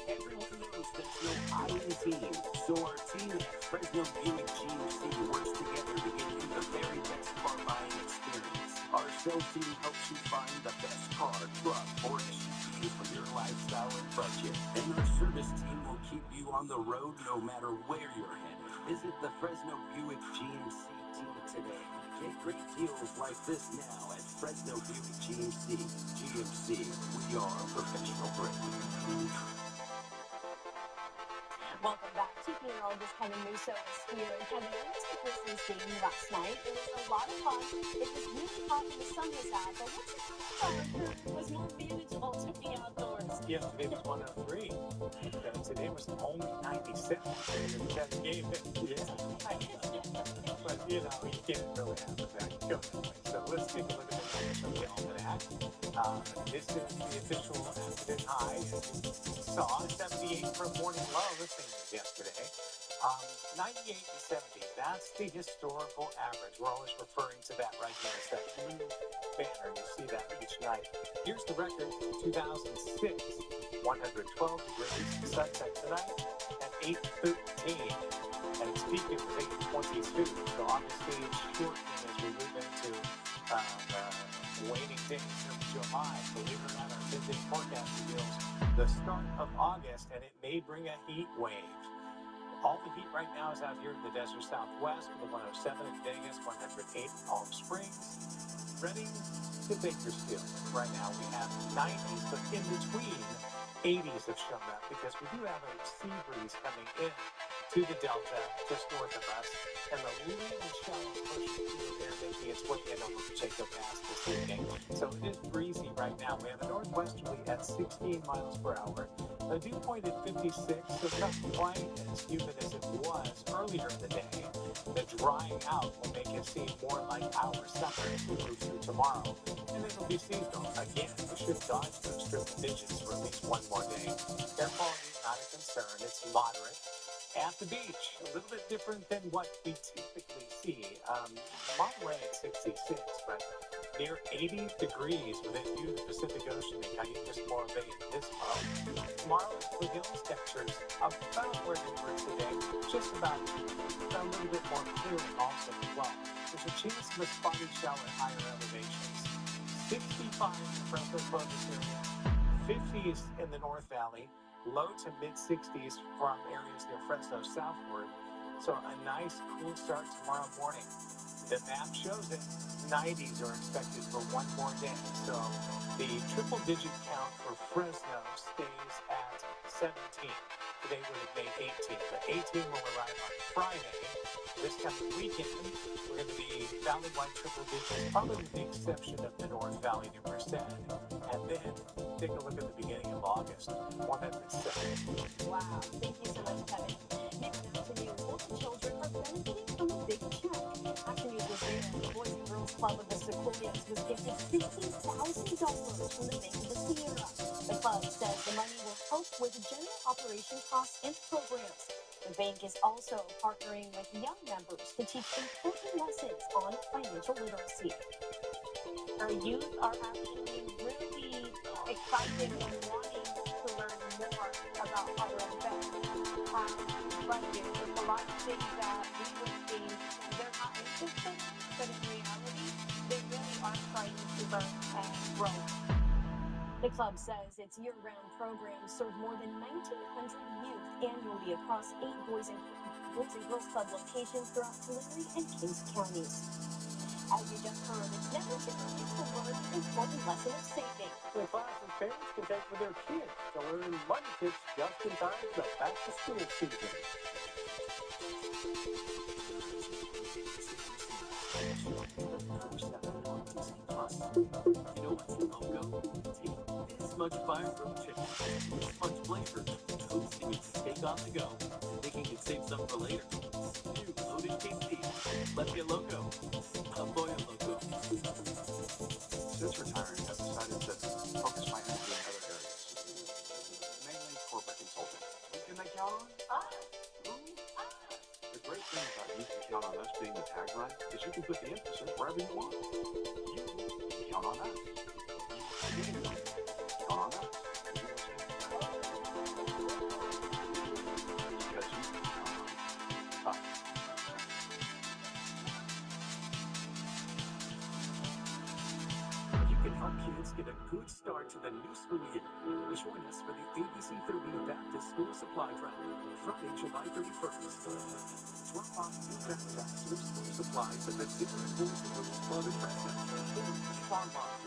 P: Everyone knows there's no I in team, so our team at Fresno Buick GMC works together to give you the very best car buying experience. Our sales team helps you find the best car, truck, or SUV for your lifestyle and budget. And our service team will keep you on the road no matter where you're headed. Visit the Fresno Buick GMC team today. Get great deals like this now at Fresno Buick GMC. GMC, we are professional grade.
E: Welcome back. Chief Meteorologist Kevin Musso is here. And Kevin, I went to the Grizzlies game last night. It was a lot of fun. It was really hot and the sun was out. But what's it was more manageable to be outdoors.
C: Yesterday was 103. Today was only 97. That game, yeah. But, you can't really have that go that way. So let's take a look at the numbers from the almanac. This is the official accident high. As you saw, 78 for morning low. This thing was yesterday. 98 and 70, that's the historical average. We're always referring to that right here. It's that blue banner. You see that each night. Here's the record from 2006. 112 degrees. Sunset tonight at 8:13. At its peak, it was 8:22. So obviously it's shortening as we move into waning days of July. Believe it or not, our 10-day forecast reveals the start of August, and it may bring a heat wave. All the heat right now is out here in the desert southwest with a 107 in Vegas, 108 in Palm Springs, Redding to Bakersfield. Right now we have 90s, but in between, 80s have shown up because we do have a sea breeze coming in to the delta just north of us, and the leading shallow push through air making its way in over Jacob Pass this evening. So it is breezy right now. We have a northwesterly at 16 miles per hour. The dew point at 56, so not quite as humid as it was earlier in the day. The drying out will make it seem more like our summer as we move through tomorrow, and it'll be seasonal. Again, we should dodge those triple digits for at least one more day. Air quality is not a concern. It's moderate. At the beach, a little bit different than what we typically see. Monterey at 66, but near 80 degrees within view of the Pacific Ocean and Cayugas, Morro Bay and Pismo. Tomorrow, the hills temperatures about where they were today, just about a little bit more clearing also as well. There's a chance of a spotty shower at higher elevations. 65 in the Fresno Clovis area, 50s in the North Valley, low to mid-60s from areas near Fresno southward. So a nice cool start tomorrow morning. The map shows it. 90s are expected for one more day. So the triple-digit count for Fresno stays at 17. Today would have made 18, but 18 will arrive on Friday. This coming weekend, we're going to be valley-wide triple digits, probably with the exception of the North Valley near Merced. And then take a look at the beginning of August, 107.
E: Wow, thank you so much, Kevin. Now, Action News, local children are benefiting from a big check. Action News was there. The Boys and Girls Club of the Sequoias was gifted $50,000 from the Bank of the Sierra. The club says the money will help with general operation costs and programs. The bank is also partnering with young members to teach important lessons on financial literacy.
J: Our youth are actually really excited and wanting to learn more about how to invest. Budget is a lot of things that we would think they're not interested in, but in reality, they really are trying to learn and grow.
E: The club says its year-round programs serve more than 1,900 youth annually across 8 Boys and Girls Club locations throughout Tulare and Kings counties. As you just heard, it's never too early to learn the important lesson of saving.
L: The classes parents can take with their kids to learn money tips just in time for the back-to-school season.
N: You know what's the logo? Take this much fire from chicken, this much flavor, toasting with steak on the go, thinking you'd save some for later. New loaded KC. Let's get loco. A boy loco.
K: Since retiring, I've decided to focus my energy in other areas, mainly corporate consulting. Who can they count on? Who? The great thing about you can count on us being the tagline is you can put the emphasis wherever you want. You can count on us. You can count on us. Because you can count on us.
N: You can help kids get a good start to the new school year. Join us for the ABC 30 Baptist School Supply Drive, Friday, July 31st. Drop off new backpacks with school supplies at the Zimmerman Boys and Girls Club in Fresno. Online.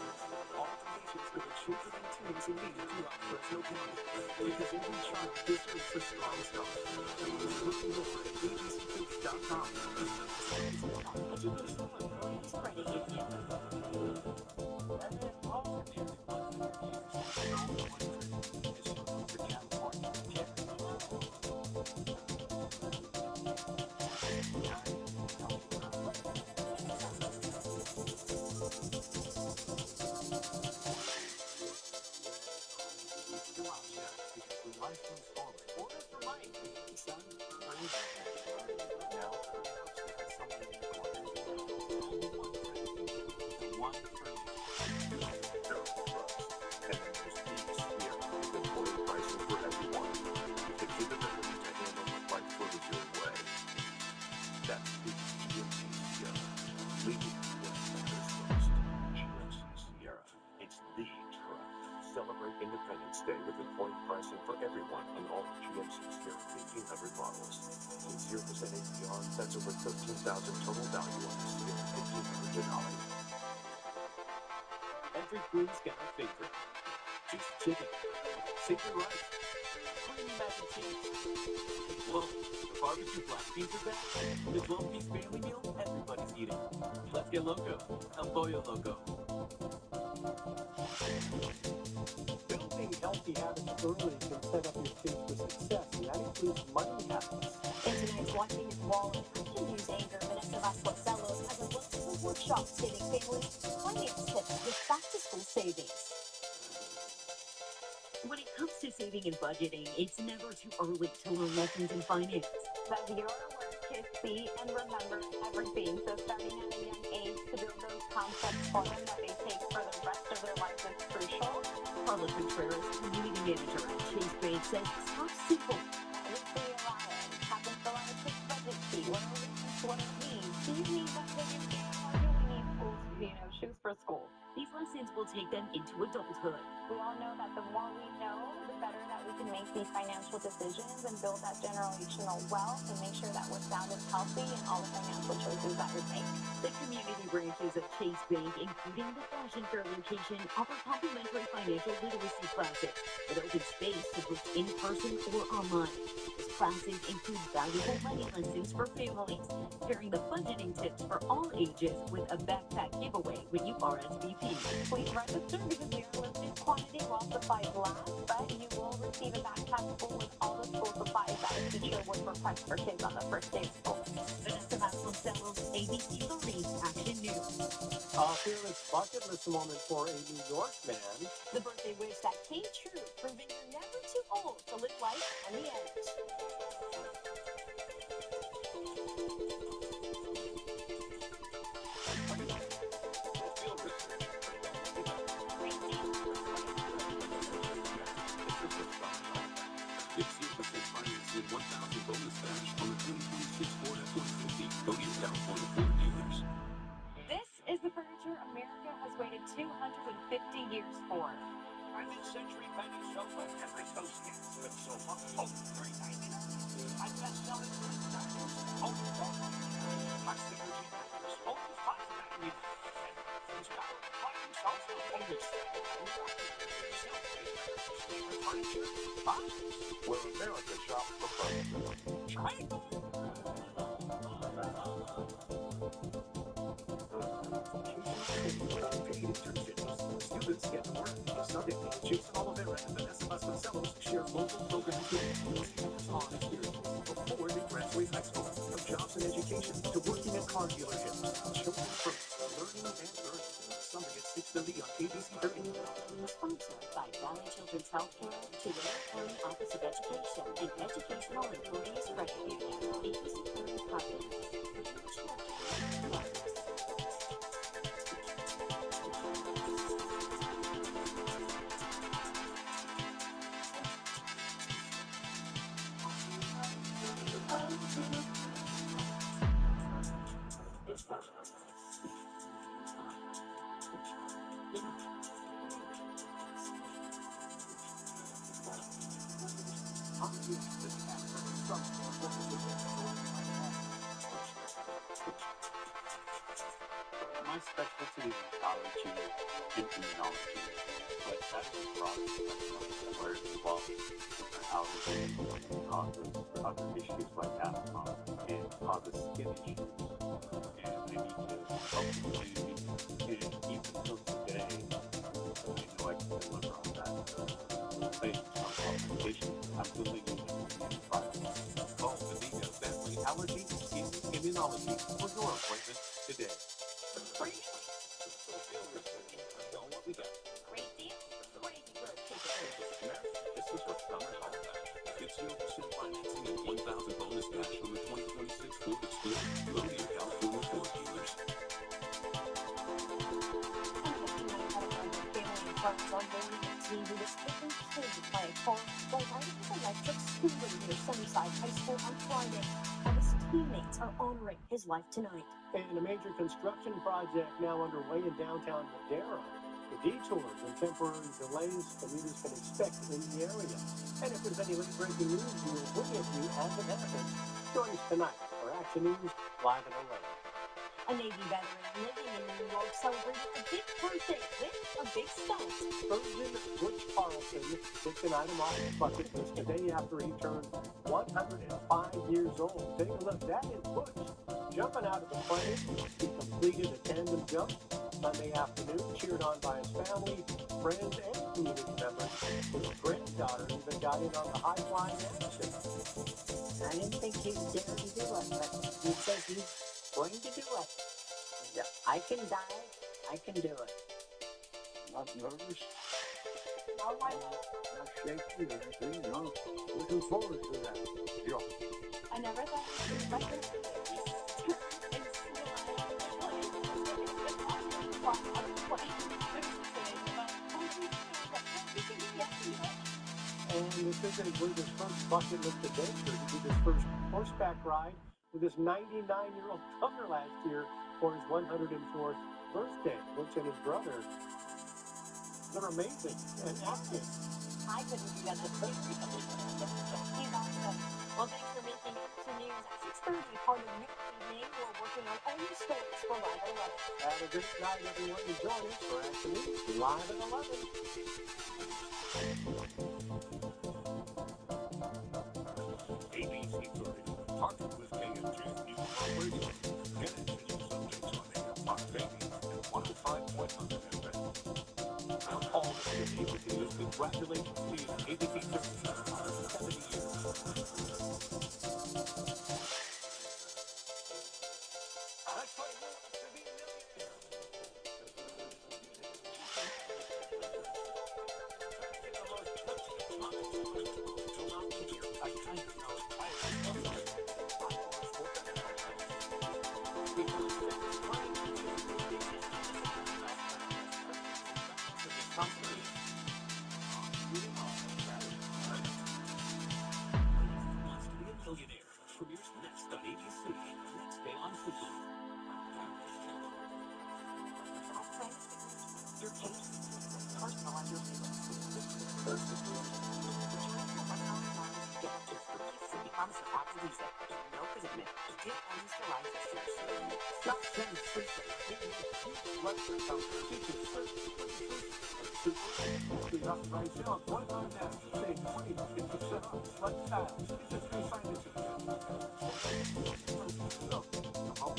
N: All donations go to children and teens in need throughout Fresno County. Because every child deserves a strong start. Please look more at abc30.com.
E: Educational and Williams Credit Union.
N: Life moves forward. Order for Mike. Son,
H: That's the GMC Sierra. Leading what matters most. GMC Sierra. It's the truck. Celebrate Independence Day with employee pricing for everyone on all GMC Sierra 1500 models. With 0% APR, that's over $13,000 total value on the Sierra 1500 Denali.
P: Every crew's got a favorite. Juicy chicken, savory rice, creamy mac and cheese. Whoa, the barbecue black beans are back. The 12-piece family meal everybody's eating. Let's get loco. El Pollo Loco.
L: Building healthy habits early can set up your kids for success, and that includes money habits.
E: In tonight's Watching It Wall and Action News anchor, Vanessa Vasconcelos has a look at the workshop giving families finance tips with back-to-school savings.
J: When it comes to saving and budgeting, it's never too early to learn lessons in finance.
Q: The viewer where kids see and remember everything. So starting at a young age to build those concepts for them that they take for the rest of their life is crucial.
J: Carla Contreras, community manager at Chase Bank, says start simple.
Q: We see a lot of have them fill out a quick budget sheet. What it means. Do you need that biggest game or do we need school, shoes for school?
J: These lessons will take them into adulthood.
Q: We all know that the more we know, the better that we can make these financial decisions and build that generational wealth and make sure that we're sound and healthy in all the financial choices that we make.
J: The community branches of Chase Bank, including the Fashion Fair location, offer complimentary financial literacy classes with open space to book in person or online. These classes include valuable money lessons for families, pairing the budgeting tips for all ages with a backpack giveaway when you RSVP.
Q: Please register because we are limited quantity while supplies last, but you will receive a backpack full with all the school supplies that a teacher would request for kids on the first day of school.
J: Vanessa Vasconcelos, ABC 30 Action News.
L: A fearless bucket list moment for a New York man.
E: The birthday wish that came true, proving you're never too old to live life on the edge.
H: Get 0% financing and 1,000 bonus cash on the 2026 Ford F-150. Go to your California Ford dealers.
E: This is the furniture America has waited 250 years for.
C: My mid-century bedding sofa and my toast with sofa, only $3.99. My best-selling wood mattress, only $4.99. My signature mattress, only $5.99. And it's got a reclining sofa, only $7.99. Favorite furniture?
K: Where America shops for furniture.
C: Triangle.
P: Students get to work. Sunday, Jason Oliveira and Vanessa Vasconcelos share local programs with on experience before they graduate high school. From jobs and education to working at car dealerships. Children first, learning and earning. Sunday at 6:30 on ABC 30.
J: Sponsored by Valley Children's Healthcare, Tulare County Office of Education, and Educational Employees Credit Union. ABC 30 Podcast.
I: My specialty is allergy and immunology, but that is a broad spectrum where it involves different allergies, causes other issues like asthma, and causes skin issues. And I need to help the community, and even till today, I know I can deliver on that. Thanks for consultation. I'm building a community file.
P: Call Benita Bentley Allergy Skin Immunology for your appointment today.
J: What we got?
E: Great deal. Crazy good capabilities.
H: This is what summer's all about. Get 0% financing and 1,000 bonus cash on the 2026 Ford Explorer. Go to your California Ford dealers.
E: Friends on board the team who was taking kids by a car while riding his electric scooter near Sunnyside High School on Friday. And the teammates are honoring his life tonight.
L: And a major construction project now underway in downtown Madera. The detours and temporary delays commuters can expect in the area. And if there's any late-breaking news, we will bring it to you as it happens. Join us tonight for Action News Live at 11.
E: A Navy veteran living in New York celebrated a big birthday with a big stunt.
L: Surgeon Butch Carlson picked an item off his bucket list the day after he turned 105 years old. Take a look. That is Butch jumping out of the plane. He completed a tandem jump Sunday afternoon, cheered on by his family, friends, and community members. His granddaughter even got in on the high-flying action.
T: I didn't think he would dare to do it, but he says he's going to do it. And I can die, I can do it.
I: Not nervous,
E: All right.
I: not shaky or anything, you know. Looking forward to that. Yeah.
A: I never thought it was my birthday.
L: And this isn't with his first bucket list adventure. He did his first horseback ride with his 99-year-old brother last year for his 104th birthday. Butch and his brother, they're amazing and active.
E: I couldn't do that. He's awesome. Well, thanks for making Action News at 6:30 part of News Evening. We're working on all new stories for Live at 11.
L: Have a great night, everyone, and join us for Action News Live at 11.
H: ABC 30, talking with KMJ News Talk Radio. Get it to news updates on AM Talk Baby and 105.9 FM. I'm Paul with ABC News. Congratulations to you, ABC 30, on 70 years. That's what it means to be a millionaire.
N: Wants to be a millionaire. Premieres next on ABC. Next day on Hulu.
J: Your case, personalize your feelings. Get up to 3 months of Applebee's with no commitment. Get Owens to Life Insurance.
L: Stop saying sleeping. Let's go. Teaching sleep. Up right now. One on that. Say 20% off. Let's style. It's just free financing. So, come on,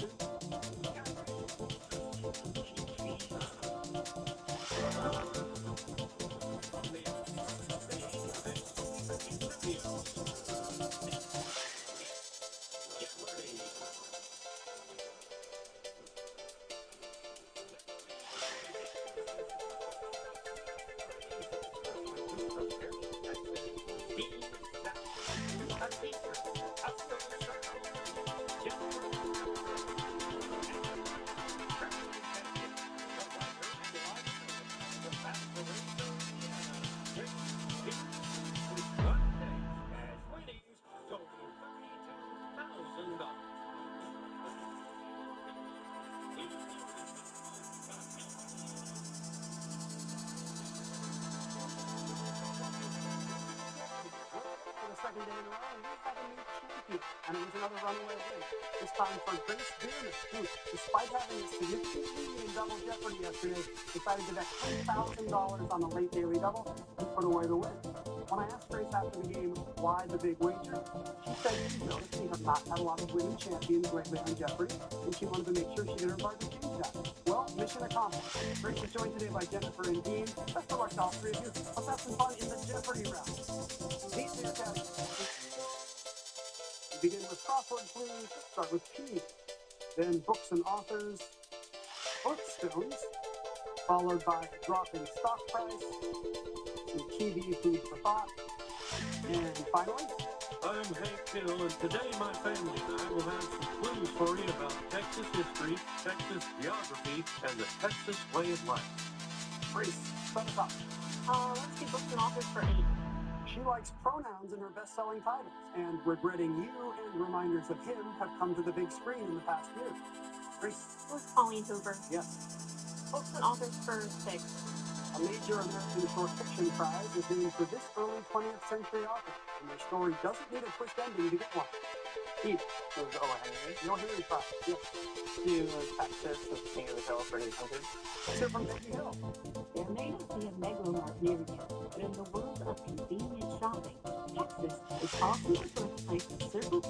L: Second day in a row, we have a new champion, and it was another runaway win. This time for Grace Bierman, who, despite having a significant lead in Double Jeopardy yesterday, decided to bet $10,000 on the late daily double and put away the win. When I asked Grace after the game why the big wager, she said she noticed we have not had a lot of winning champions lately on Jeopardy, and she wanted to make sure she did her part to change that. Well, mission accomplished. Grace is joined today by Jennifer and Dean. Best of luck to all three of you. Let's have some fun in the Jeopardy round. These are your categories. We begin with crossword clues. Let's start with P. Then books and authors, birthstones, followed by a drop in stock price, some TV food for thought, and finally,
H: I'm Hank Hill, and today my family and I will have some clues for you about Texas history, Texas geography, and the Texas way of life.
L: Grace, start us off.
J: Let's do books and authors for 8.
L: She likes pronouns in her best-selling titles, and Regretting You and Reminders of Him have come to the big screen in the past year. Grace?
J: Who's Colleen Hoover?
L: Yes.
J: Books and authors for 6.
L: A major American short fiction prize is named for this early 20th century author, and their story doesn't need a twist ending to get one. Keith?
C: Who's O. Henry?
L: Your Henry Prize, yes.
C: To Texas with King of the Hill for 800.
L: Let's hear from Peggy Hill.
E: There may not be a megalomart near you, but in the world of convenient shopping, Texas is also the birthplace of Circle K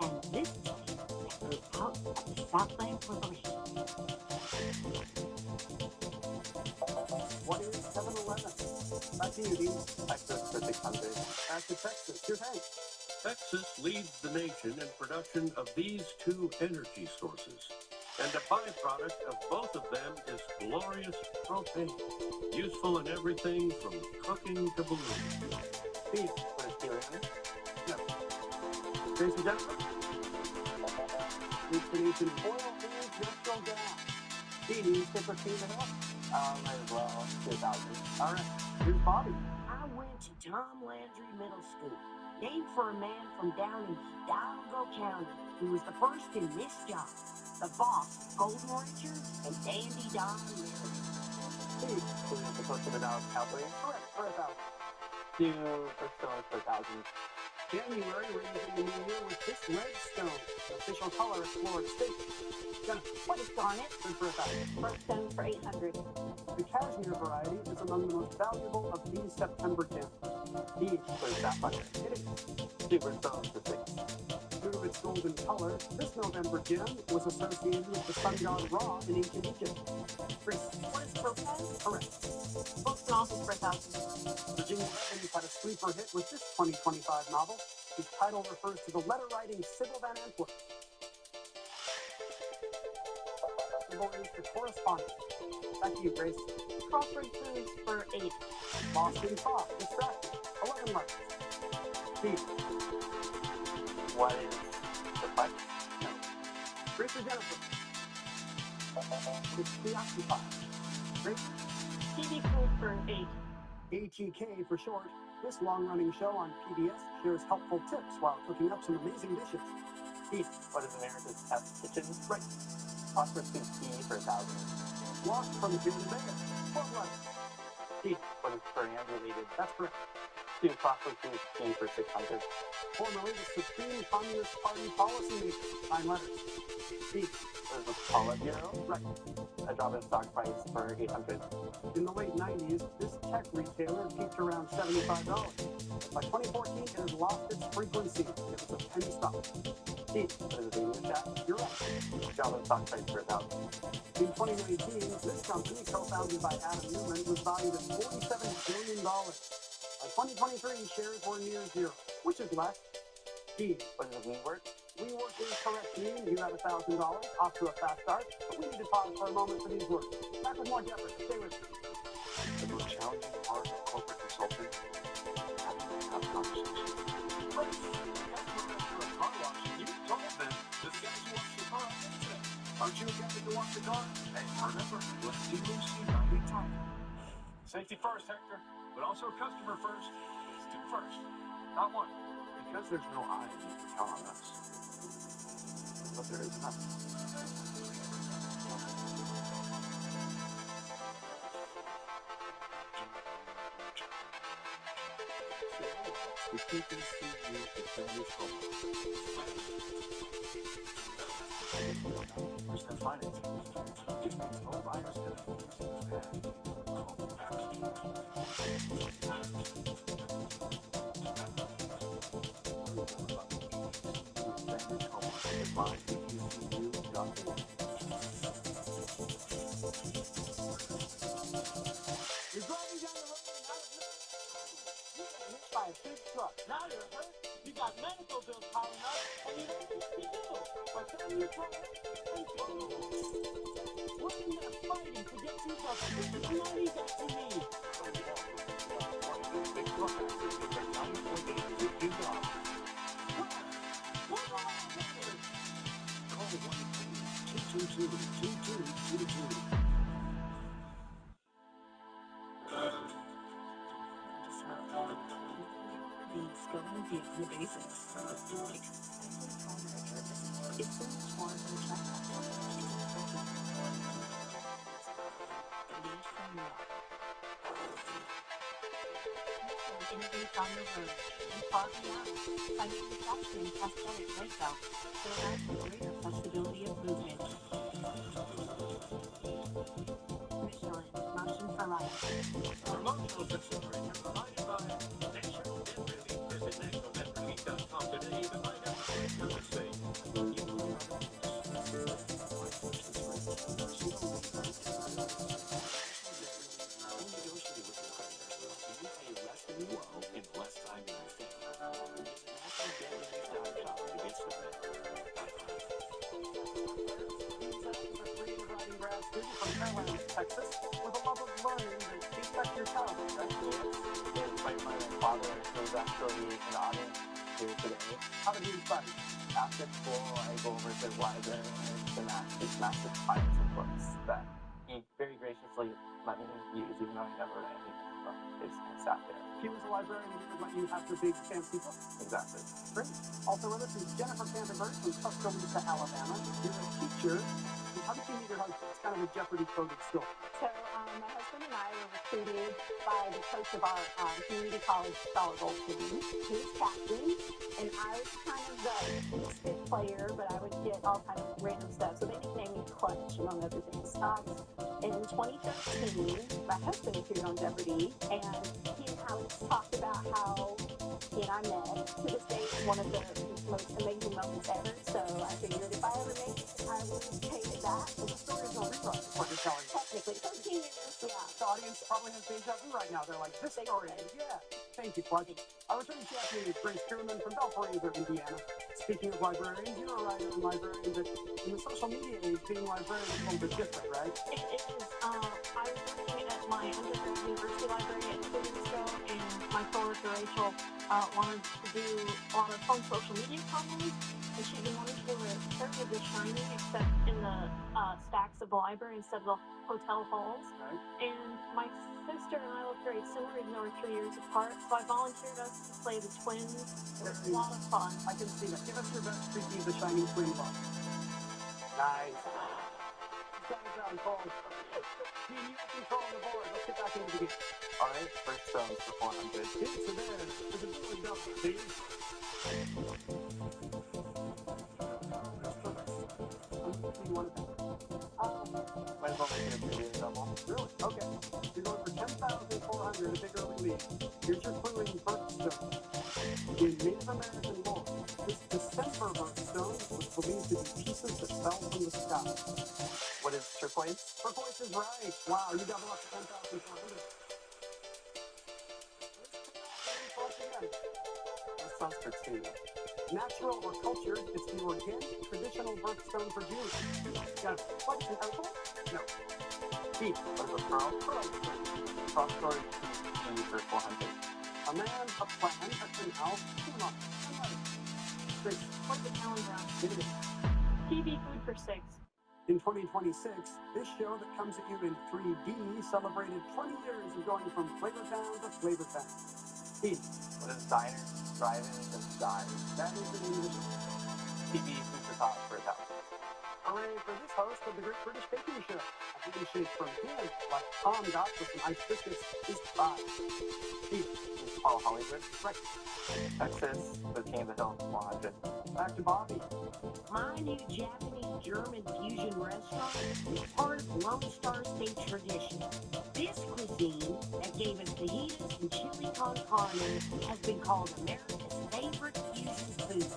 E: and this place that grew out of the Southland Corporation.
L: What is 7-Eleven? Back to you, Dean.
C: Texas for 600.
L: Back to Texas. Here's Hank.
O: Texas leads the nation in production of these two energy sources. And a byproduct of both of them is glorious propane, useful in everything from cooking to ballooning.
C: Steve, what is helium?
L: No. Tracy Jennifer? Leads the nation oil and natural gas. Dean, newspaper king of the hill.
C: Might as well. 2,000.
L: All right. Here's Bobby.
E: I went to Tom Landry Middle School, named for a man from down in Hidalgo County who was the first in this job. The boss, Golden Richards, and Dandy Don Merriman.
C: Steve, who is the first of the Dallas Cowboys?
L: Correct, for 1,000.
C: To First for 1,000.
L: January rings in the new year with this redstone, the official color of Florida State. Jennifer.
E: What is garnet?
L: Good for 1,000.
Q: Birthstone for 800.
L: The cashmere variety is among the most valuable of these September gems. Dean.
C: For sapphire.
L: It is.
C: Super Stone for 6.
L: Due to its golden color, this November gem was associated with the sun god Ra in ancient Egypt. Chris.
J: What is Topaz?
L: Correct.
J: Books and authors for 1,000.
L: Virginia Evans had a sleeper hit with this 2025 novel, whose title refers to the letter-writing Sybil Van Antwerp. Sybil is the correspondent. Back to you, Grace.
J: Crawford Foods for 8.
L: Boston Talk, Distracted, 11 marks. Steve.
C: What is the fight?
L: No. Grace or Jennifer? It's Preoccupied. Grace?
J: TV Food for 8.
L: ATK for short. This long-running show on PBS shares helpful tips while cooking up some amazing dishes. Steve.
C: What is America's Test Kitchen?
L: Right.
C: Phosphorus Soup Tea for 1,000.
L: Walk from here to there. 12 letters. Steve.
C: What is brand related?
L: That's correct.
C: To Phosphorus Soup Tea for 600.
L: Formerly the Supreme Communist Party policymaker. 9 letters. Steve.
C: What is the Politburo?
L: Right.
C: A drop in stock price for 800.
L: In the late 90s, this tech retailer peaked around $75. But by 2014, it has lost its frequency. It was a penny stock. Steve.
C: What is a Radio Shack?
L: You're right.
C: Drop in stock price for 1,000.
L: In 2019, this company, co-founded by Adam Newman, was valued at $47 billion. By 2023, shares were near zero, which is less. Steve.
C: What is a WeWork?
L: WeWork is correct, Dean. You have $1,000, off to a fast start, but we need to pause for a moment for these words. Back with more Jeffrey. Stay with me.
K: The most challenging part of corporate consulting is having to have conversations.
H: Right. Customer after a car wash, you told them this guy who wants the car today. Aren't you a guy that wants the car? Hey, remember, let's do Lucy, not big time. Safety first, Hector, but also customer first. Let's do first, not one.
K: Because there's no eyes you can count on us. But there is nothing. The PPCU Defenders Home. Where's their financing? Which means no buyers can use the
L: You're driving down the road and out of nowhere, you get hit by a big truck. Now you're hurt, you got medical bills piling up, and you don't know what to do. But then you call and what are you fighting to get you the big money that you need?
K: Big truck accident is at 9.8 billion dollars. Call 1-800-222-2222.
J: the basics. Like, it's so much more than a checkup. Lead from love. Innovate on the road and far beyond by manufacturing prosthetic leg belts that allow for greater flexibility of movement. Michelin, motion for life.
H: Promotional consideration provided by National Debt Relief. Visit nationaldebtrelief.com today to find out how you can save.
L: In less time than you think. Visit nationaldebtrelief.com to get started. Grad student from Fairlands, Texas, with a love of learning that keeps back your childhood, right? Yes. My father was actually in the audience here today. How did he inspire you? After school, I go over to the library and these massive piles of books that he very graciously let me use, even though I never read anything from. They just kind of sat there. He was a librarian who would let you have the big fancy books. Exactly. Great. Also with us is Jennifer Vandenberg from Tuscaloosa, Alabama. You're a teacher. How did you meet your husband? It's kind of a Jeopardy-coded story.
Q: So my husband and I were recruited by the coach of our community college Scholar Bowl team. He was captain, and I was kind of the misfit player, but I would get all kind of random stuff. So they nicknamed me Clutch, among other things. In 2013, my husband appeared on Jeopardy, and he and Alex talked about how he and I met. To this day, it's one of the most amazing moments ever. So I figured if I ever make it, I would take it back.
L: So the story is no rerun, is what you're telling me.
Q: Technically, 13 years, yeah.
L: The audience probably has deja vu right now. They're like, this story. Yeah. Thank you, Clutch. Our returning champion is Grace Kierman from Belforazer, Indiana. Speaking of librarians, you're a writer and librarian, but in the social media age, being a librarian is a little bit different, right?
J: It is. I was working at my undergrad university library at 2 years ago, and my coworker Rachel wanted to do a lot of fun social media promos, and she'd been wanting to do a Circuit of the Shining, except in the stacks of the library instead of the hotel halls.
L: Right.
J: And my sister and I look very similar, even though we're 3 years apart, so I volunteered us to play the twins. It was a lot of fun.
L: I can see that. Give us your best Creepy the Shining twin book. Nice. Got it down, Cole. You have control on the board. Let's get back into the game. All right, first stones for 400. It's a there. There's a billion double, please. You want to might as well make it a billion double. Really? Okay. You're going for 10,400, a big early lead. Here's your clue in birthstone. In Native American lore, this December birthstone was believed to be pieces that fell from the sky. What is turquoise? Turquoise is right. Wow, you double up to 10,400. That sounds for 2. Natural or cultured, it's the organic traditional birthstone for Jews. Got it. What is an opal? No. P. What is a pearl? Pearl. Cross-story P for 400. A man, a plan, a canal, come on. Great.
J: What's a calendar?
L: It is.
J: TV food for 6.
L: In 2026, this show that comes at you in 3D celebrated 20 years of going from Flavortown to Flavortown. P. What is diner? Drive-in and dine. That is the name of the show. TV food for top for 1,000. Hooray for this host of the Great British Baking Show. A handshake from him, like Tom got with some ice biscuits, is 5. P. Paul Hollywood. Right. Texas, the King of the Hill, 400. Back to Bobby.
E: My new Japanese-German fusion restaurant is part of Lone Star State tradition. This cuisine that gave us fajitas and chili con carne has been called America's favorite fusion food.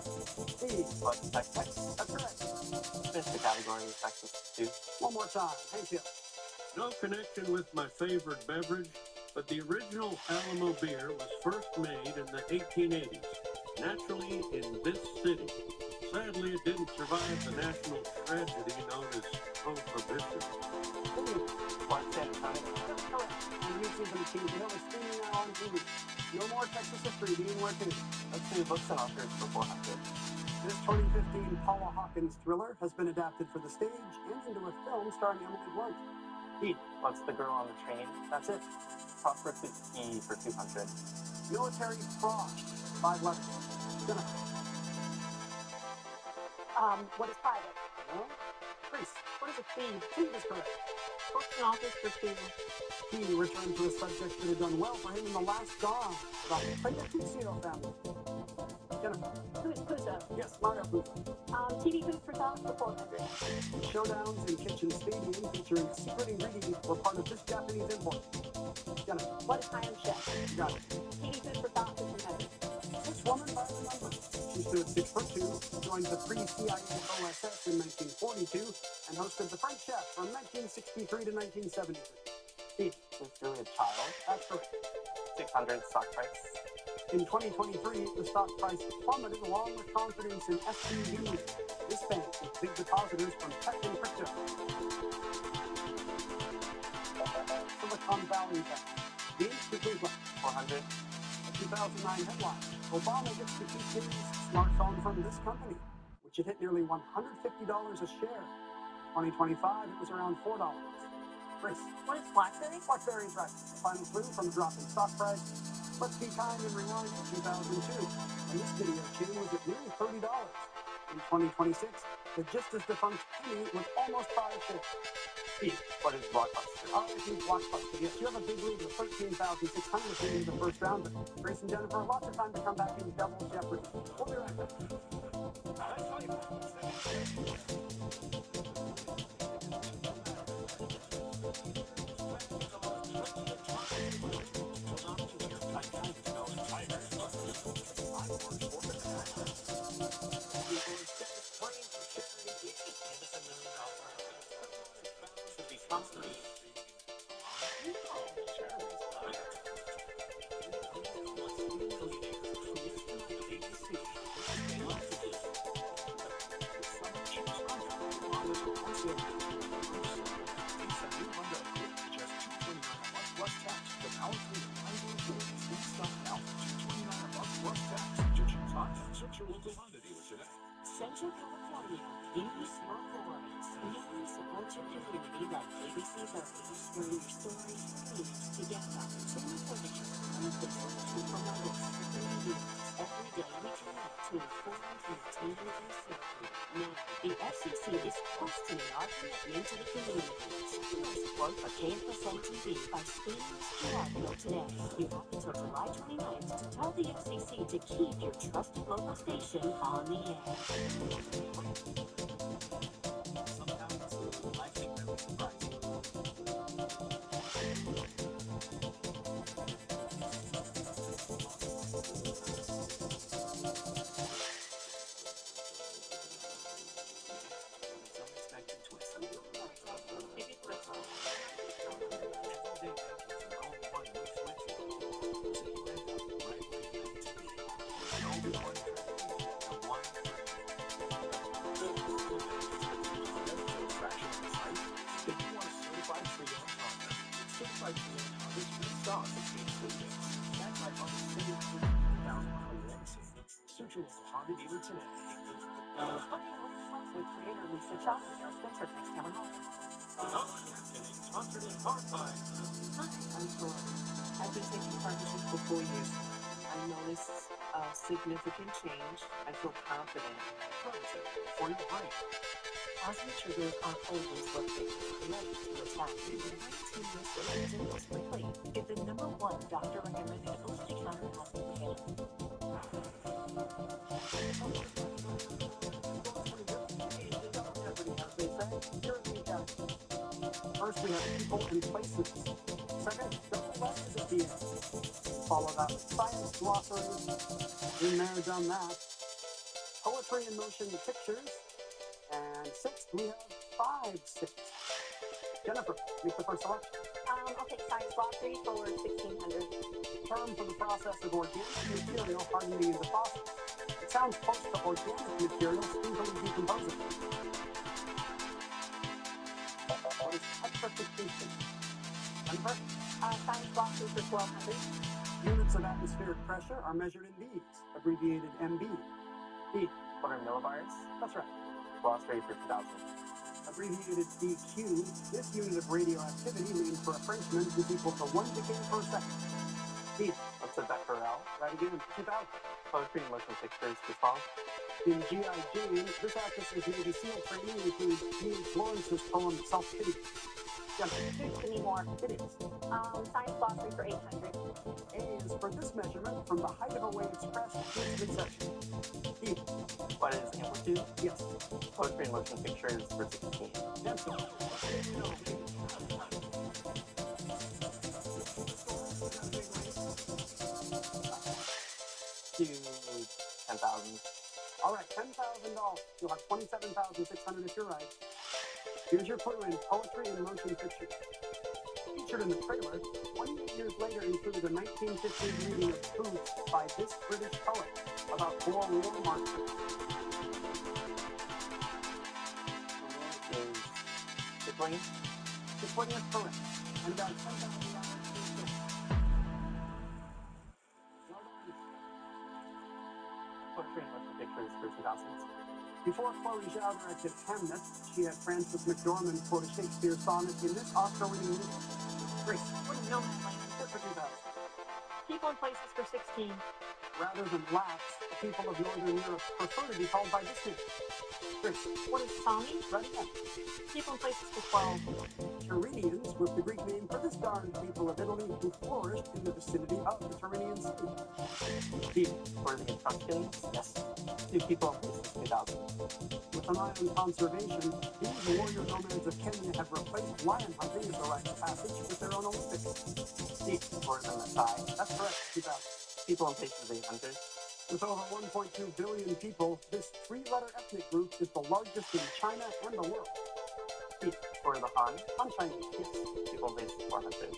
L: Steve. What, Texas? That's correct. Missed the category of Texas, too. One more time. Thank you.
H: No connection with my favorite beverage, but the original Alamo beer was first made in the 1880s, naturally in this city. Sadly, it didn't survive the national tragedy known as Prohibition.
L: Correct. And you see them King of the Hill is streaming now on TV. No more Texas history being worked in. Let's see books and authors for 400. This 2015 Paula Hawkins thriller has been adapted for the stage and into a film starring Emily Blunt. Pete, what's the girl on the train? That's it. Prosperous is E for 200. Military fraud, 5 letters. Jennifer.
Q: What is private?
L: No. Grace.
J: What is a feed?
L: Feed is correct.
J: What's an office for two?
L: He returned to a subject that had done well for him in the last Dawn, about the Predacutio family. Jennifer.
Q: Puzo.
L: Yes, Mario Puzo.
Q: TV food for thought for 400.
L: Showdowns in Kitchen Stadium featuring a secret ingredient were part of this Japanese import. Jennifer.
Q: What is Iron Chef?
L: You got it.
Q: TV food for thought for 300.
L: This woman by the number. She stood 6'2", joined the pre-CIA OSS in 1942, and hosted The French Chef from 1963 to 1973. Steve.
C: Is Julia Child?
L: That's correct.
C: 600 stock price.
L: In 2023, the stock price plummeted along with confidence in SVB, this bank with big depositors from tech and crypto. Silicon Valley Bank. Dean Kukuzla.
C: 400.
L: A 2009 headline. Obama gets to keep his smartphone from this company, which had hit nearly $150 a share. In 2025, it was around $4. Chris.
J: What is BlackBerry?
L: BlackBerry is right. Final clue from the drop in stock price. Let's be kind and rewind to 2002. And this video chain was at nearly $30. In 2026, the just as defunct penny would almost buy a share. Steve.
C: What is Blockbuster?
L: RIP Blockbuster. Yes, you have a big lead with 13,600 in the first rounder. Grace and Jennifer, lots of time to come back in double jeopardy. We'll be right back.
E: Central California, English local rights. We support your community like ABC 30, where your story leads together. Same furniture, one business, and promote us for 30 years. Every day we connect to inform, entertain, and serve you. Now, the FCC is questioning our commitment to the community. Your support for KFSN TV by scanning this QR code today. You have until July 29th to tell the FCC to keep your trusted local station on the air.
N: Sometimes life can really surprise you.
L: Suture is a Honda dealer today.
Q: With creator Lisa Chocolate, our Spencer next Cameron Hall.
H: Sponsored in part by
D: Hi, I'm Flora. I've been taking partnerships for 4 years. I noticed a significant change. I feel confident.
H: Pharmacy for your brain.
E: Plasma triggers are always looking, ready to attack. Brain responds quickly. Get the #1 doctor-recommended over-the-counter plasma inhaler.
L: First, we have people and places. Second, double letters at the end. Follow that with science glossaries. Been there, done that. Poetry and motion pictures. And sixth, we have 5, 6. Jennifer, make the first selection.
Q: I'll take science glossary for 1600.
L: Term for the process of organic material hardening into fossils. It sounds close to organic material speedily decomposing. What is petrification? Jennifer?
Q: Science glossary for 1200.
L: Units of atmospheric pressure are measured in Bs, abbreviated MB. B.
C: What are millibars?
L: That's right.
C: Glossary for 2000.
L: Abbreviated BQ, this unit of radioactivity named for a Frenchman is equal to 1 decay per second. B.
C: What's a becquerel?
L: Right again, 2000. Poetry and motion pictures as well. In G.I. Jane, this actress's Navy SEAL training includes Jean Florence's poem Self-Pity. Yes.
Q: Give me more.
L: It is.
Q: Science glossary for 800.
L: A is for this measurement from the height of a wave's crest to its midsection. E.
C: What is amplitude?
L: Yes.
C: Poetry and motion pictures for 16.
L: Yes.
C: To 10,000.
L: All right, $10,000. You'll have 27,600 if you're right. Here's your clue in poetry and motion pictures. Featured in the trailer, 28 years later included a 1950 reading of Boots by this British poet about 4 war marchers.
C: Is Kipling?
L: Kipling is correct. And about $10,000.
C: Poetry and motion pictures for 2000.
L: Before Chloe Zhao directed Hamnet, she had Frances McDormand quote a Shakespeare sonnet in this Oscar-winning movie. Grace,
J: What is Nomadland?
L: hit for 2000.
J: People and places for 16.
L: Rather than Lax, the people of Northern Europe prefer to be called by this name. Grace,
J: What is Sami?
L: ready again.
J: People and places for 12.
L: Tyrrhenians was the Greek name for this darned people of Italy who flourished in the vicinity of the Tyrrhenian Sea.
C: D. For the Etruscans? Yes. To people and places 2000.
L: With an eye on conservation, these warrior nomads of Kenya have replaced lion hunting as a rite of passage with their own Olympics.
C: D. For the Maasai?
L: That's correct, 2000.
C: People and places 800.
L: With over 1.2 billion people, this 3-letter ethnic group is the largest in China and the world.
C: D. For the Han?
L: Han Chinese, yes.
C: People and places 400.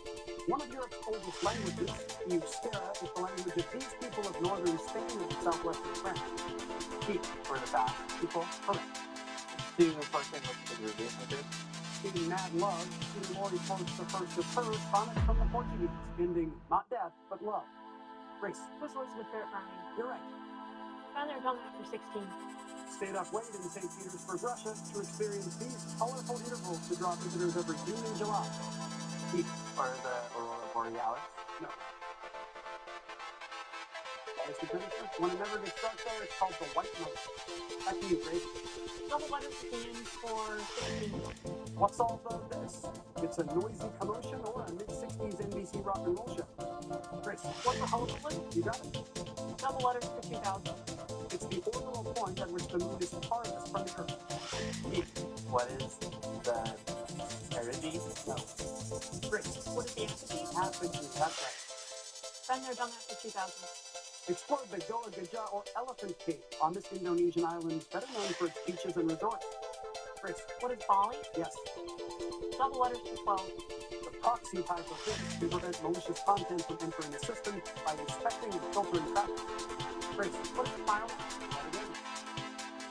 L: One of Europe's oldest languages, Euskera, is the language of these people of northern Spain and southwestern France.
C: D. For the Basque people?
L: Correct.
C: To poetry and motion pictures 800.
L: In Mad Love, Peter Lorre quotes the first of her sonnets from the Portuguese, ending not death, but love. Grace,
J: Who's Elizabeth Barrett Browning?
L: you're right.
J: Found their done that for 16.
L: Stayed up late in St. Petersburg, Russia, to experience these colorful intervals to draw visitors every June and July.
C: D. For the Aurora Borealis?
L: No. As the finisher, when it never gets dark there, it's called the White Note. Back to you, Grace.
J: Double letters again for 16.
L: What's all the this? It's a noisy commotion or a mid-60s NBC rock and roll show. Grace,
J: What's a hullabaloo?
L: you got it.
J: Double letters for 2000.
L: It's the orbital point at which the moon is farthest from the Earth.
C: D. What is the Perigee?
L: No. Grace,
J: What is the apogee?
L: apogee, that's right.
J: Been there, done that for 2000.
L: Explored the Goa Gajah or Elephant Cave on this Indonesian island, better known for its beaches and resorts. Grace,
J: What is Bali?
L: yes.
J: Double letters for 12.
L: The proxy type of this can prevent malicious content from entering the system by inspecting and filtering traffic. Grace,
J: What is Firewall?
L: right again.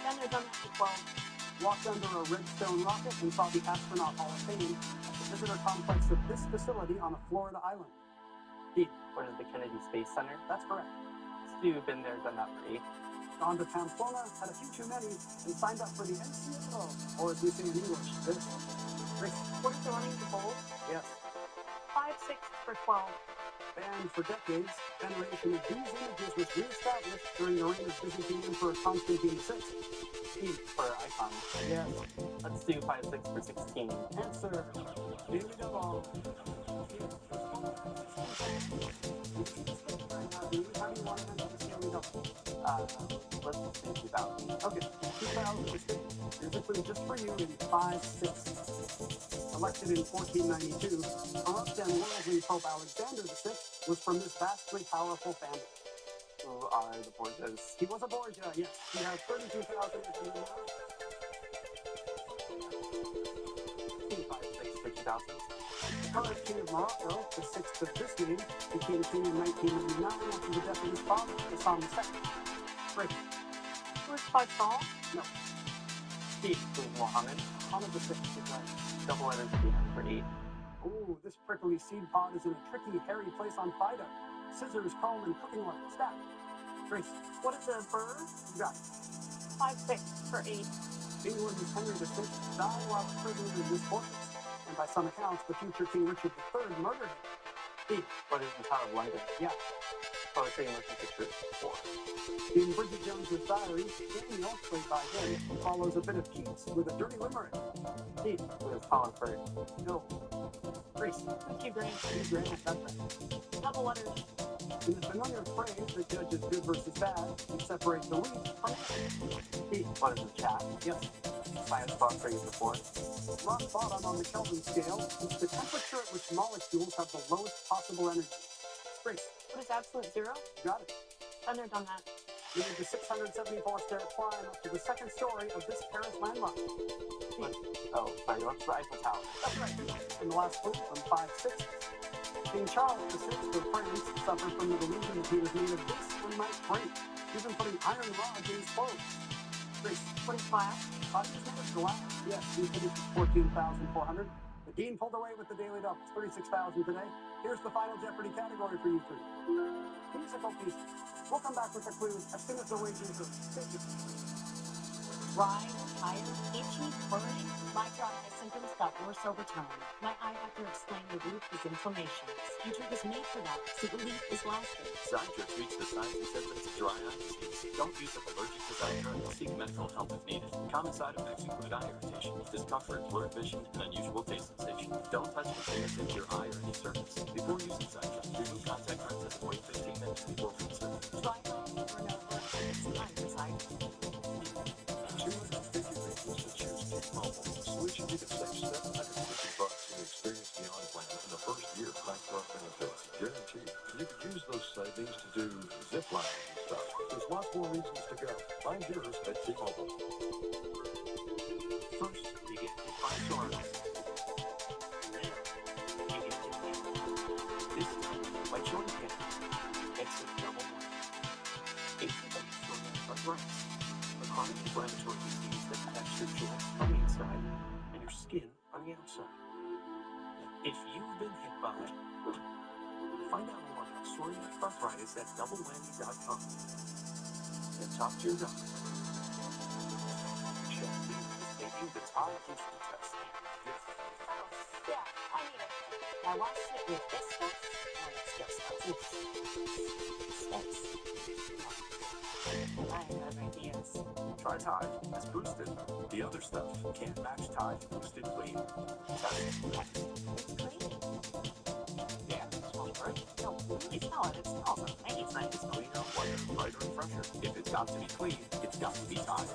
J: Been there, done that for 12.
L: Walked under a Redstone rocket and saw the Astronaut Hall of Fame at the visitor complex of this facility on a Florida island.
C: D. What is the Kennedy Space Center?
L: That's correct.
C: Stu, been there, done that for 8.
L: Gone to Pamplona, had a few too many, and signed up for the NCSO, or as we say in English, this. Grace,
J: What is the running to Bulls?
L: yes.
J: 5-6 for 12.
L: Banned for decades, veneration of these images was re-established during the reign of Byzantine Emperor Constantine VI.
C: D. For icons.
L: Yes.
C: Let's do 5-6 for 16.
L: Answer. Daily Double. How do you want to handle this Daily Double?
C: Let's do 2000.
L: Okay, 2000 is good. Here's a clue just for you in 5-6. Elected in 1492, corrupt and worldly Pope Alexander VI was from this vastly powerful family.
C: Who are the Borgias?
L: He was a Borgia, yes. He has 32,000 years in the now.
C: 5-6 for 2000.
L: The current king of Morocco, the sixth of this name, became king in 1999 after the death of his father, Hassan II. Great.
J: Who is Faisal?
L: No.
C: D. Who is Mohammed?
L: Muhammad VI is right.
C: Double letters behind for 8.
L: Ooh, this prickly seed pod is in a tricky, hairy place on Fido. Scissors, comb, and cooking oil. Stack. Grace,
J: What is a bird?
L: you got it.
J: 5-6 for 8.
L: England's Henry VI died while a prisoner in this fortress, and by some accounts, the future King Richard III murdered him.
C: D. What is the Tower of London?
L: Yeah.
C: poetry and motion pictures before.
L: In Bridget Jones's Diary, Daniel, played by him, follows a bit of Keats with a dirty limerick.
C: Pete with Colin Firth.
L: No.
C: Grace.
J: With Hugh Grant.
L: Hugh Grant, that's right.
J: Couple letters.
L: In the familiar phrase that judges good versus bad, you separate the wheat from it.
C: Pete, what is the chat?
L: Yes.
C: Science box for you before.
L: Rock bottom on the Kelvin scale is the temperature at which molecules have the lowest possible energy. Grace.
J: What is absolute zero?
L: Got it.
J: I've never done that.
L: You need the 674-stair climb up to the second story of this Paris landmark.
C: What? Oh, sorry, what's the Eiffel Tower?
L: That's right. In the last book from 5/6. King Charles VI of France suffered from the delusion that he was made of this and might break, even putting iron rods in his clothes. Grace.
J: What is glass?
L: Body is made of glass. Yes, he finished at 14,400. The Dean pulled away with the daily doubles, 36,000 today. Here's the final Jeopardy category for you three. Musical pieces. We'll come back with the clues as soon as the wages are fixed.
A: Dry, tired, itchy, burning. My dry eye symptoms got worse over time. My eye doctor explained the root is inflammation. Centric is made for that, so relief is lasting.
N: Zytra treats the signs and symptoms of dry eye disease. Don't use if allergic to Zytra and seek medical help if needed. Common side effects include eye irritation, discomfort, blurred vision, and unusual taste sensation. Don't touch containers into your eye or any surface. Before using Zytra, remove contact lenses and wait 15 minutes before rinse.
A: Dry eye over and over. It's time for Zytra.
I: 250 reasons to choose T-Mobile. Switch and you can save $750 in Experience Beyond plan in the first year. Backdrop benefits guaranteed. You can use those savings to do zip lines and stuff. There's lots more reasons to go. Find yours at T-Mobile.
N: First, you get hit by storms. Then, you get hit again. This time, by joint pain. Exit double one. Asymptomatic psoriatic arthritis. A chronic inflammatory disease that affects your joints on the inside and your skin on the outside. If you've been hit by it, find out more about psoriatic arthritis at doublewhammy.com. Then talk to your doctor. Check in taking the Tide Booster test.
A: Yeah, I need it. I wash it with this stuff or this good stuff. Steps. I have ideas.
N: Try Tide. It's boosted. The other stuff can't match Tide Boosted Clean. Test.
A: It's clean.
N: Yeah, it smells great.
A: No, really smell it. It smells amazing.
N: It's cleaner, whiter, brighter, and fresher. If it's got to be clean, it's got to be Tide.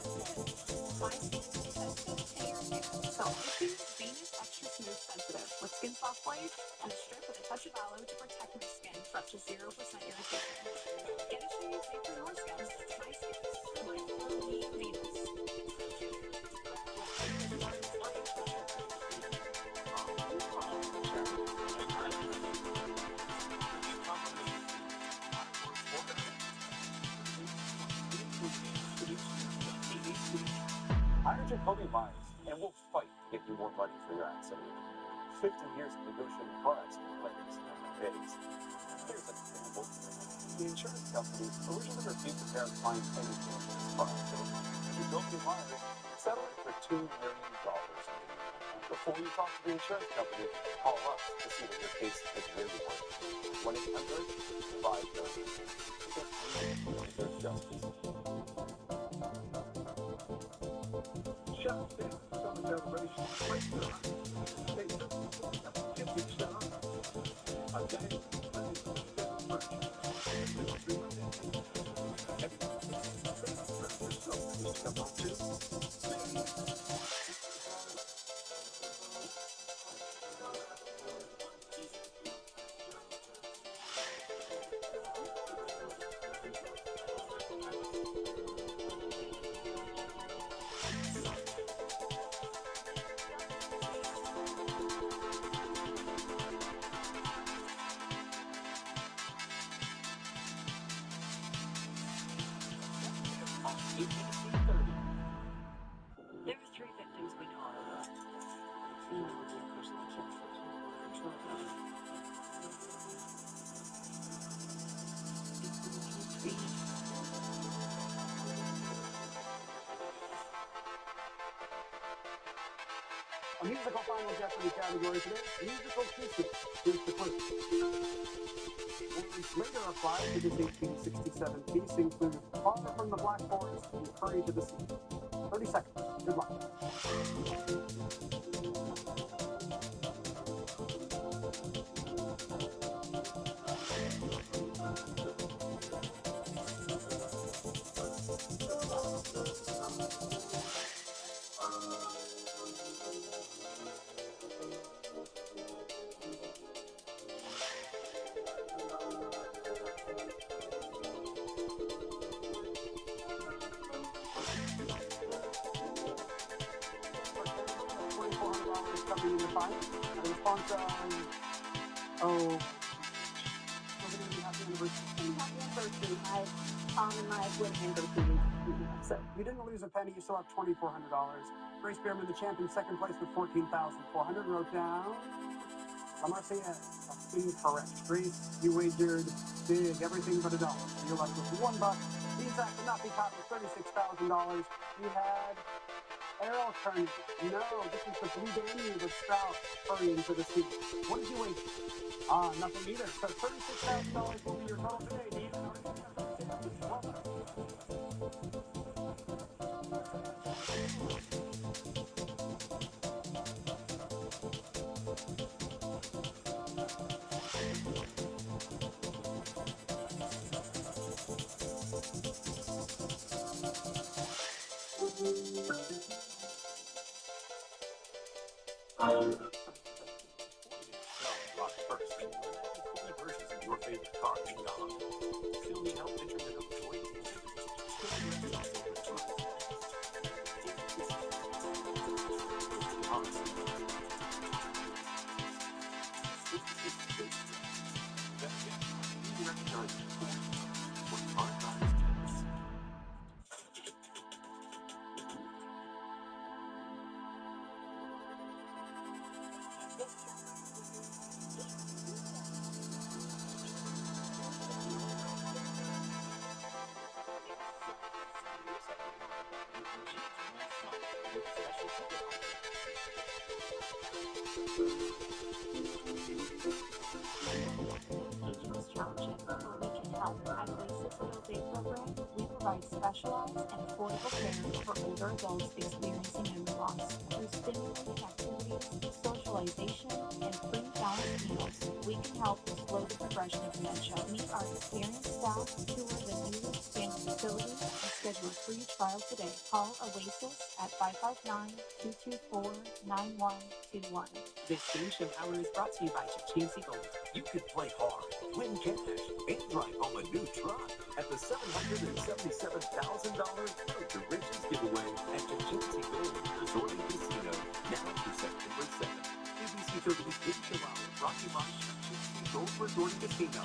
J: My skin is sensitive to your skin. So issues Venus Extra Smooth Sensitive with Skin Soft Glaze and a strip with a touch of aloe to protect my skin for up to 0% irritation. Get a shade made for your skin. My skin. My lovely Venus.
C: Hydrogen coating lines, and we'll fight to get you more money for your accident. 15 years of negotiating car accident claims and bids. Here's an example. The insurance company originally refused to pay our client anything for this car accident. Utopia Myers settled it for $2 million. Before you talk to the insurance company, call us to see what your case is really worth. 1-800-5-million. Because we deserve justice.
O: Shut down summer celebration right there. They took 50% off. A day, furniture. Come on, too.
J: There were 3 victims we know of. Female with personal
L: A musical Final Jeopardy category today, musical pieces. Here's the clue. Words later applied to this 1867 piece include Far from the Black Forest and Hurry to the Sea. 30 seconds. Good luck. Coming in the final. The response we're going to be happy anniversary.
Q: Happy anniversary. Tom and my wedding anniversary.
L: So you didn't lose a penny. You still have $2,400. Grace Bierman, the champ, in second place with $14,400. Wrote down La Marseillaise. That's incorrect. Grace, you wagered big, everything but $1. So you're left with $1. Bizak could not be caught with $36,000. You had Errol Kearney. No, this is the Blue Danube of Stroud hurrying to the sea. What did you wager? Nothing either. So $36,000 will be your total today, Dave. Well done.
N: Rock first. Imagine 40 versions of your favorite car being gone. Still need help picturing the number 40?
A: Education is challenging, but we can help. At Oasis Little Day Program, we provide specialized and affordable care for older adults experiencing memory loss. Through stimulating activities, socialization, and free balanced meals, we can help slow the progression of dementia. Meet our experienced staff, tour the newly expanded facility, and schedule a free trial today. Call Oasis at 559-224-9121.
P: This Station Hour is brought to you by Chelsea Gold.
N: You could play hard, win cash, and drive home a new truck at the $777,000 Road to Riches giveaway at Chelsea Gold Resort and Casino, now through September 7th. ABC 30's Big Chihuahua, brought to you by Chelsea Gold Resort and Casino.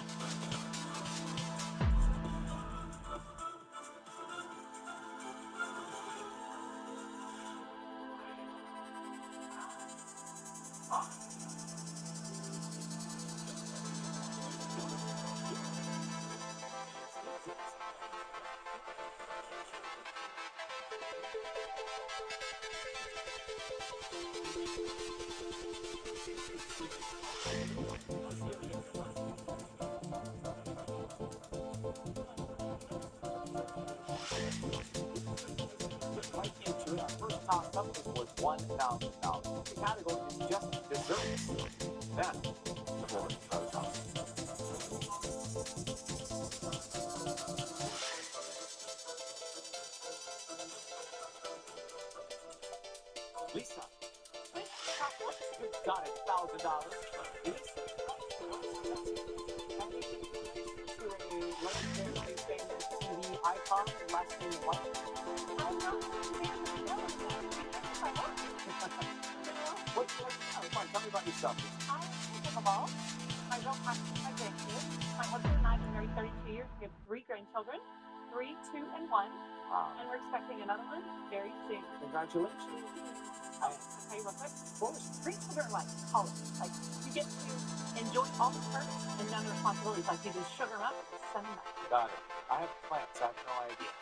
L: Right into our first toss up is worth $1,000. The category is just desserts. Then, for toss. Lisa. You got it, $1,000. Lisa. To a legendary famous TV icon, last name what? What do you like to know? Come on, tell me about yourself.
J: I am pickleball. I don't have my grandkids. My husband and I have been married 32 years. We have 3 grandchildren. 3, 2, and 1.
L: Wow.
J: And we're expecting another one very soon.
L: Congratulations.
J: I'll tell you real quick. Green children are like college. Like, you get to enjoy all the perks and none of the responsibilities. Like, you just sugar them up, send them back.
L: Got it. I have plants. I have no idea.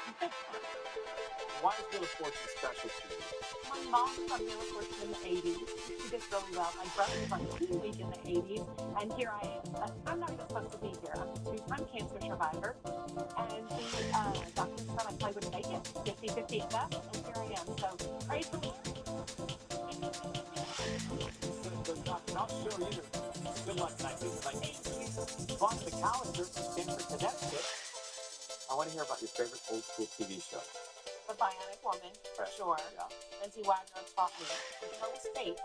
L: Why is Wheel of Fortune special to you?
J: My mom was on Wheel of Fortune in the 80s. She did really well. My brother was on Teen Week in the 80s. And here I am. I'm not even supposed to be here. I'm a two-time cancer survivor. And the doctor said I probably wouldn't make it. 50-50 at best. And here I am. So praise the Lord.
L: Not sure either. Good luck tonight. Vaughn McAllister from Stamford, Connecticut. I want to hear about your favorite old school TV show.
J: The Bionic Woman, for sure.
L: Yeah.
J: Lindsay Wagner taught me with no mistake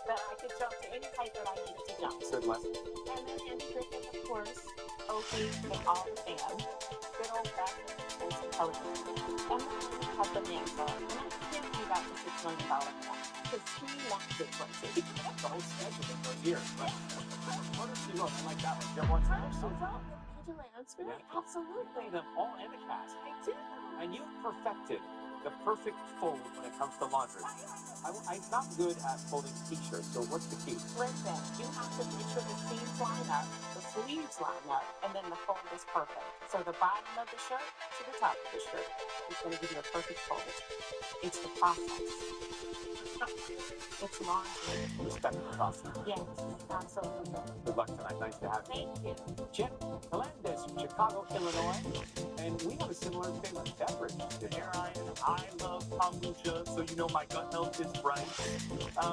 J: that I could jump to any height that I needed to jump.
L: Good lesson.
J: And then Andy Griffith, of course, Opie, and all the fans. Good old-fashioned wholesome television. And then had the Bonanza. And I can't leave out the $6 million man. Because he loves it crazy.
L: He kept the whole schedule in those years. Murder, She Wrote. I like that one. Did you ever watch that?
J: Absolutely. Absolutely.
L: Play them all in the cast.
J: I do.
L: And you've perfected the perfect fold when it comes to laundry. I'm not good at folding t-shirts, so what's the key?
J: Listen, you have to make sure the seams line up, the sleeves line up, and then the fold is perfect. So the bottom of the shirt to the top of the shirt is going to give you a perfect fold. It's the process. It's laundry.
L: Respect the process.
J: Yes, absolutely.
L: Good luck tonight. Nice to have you.
J: Thank you.
L: Jen Melendez from Chicago, Illinois. And we have a similar favorite beverage.
C: Here I am. I love kombucha, so you know my gut health is right. And I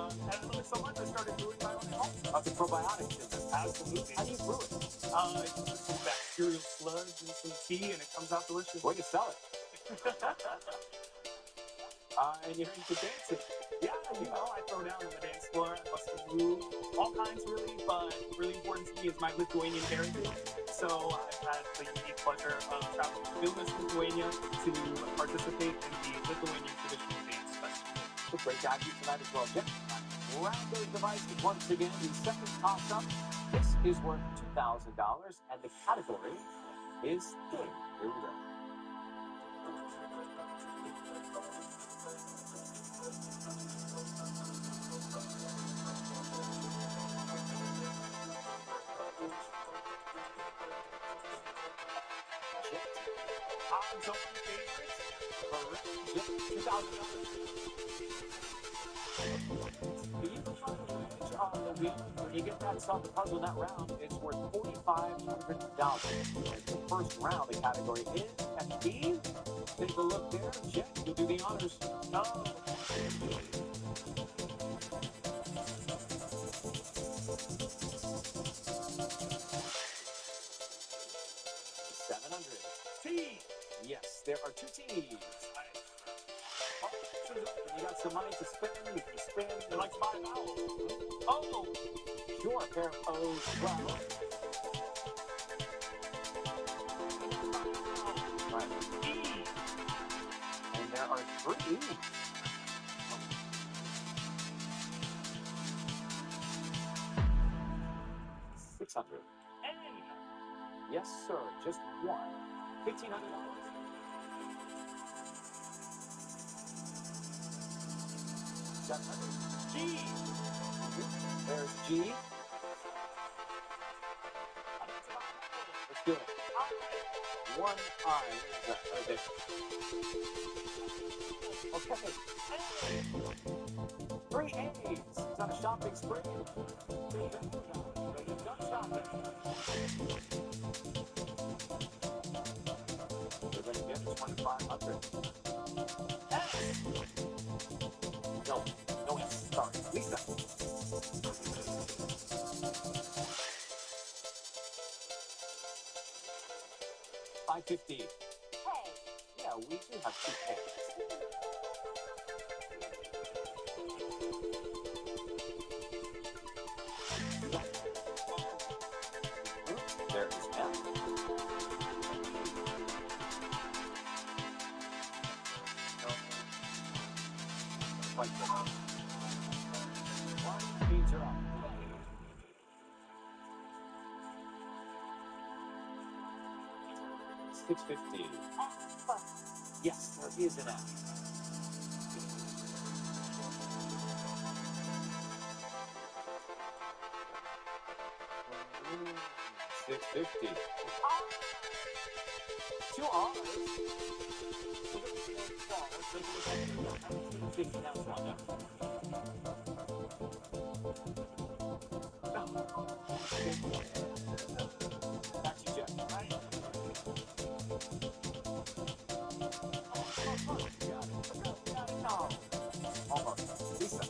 C: love it so much, I started brewing my own at home.
L: That's a probiotic business.
C: Absolutely.
L: How do you brew it?
C: It's just some bacterial sludge and some tea, and it comes out delicious.
L: Way to sell it. And you're into dancing.
C: Yeah, you know, I throw down on the dance floor, I bust a move, all kinds really, but really important to me is my Lithuanian heritage. So I've had the unique pleasure of traveling to Vilnius, Lithuania to participate in the Lithuanian Traditional Dance Festival.
L: It's a great to have you tonight as well, Jen. Round those devices once again. The second toss-up. This is worth $2,000, and the category is game. Here we go.
C: Odds on favorites.
L: Correct. $2,000. The edge on the wheel, when you get that solved the puzzle in that round, it's worth $4,500. And the first round, the category is FD. Take a look there. Jen, you do the honors. No.
C: T.
L: Yes, there are two T's. You got some money to spend, you can spend.
C: I'd like to buy an owl. Oh!
L: Sure, a pair of O's as well. Right.
C: E.
L: And there are three E's. $600.
C: N.
L: Yes, sir. Just one. $1,500.
C: G.
L: There's G. Let's do it. One I. Where is that? Right there. Okay. Three A's. It's on a shopping spree. You've done shopping. You're going to get $2,500.
C: S.
L: No S. Sorry. Lisa. $550.
J: Hey.
L: Yeah, we do have two pairs. There is M. Quite good. One means you're up. 650. Yes, there is an F. Ooh, 650. Two R's. Back to Jeff. Right? Got it. No. Almost. Lisa.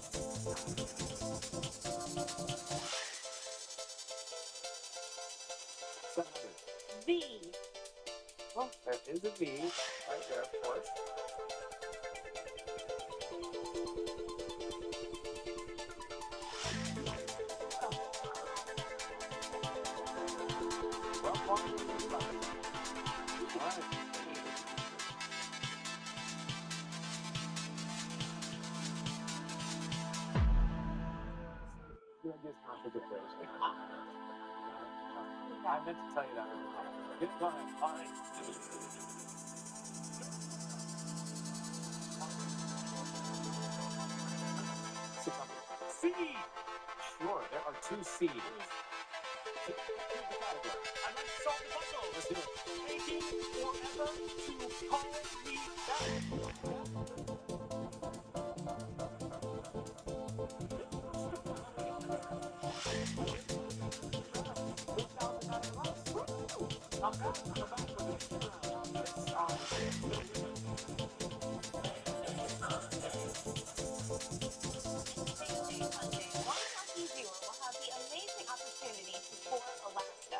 J: V.
L: Well, there is a V right there, of course. Well, all right. You're just not a good person. I meant to tell you that earlier. Get it done. All right. 600. C. Sure, there are two C's. Choose the category.
C: I'd like to solve the puzzle.
L: Let's do it.
C: Making forever to call me back.
L: I'm back with it.
J: Monday, one lucky viewer will have the amazing opportunity to tour Alaska.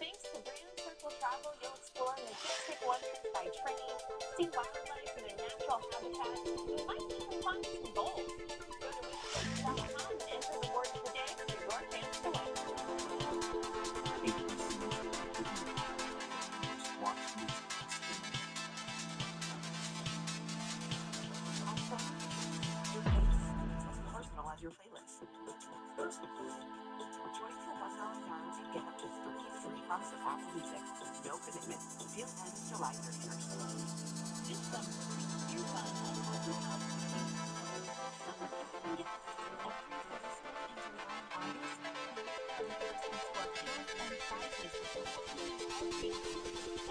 J: Thanks to Grand Circle Travel, you'll explore majestic wonders by train, see wildlife in their natural habitat, and you might even find some gold. Go to wixtips.com and enter the word of the day for your chance to win.
E: Your pace personalize your playlist. Join for $1 down to get up to 3 free months of Apple Music. No commitment. Feel and delight your ears.
A: This summer, you're fun on Happy House Summer Cafe. A free photo and delight artists, creators, and sport shows and prizes with the Happy House.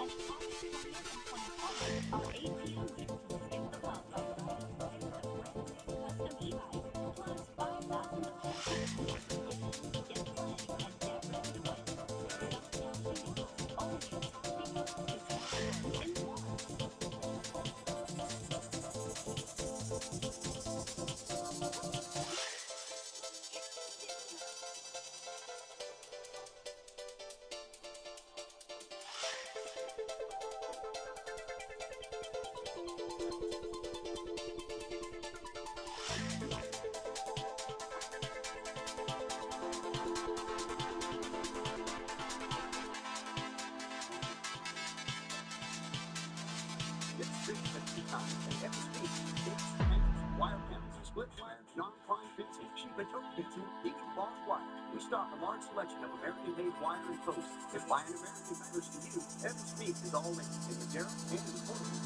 A: And August 20th and 21st are 8 p.m. Skip the bump by riding away with a brand new custom e-bike plus $5,000 cash. Get playing and get ready to win. Summer Cafe. Only at Happy House Casino in Lawrence.
N: It's 350 times and every speed. It's panels, wire panels, split wire, non-prime fencing, sheep and tote fencing, even barbed wire. We stock a large selection of American-made wire and posts. If buying American matters to you, Evans Speak is all in Madera and in Portland.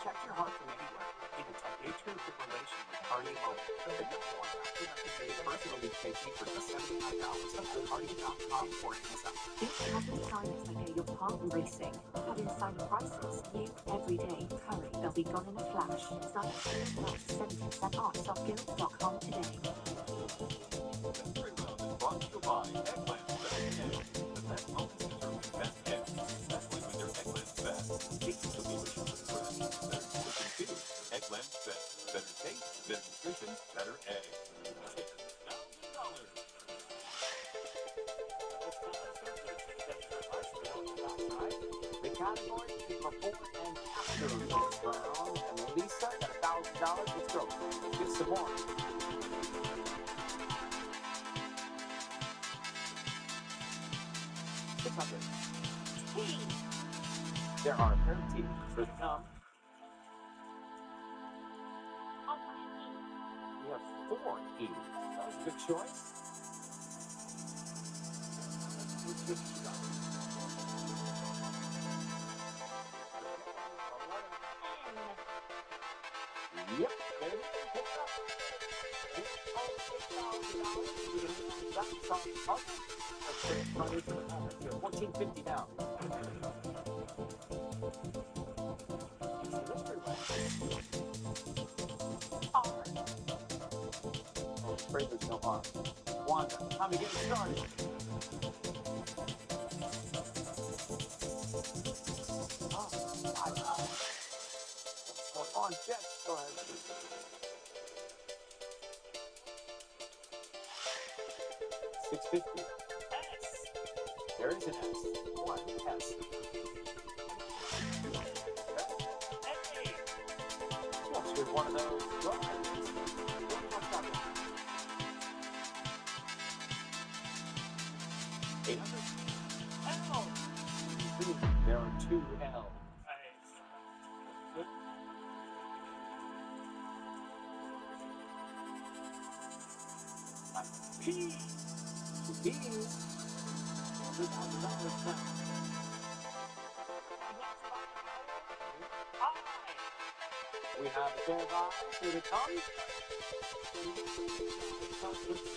L: Check your heart from anywhere. Imitate atrial fibrillation with Cardio. The number one recommended personal EKG for just $79 at cardio.com or Amazon.
E: This Covers Science may get your heart racing. Have insider prices new every day. Hurry, they'll be gone in a flash. Science plus 70% off. Softgill.com today.
H: Mystery Round is brought to you by Eggland's Best Eggs. The best moments deserve the best eggs, especially when they're Eggland's Best. Taste the delicious and fresh. Better nutrition too. Eggland's Best. Better taste, better nutrition, better eggs. $10,000.
L: The category is before and after first round. And Lisa got $1,000. Let's go. Get some more. $600.
J: T.
L: There are a pair of teeth for some. We have 4 E's. That was a good choice. Yep, there it is. Pick it up. It's $8,000. That's on puzzle. That's $14.50 now. It's the mystery one. R. Oh, I'm afraid there's no R. Wanda, time to get it started. Oh, my God. Come on, Jet. Go ahead. $6.50. S. There is an S. One S. Hey. Yes, with one of those. Go ahead. What's up? 800. L. There are two L. P. Two P's. $2,000 now. I. We have a pair of eyes. Here it comes. It comes with C.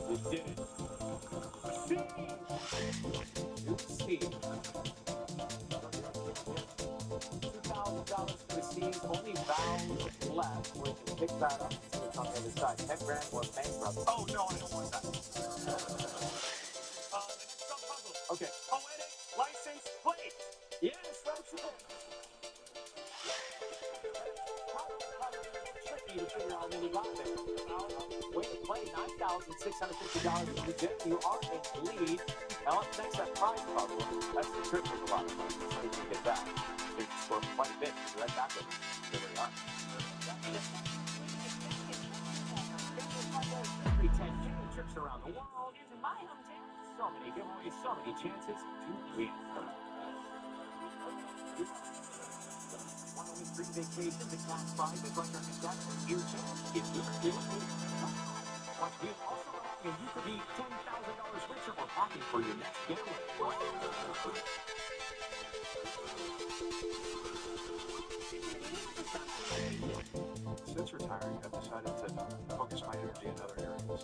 L: We did it. C. Two C. $2,000 for the C's. Only vowels left. We can pick that up and see what's on the other side. 10 grand or bankrupt. Oh, no, I don't want that. The next puzzle. Okay. Poetic license plate. Yes, that's it. Tricky to figure out how many got there. Way to play. $9,650 for the Jet. You are in the lead. Now up next, that prize puzzle. That's the trick with a lot of money. So you can get that. You can score quite a bit. You're right back with it. There we are. Mystery 10 chicken trips around the world into my hometown. So many giveaways, so many chances to win. One only free vacation to cash prizes like our contestants here chance. If you're eliminated, watch you also and you could be $10,000 richer or happy for your next getaway.
K: Since retiring, I've decided to focus my energy in other areas,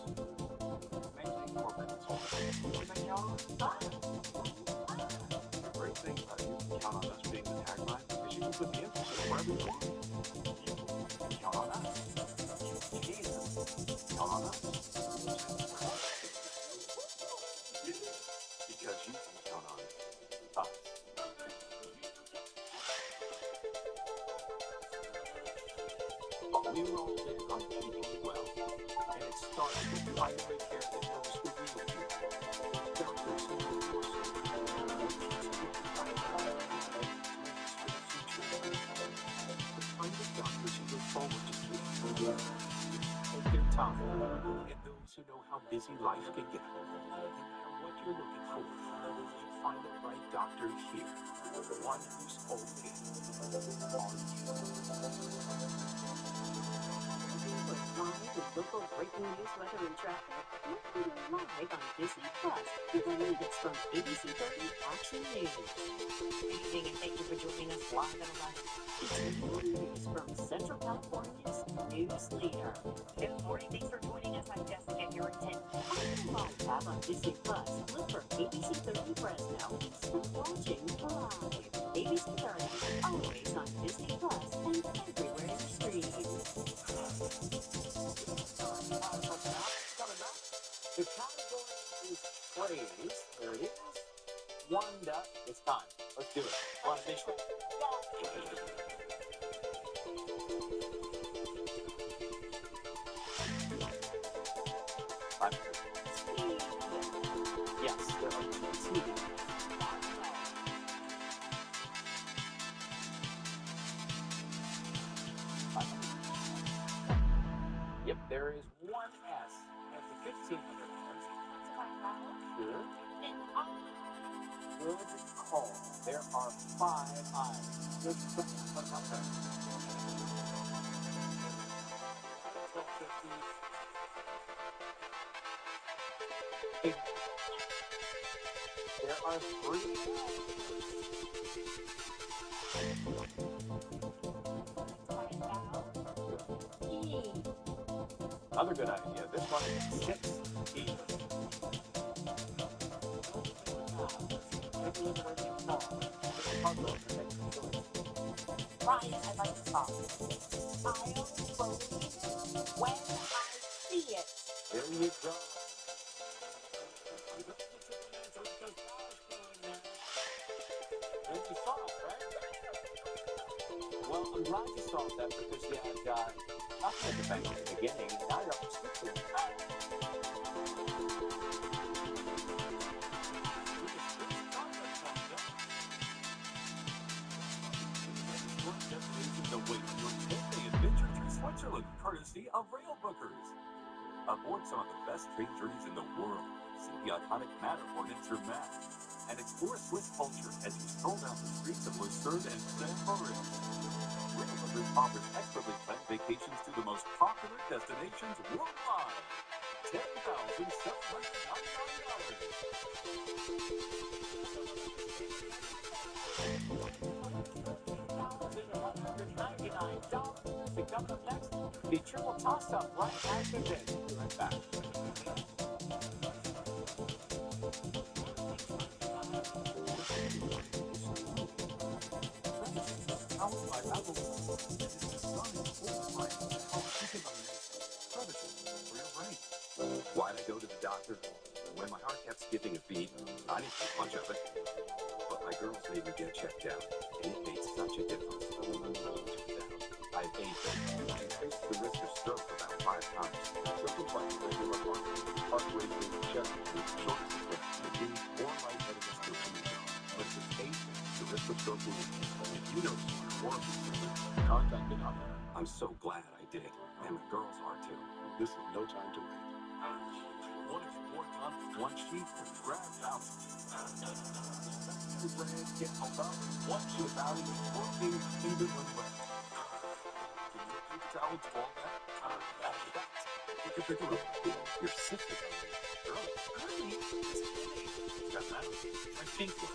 K: mainly corporate consulting. The great thing about you can count on us being the tagline is you can put the emphasis wherever you want. You can count on us. You can count on us. Because you can count on us.
L: We roll in on keeping you well, and it starts with primary care that knows the real you. Doctors who know your story, the kind of doctors who look forward to sleep, take their time, and those who know how busy life can get. No matter what you're looking for, you find the right doctor here, one who's okay on you.
E: Live with local breaking news, weather, and traffic. Look for your live on Disney Plus with the latest from ABC 30 Action News. Good evening and thank you for joining us live at 11. It's new news from Central California's news leader. Good morning. Thanks for joining us. I'm Jessica Harrington. On the live tab on Disney Plus, look for ABC 30 Fresno and start watching live. ABC 30, always on Disney Plus and everywhere you stream.
L: The category is praise. There it is. Wanda. It's time. Let's do it. On a mission. Yes, there are two T's. Yep, there is one S. That's a $1,500. Sure. Good call. There are 5 eyes. Good stuff. There are 3. Another good idea. This one, 6 E.
J: Ryan, I'd like to talk. I'll believe it when I see it.
L: There you go. And you saw it, right? Well, I'm glad you saw that because you had nothing at the bank at the beginning, and now you're up to 6.
N: Await your 10-day adventure through Switzerland, courtesy of Rail Bookers. Aboard some of the best train journeys in the world, see the iconic Matterhorn in Zermatt, and explore Swiss culture as you stroll down the streets of Lucerne and Saint-Maurice. Rail Bookers offers expertly planned vacations to the most popular destinations worldwide.
L: $10,199. Coming up next, the triple toss-up right after this. Be right back.
N: Why'd I go to the doctor? When my heart kept skipping a beat, I didn't think much of it. But my girls made me get checked out, and it made such a difference. I have AFib, which increased the risk of stroke about 5 times. Symptoms like irregular heart racing, chest pain, shortness of breath, fatigue, or lightheadedness continue. But if it's AFib, the risk of stroke will increase. If you notice one or more of these symptoms, contact the doctor. I'm so glad I did, and my girls are too.
B: This is no time to wait.
N: One of your done with one sheet and grab thousands. Your brand get about one sheet about it is working in the one way. Can you keep towel to all that? That's you can pick her up. Your sister's early. Got that? Try Painful.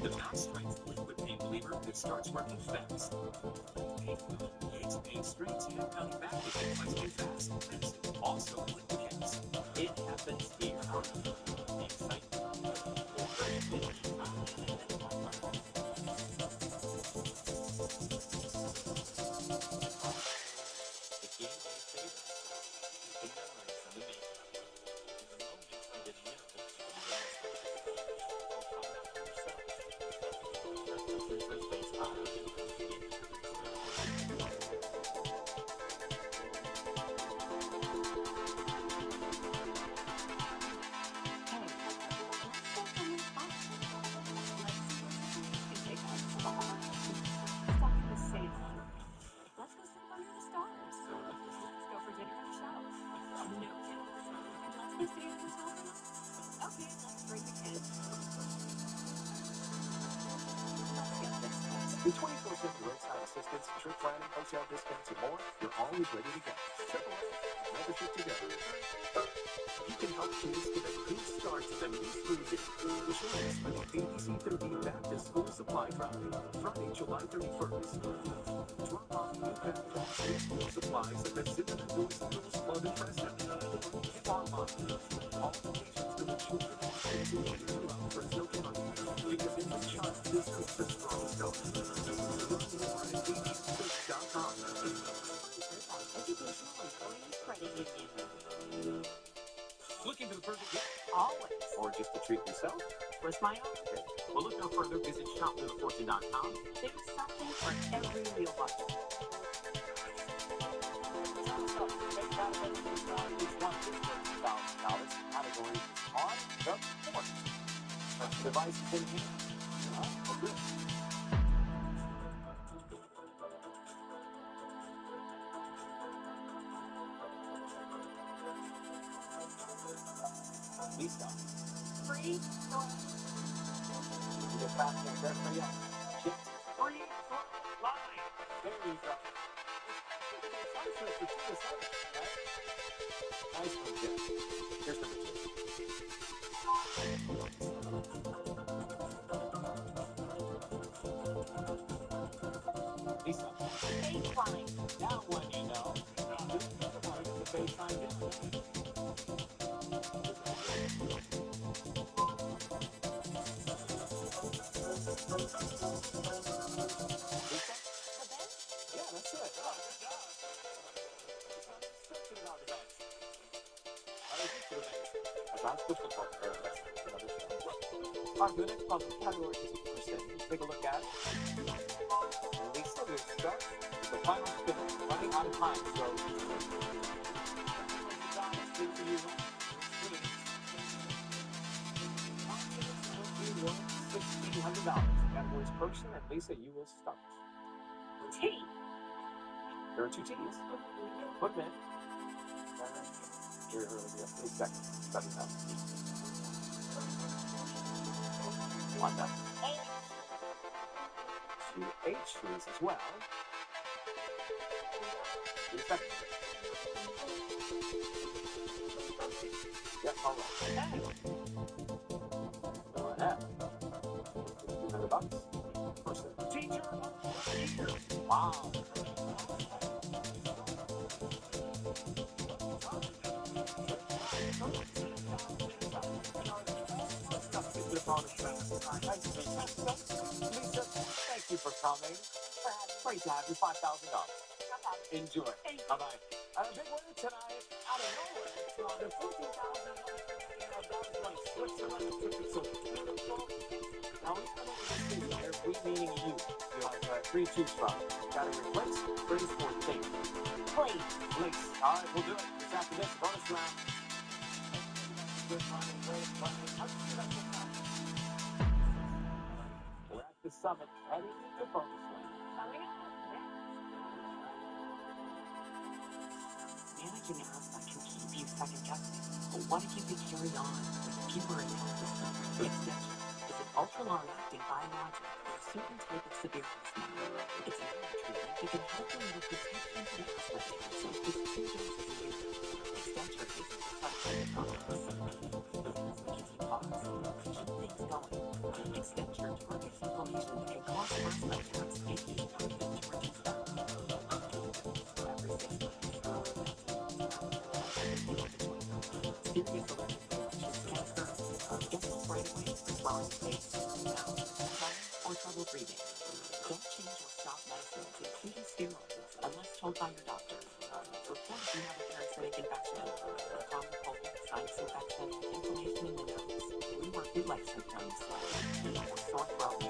N: The non-strength liquid pain reliever that starts working fast. Painful. Aches pain, strains, and counting back pain fights pain fast. Medicine. Also liquid caps. It happens here. Excitement.
L: With 24/7 roadside assistance, trip planning, hotel discounts, and more, you're always ready to go. AAA, membership together. You can help kids get a good start to the new school year. Join us for the ABC 30 Back to School Supply Drive, Friday, July 31st. Drop off new backpacks and school supplies at the Zimmerman Boys and Girls Club in Preston. Or get online. All donations to the children and kids in need throughout Fresno County. Because every child deserves a strong start.
N: Looking for the perfect gift?
J: Always.
L: Or just to treat yourself?
J: Twist my arm.
N: Well, look no further. Visit shopwheelfortune.com.
J: There's something for every real budget.
L: $1,000 category on the board. Devices in here. Good. Lisa.
J: Free.
L: You get fast and there for you. Chips.
J: Free. Line.
L: There you go. Nice one, Jeff. Here's number 2. Lisa.
A: Baseline.
L: That one you know. The baseline down. Lisa? Yeah, that's it. Oh, good job. Switching it on the bench. I was used to the bench. As I was pushed the ball there, that's another story. Our next puzzle category is person. Take a look at it. Lisa, there's start. The final spin. Running out of time, so $1,600. Categories person, and Lisa, you will start.
A: T.
L: There are two T's. Put them in. Here, it'll be a few seconds. Study them. On that. Two H's as well. 3 seconds. Yep, all right. So an F. $200. Person. Teacher of the year. Wow. Lisa, thank you for coming. Great to have you. $5,000. Enjoy. Bye-bye. A big winner tonight out of nowhere. The $14,000 money Switzerland tickets so beautiful. Now we come over to see here, we meaning you. You have 3 to choose from. Category place, phrase, or thing.
A: Place.
L: Place. All right, we'll do it. Just after this bonus round. We're at the summit, heading to bonus round.
E: Managing an aspect can keep you second guessing. But what if you could carry on with fewer attacks? Extension is an ultra-long-acting biologic for a certain type of severe asthma. It's a treatment that can help deliver protection from asthma attacks in just 2 doses a year. Extension isn't a substitute process. Gives you pause, keep things going. Extension targets inflammation that can cause asthma attacks and is proven to reduce them. Every 6 months. Serious allergic reactions can occur. Get help right away for swelling face, mouth, tongue, or trouble breathing. Don't change or stop medicines, including steroids, unless told by your doctor. Report if you have a parasitic infection, a common cold, sinus infection, inflammation in the nose, flu or flu-like symptoms, or sore throat.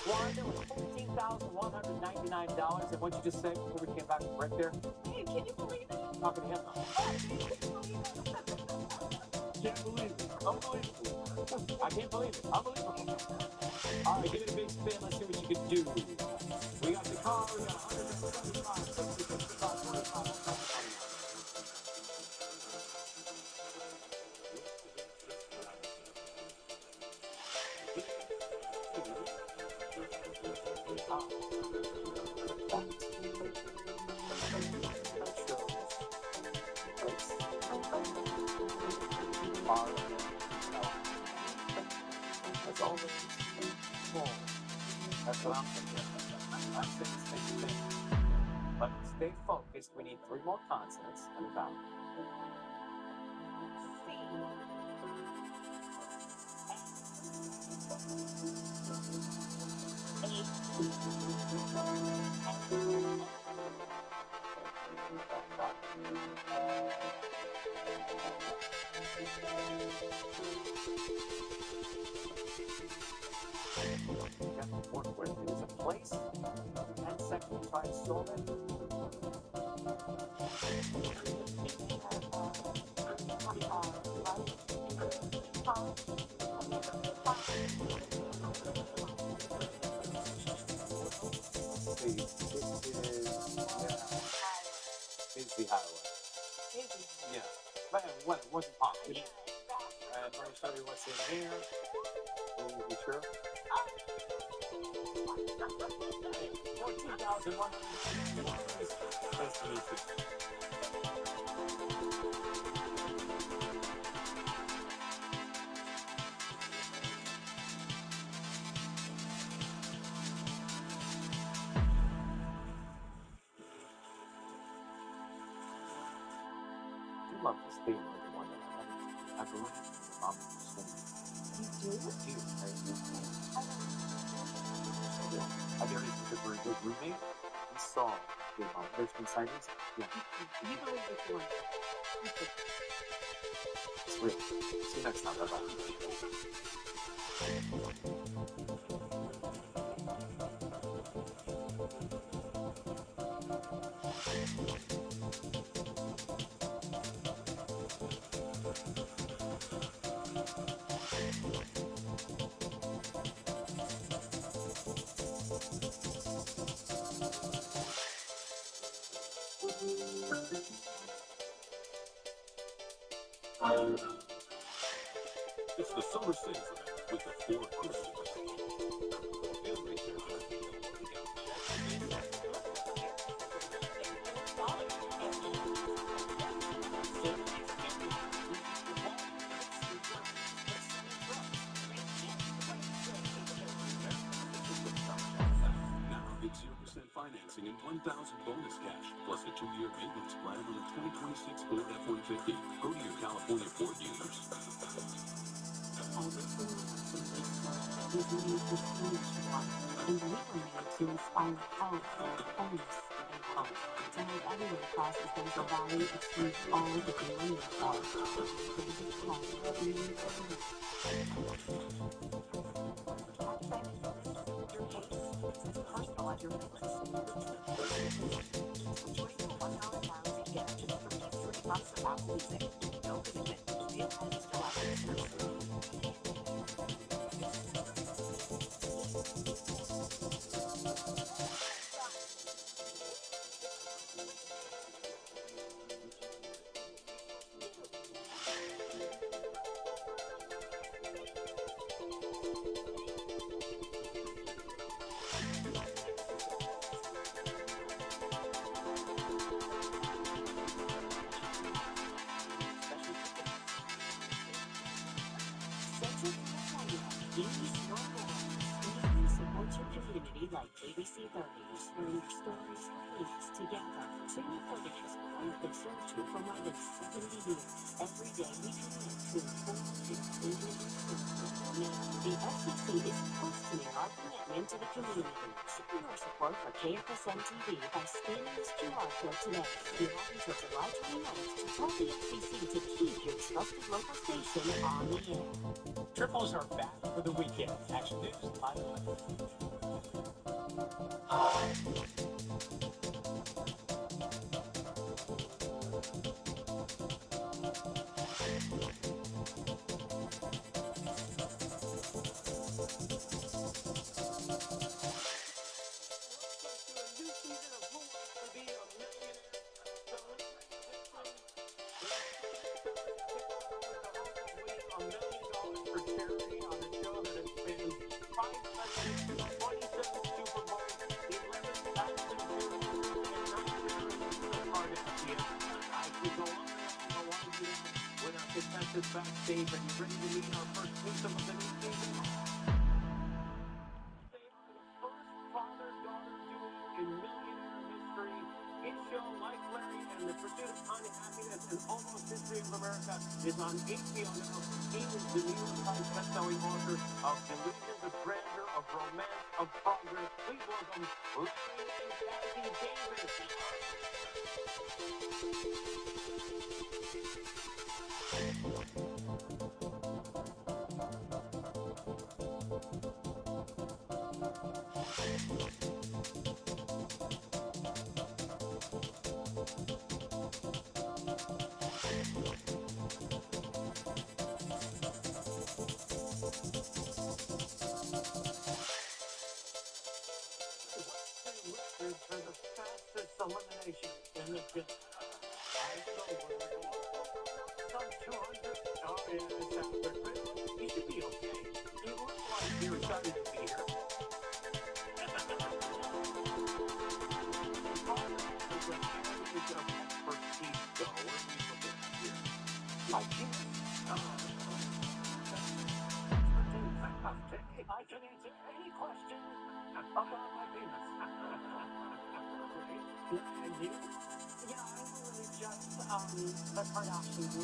L: $14,199. And what you just said before we came back from break there?
A: Hey, can you believe it?
L: Talking to him now.
O: Can't believe it.
L: Unbelievable. I can't believe it. Unbelievable. All right, give it a big spin. Let's see what you can do. We got the car. We got 175, 60, 55, 45. That's what I'm thinking. I'm saying the same thing. But stay focused. We need 3 more consonants and a vowel. Work with it is a place. 10 seconds to try and solve it. See, it is, yeah, it's the highway. Yeah, but what, it wasn't pop. Let me show you what's in here. You sure? Hey, $14,100. Nice to meet you. I love this theme with the one that I believe your mom was singing.
Q: You do?
L: Do you? Have you ever seen the roommate? We saw the Richmond sightings. Yeah.
Q: You believe what you want to.
L: It's real. See you next time. Bye-bye.
H: It's the summer sales event with the Ford Cruise. Now get 0% financing and $1,000 bonus cash, plus a 2-year maintenance plan on a 2026 Ford F-150. Go to your California Ford dealers.
E: Was made for so much more, and we were made to inspire health, wholeness, and hope. To help everyone across the Central Valley achieve all that they were made for. There's a call that we need to do.
J: Your case is personal at your limits. Join the $1 miles and get just 3 months of Apple Music. No commitment. Deal ends July 1st.
E: Community like ABC 30s, where your stories release together. Senior Furniture's proudly served you for more than 70 years. Every day we commit to inform and clean now, the FCC is questioning our commitment to the community. Show your support for KFSM TV by scanning this QR code today. You have until July 29th to tell the FCC to keep your trusted local station on the air.
C: Triples are back for the weekend. Action News, live and live. Backstage, are you ready to meet our first victim of the new season? They are the first father-daughter duo in millionaire history. His show, Like Larry and the Pursuit of Unhappiness and Almost History of America, is on HBO now. He is the New York Times bestselling author of Illusions of Grandeur, of Romance, of Progress. Please welcome Larry and Kathy Davis. But you should be okay. You look like you're excited to be here. My penis? I can answer any question about my penis. And you?
E: Yeah, I'm really just the Kardashians.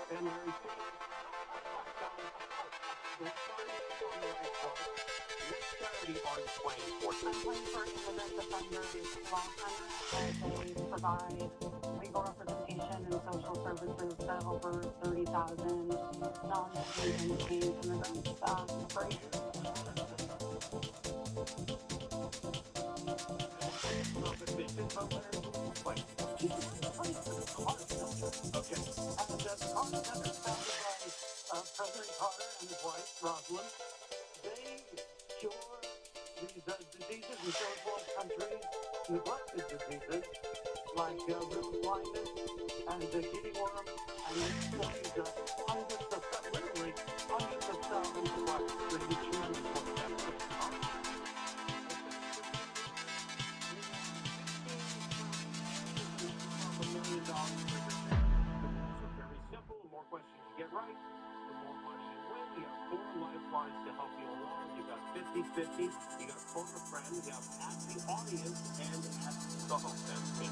C: And Larry King. What charity are you playing for?
E: I'm playing for immigrant defenders of Alzheimer's as they provide legal representation and social services to over 30,000 non-detained and detained immigrants. Great.
C: Okay. And the Carter Center is founded by President Carter and his wife, Rosalind. They cure these diseases in third world countries, neglected diseases like river blindness and giddy worm, and it saves hundreds of, literally hundreds of thousands of lives. So you tremendous work. $1 million for your share. The rules are very simple. The more questions you get right, the more money you win. You have 4 lifelines to help you along. You got 50-50. You got phone a friend. You have ask the audience and ask the host. That's me.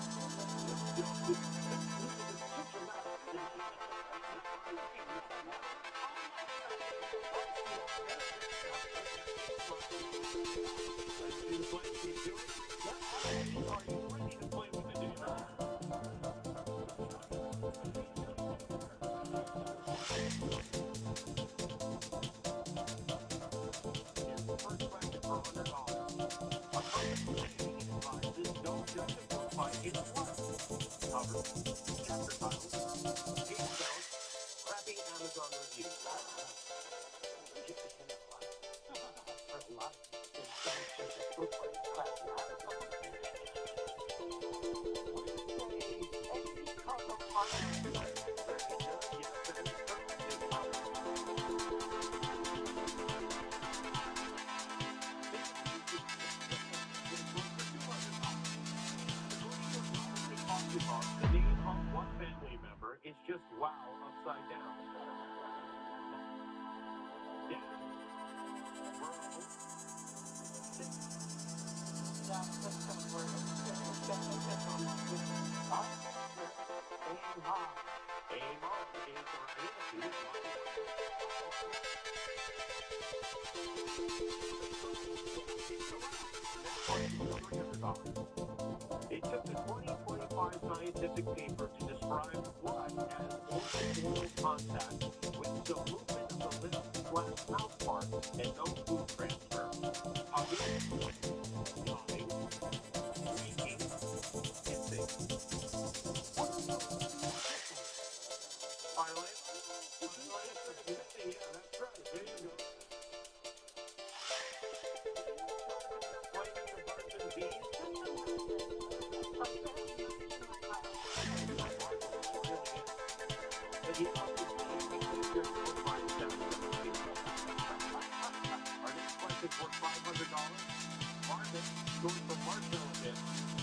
C: Chapter titles, page counts, crappy Amazon reviews. The name of one family member is just wow upside down. Dad, bro, It took the 2025 scientific paper to describe what as oral contact with some movement of the lips/mouth part and no food transfer. Hugging, yawning, squeaking, hissing. Violent, hissing, yeah, that's right. There you go. Explaining the birds and bees. But you know, our next question is worth $500. Marvin, going from Marshall again,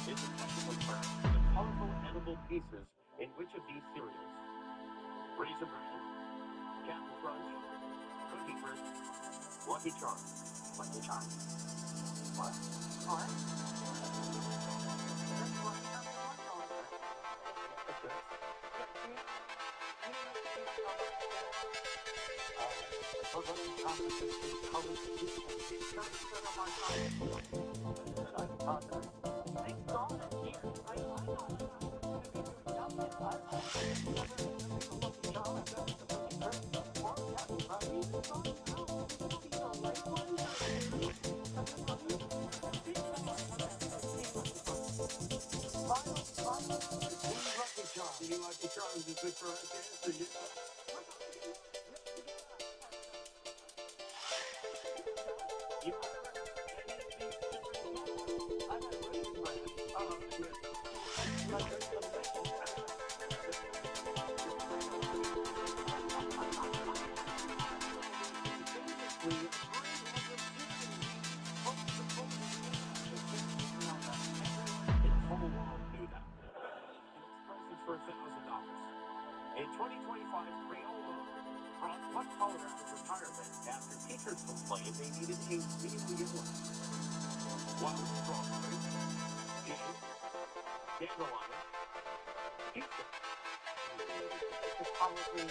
C: is a technical term for the colorful edible pieces in which of these cereals? Raisin Bran, Captain Crunch, Cookie Crisp, Lucky Charms. Lucky Charms. What? What? Lucky Charms is the correct answer. Yeah. You I've had Raisin Bran.
L: A 2025 Crayola brought much color out of retirement after teachers complained they needed a really yellow. Wild strawberry, pink, dandelion, fuchsia. It's probably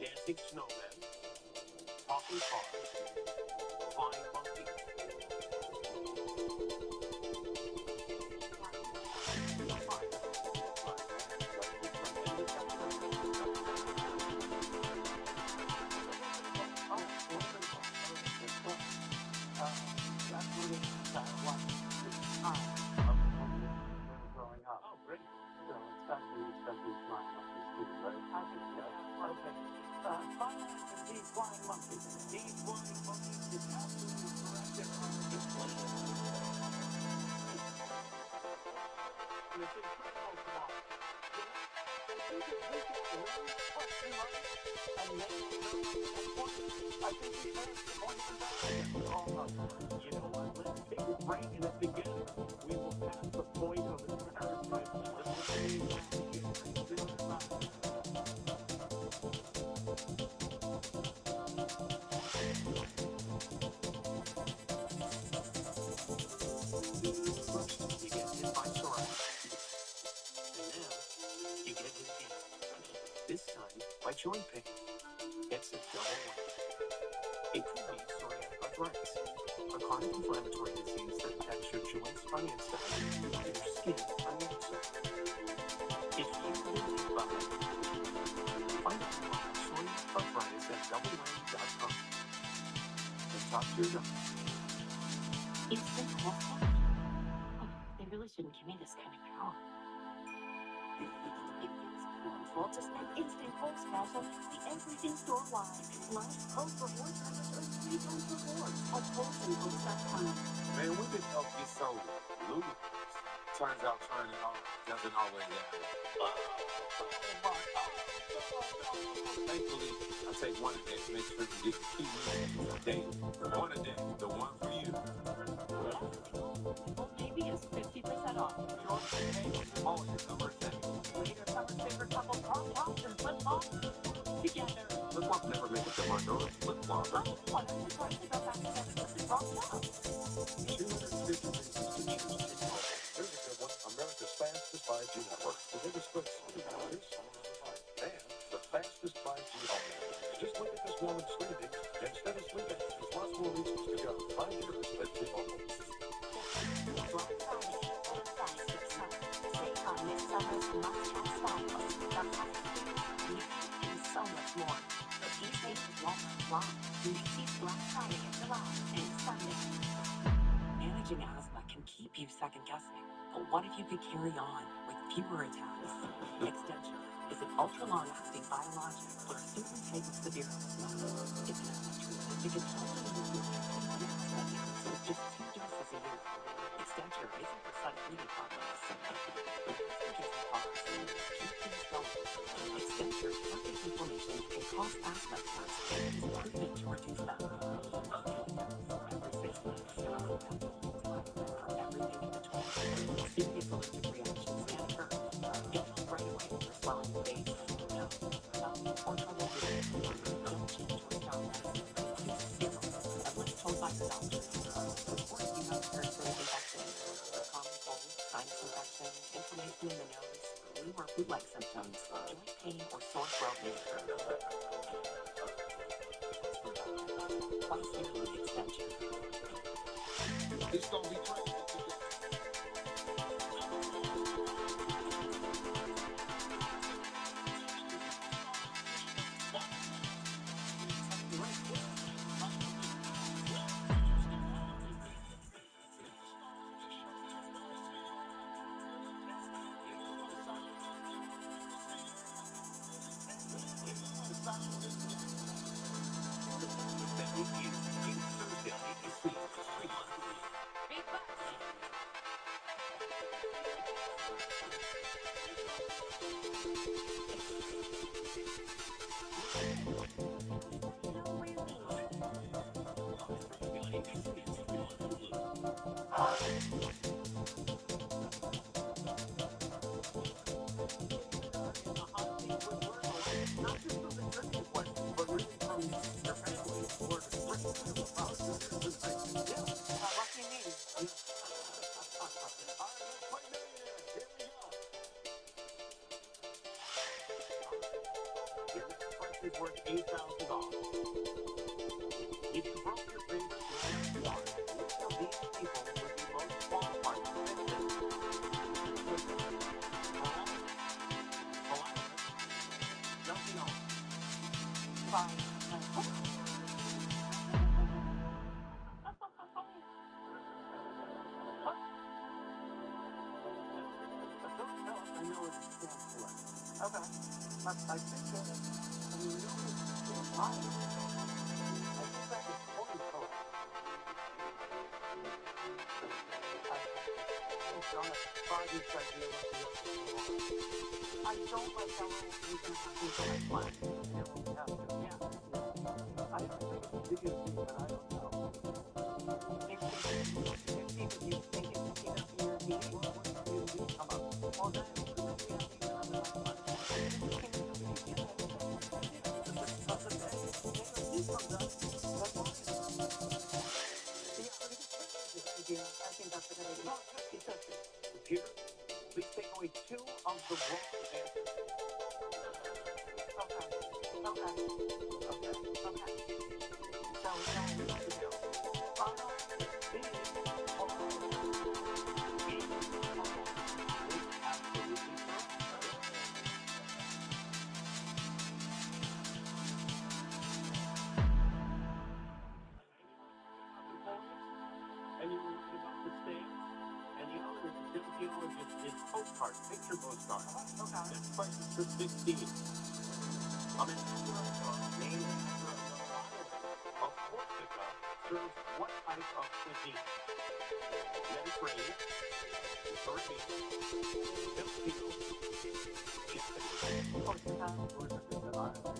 L: dancing snowmen, talking cars, flying monkeys.
M: Growing up. Oh, great. So it's got to be flying monkeys too, right? I think so. Okay. These flying monkeys. These flying monkeys is absolutely correct. It's incredible tomorrow. I think we passed the point of embarrassment. You know what? Let's take a break, and at the end, we will pass the point of embarrassment. First, you get hit by psoriasis. And now, you get hit again. This time, by joint pain. It's a double whammy. It could be psoriatic arthritis, a chronic inflammatory disease that affects your joints, spine, and your skin on the outside. If you've been hit by it, find out more about psoriatic arthritis at doublewhammy.com. And talk to your doctor.
A: Instant coleslaw? Oh, they really shouldn't give me this kind of power. It feels powerful to spend instant coleslaw on the everything store-wide. Plus, Coles Rewards members earn 3 times rewards at ColesandColes.com.
H: Man, we could help get so ludicrous. Turns out turning off doesn't always happen. Thankfully, I take one a day to make sure to get key news daily. One a day, the one for you.
A: Well, maybe it's 50% off.
L: Your pay, all your summer essentials.
A: Later, summer's favorite couple crop tops and flip-flops together.
H: Flip-flops never make it to my door. Flip-flops.
A: Oh, what? I'm surprised they got back together with the crop tops.
H: 250 reasons to choose T-Mobile. Here's a good one. America's fastest 5G network. The biggest quick speed providers. And the fastest 5G home network. Just look at this woman sleeping. Instead of sleeping, there's lots more reasons to go. 5 years with T-Mobile.
A: Black Friday, and Fast Summer. Save on this summer's must-have styles. The hottest food, beauty, and so much more. But these savings won't last long. Macy's Black Friday in July and Sunday.
E: Managing asthma can keep you second-guessing. But what if you could carry on with
L: fewer attacks. Extension is an ultra-long-acting biologic for a certain type of severe asthma. It's an asthma treatment that can help relieve your lifetime asthma attacks with just 2 doses a year. Extension isn't for sudden breathing problems. When asthma gives you pause, keep things going. Extension targets inflammation and cause asthma attacks and is proven to reduce them. Every 6 months, for everything in between. Serious allergic reactions can occur. Get help right away for swelling the face, nose, tongue, or trouble breathing. Don't change or stop medicine. Use steroids unless told by your doctor. Or if you have a parasitic infection, a common cold, sinus infection, inflammation in the nose, flu or flu-like symptoms, joint pain, or sore throat may occur. Twice yearly extension.
B: It's gonna be crazy today.
L: Is worth $8,000. If you broke your favorite lamp wire, which of these people would be most qualified to fix it? Nothing else. I know it's okay. I think that we know it's high. I think that is corn color. It's on a 5-inch idea what the other two are. I don't like how we're going to have these on my plan. Yeah. I think it's the biggest thing, but I don't know. Maybe you think it's either B or D. What do you come up? Well, then we have these on the left one. Computer, please take away 2 of the wrong answers. Okay. So we know what to do. Final answer B. Absolutely correct. And you were right about the stands. And the other is postcard, picture postcard. Okay. This question for 16. I'm an named after a island of Corsica serves what type of cuisine? Mediterranean, Caribbean, Filipino, Japanese. Corsica. Corsica is an island.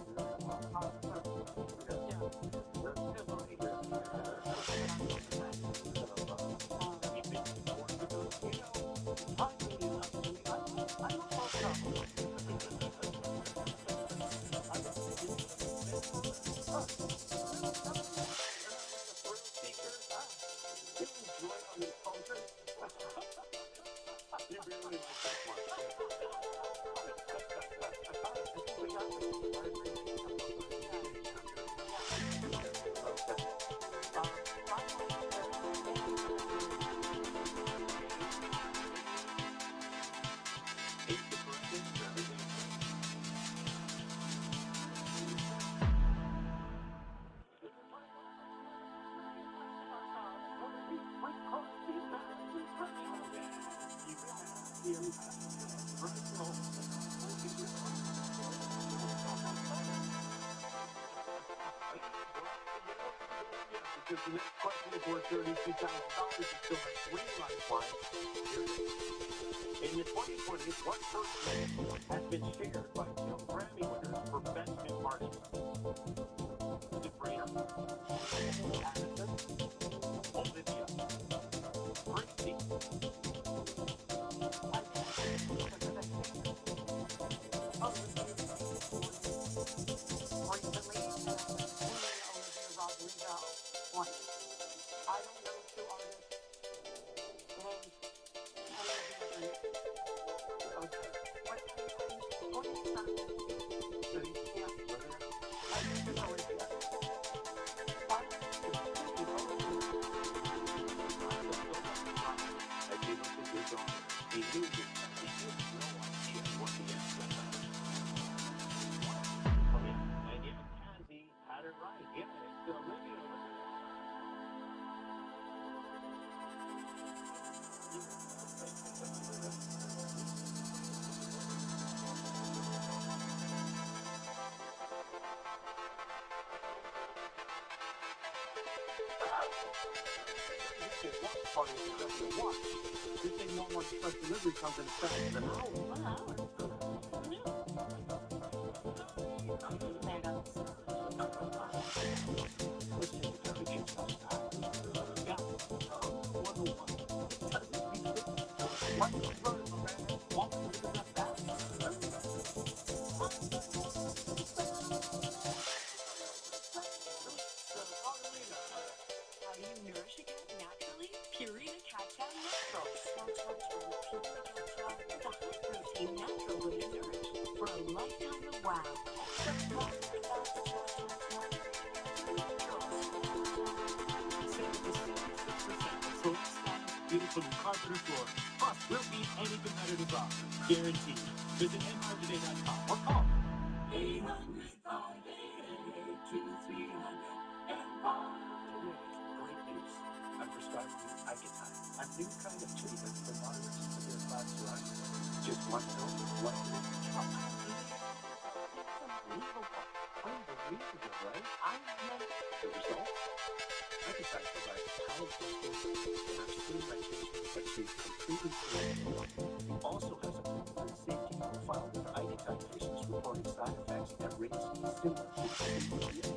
L: because the next question is worth $32,000 and still has 3 lifelines. Here it is. In the 2020s, what first name has been shared by 2 Grammy winners for Best New Artist? Sabrina, Addison, Olivia, Gracie. This thing Walmart Express delivery comes in fast as an hour.
E: 1 hour?
L: Let's take the temperature outside. Got it. 101. What's the verdict, my man? Walmart delivers that fast.
J: How do you nourish a cat naturally? Purina Cat Chow Naturals. Purina Cat Chow is a high-protein natural way to nourish for a lifetime of wow.
L: Beautiful new carpet or floor. Plus, we'll beat any competitor's offer. Guaranteed. Visit EmpireToday.com or call 800-588-2300 Empire. Great news. I'm prescribing you Icatine, a new kind of treatment for moderate to severe plaque psoriasis. Just 1 pill, 1 minute. Unbelievable, right? I love the results. Icatine provides powerful skin and our skin by patients achieve completely clear skin. It also has a proven safety profile with Icatine patients reporting side effects at rates similar to patient brochures.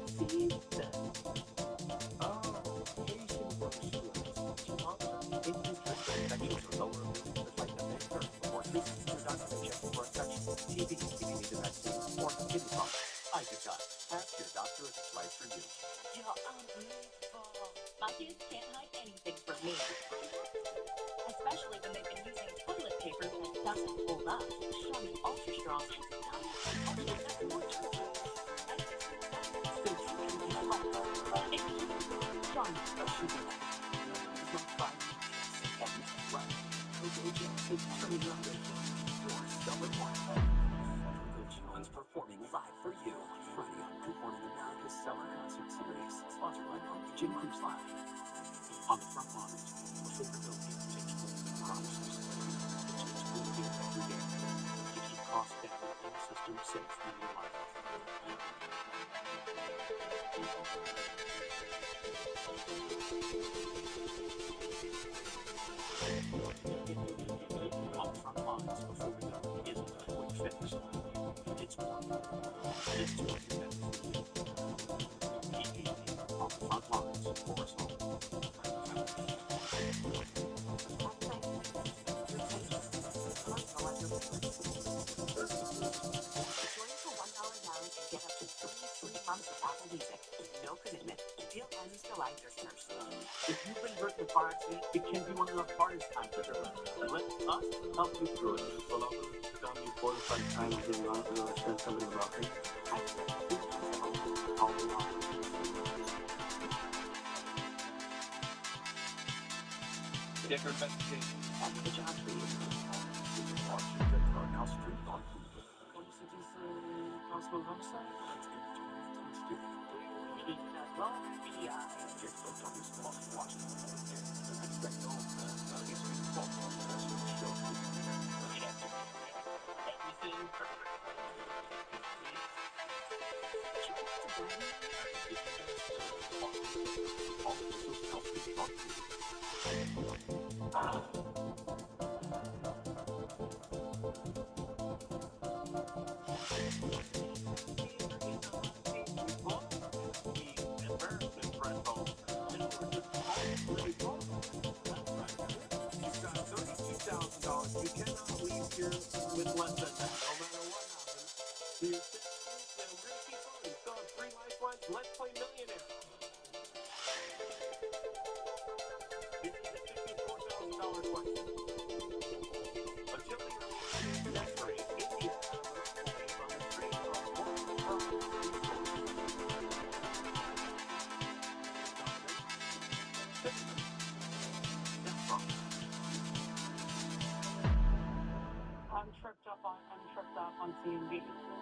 L: Increased risk of infections or lower immunity to fight them in turn. For more treatment, your doctor may check you for infections, TB, if you need a vaccine, or kidney problems. Icatine. Ask your doctor if it's right for you.
J: You're unbelievable. My kids can't hide anything from me. Especially when they've been using toilet paper that doesn't hold up. Charmin Ultra Strong has done ultra that's more durable. And so you can get like Charmin Ultra Strong.
L: John's performing live for you Friday on Good Morning America's Summer Concert Series, sponsored by Norwegian Cruise Line. On the front lines, affordability takes hold and promises it takes hold here every day to keep costs down and the system safe in your life. On the front lines, affordability isn't a quick fix. It's one. It's what you get for you. PG&E on the front lines for us all.
J: Join for $1 down and get up to 3 free months of Apple Music. No commitment. Deal ends July 31st.
L: If you've been hurt in a car accident, it can be one of the hardest times of your life. Let us help you through it. Pull over, tell me 4 to 5 times in run to send somebody walking. Call me on.
P: Dicker investigation.
J: That's the job for you.
L: Washington at Darnell Street, Northwood. Police suggest possible homicide? Let's do it. Just don't tell me it's false Washington. I expect all it's been false on the rest of the show.
P: Everything perfect.
H: Paul Sosnowski on Twitter.
C: $32,000. You cannot leave here with less than that, no matter what happens. So you're sitting, we're going to keep going. Still have 3 lifelines. Let's play millionaire. This is a $64,000 question. Until the early 18th century, India had a monopoly on the trade of one prized
D: I'm tripped up on CNB,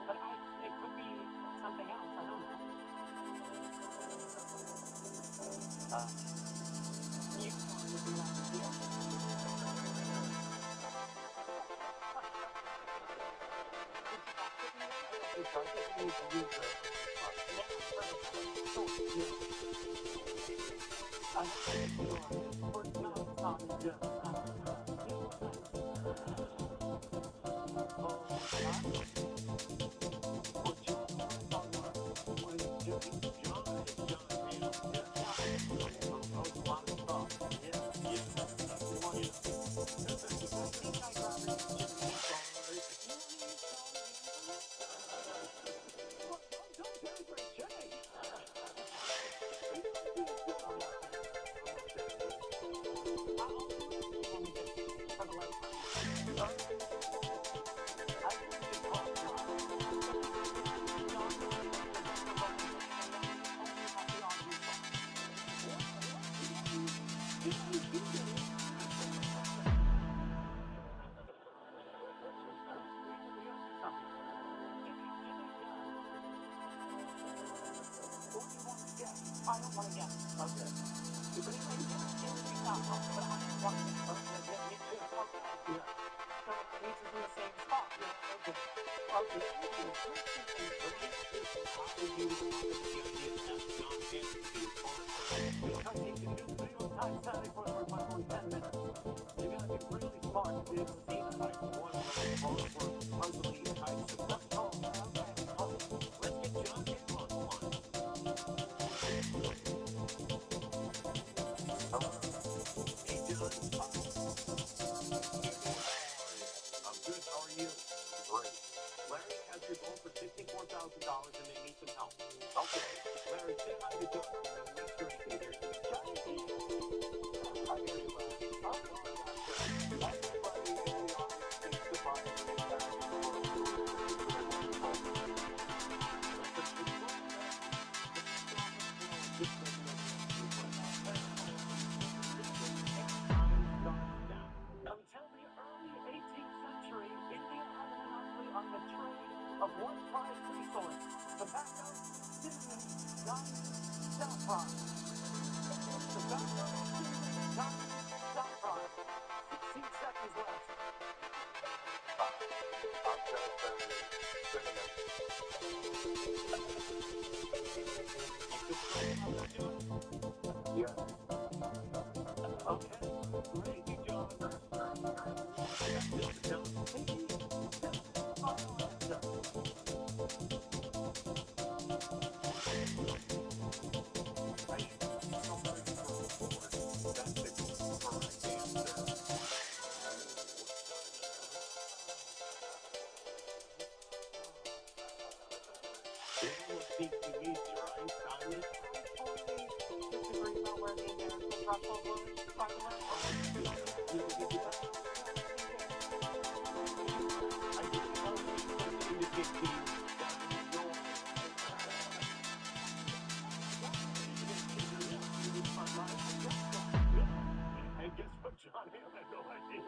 D: but it could be something else. I don't know. Yukon would be like the deal. I don't want to guess. Okay. But anyway, it's not wrong, but I don't want to guess. Okay, me too. Okay. Yeah. So it means it's in the same spot. Yeah, okay. Okay.
C: How would you respond to the idea that John Hammond is on the
L: Because he can do the New York Times Saturday for only 10 minutes. You gotta be really smart to be able to see that.
C: like one of those puzzly types of questions.
L: Oh, okay.
C: Let's get John Hammond on the line. Hello. Hey, John. I'm good. How are you? Great.
L: Larry has your goal for $64,000 and they need some help.
C: Okay.
L: Larry, say hi to John and make sure he can hear you. Johnny, I hear you, Larry. Everybody in the audience needs to buy
C: Until the early 18th century, India had a monopoly on the trade of one prized resource, tobacco, cinnamon, diamonds, saffron. Tobacco, cinnamon, diamonds, saffron. 16 seconds left.
K: I'm gonna say cinnamon.
C: Yeah. Okay. Great, John. Seems too easy, right, Cyrus?
D: Disagree about where the American Russell was, by the way.
C: And guess what, John Hammond had no idea.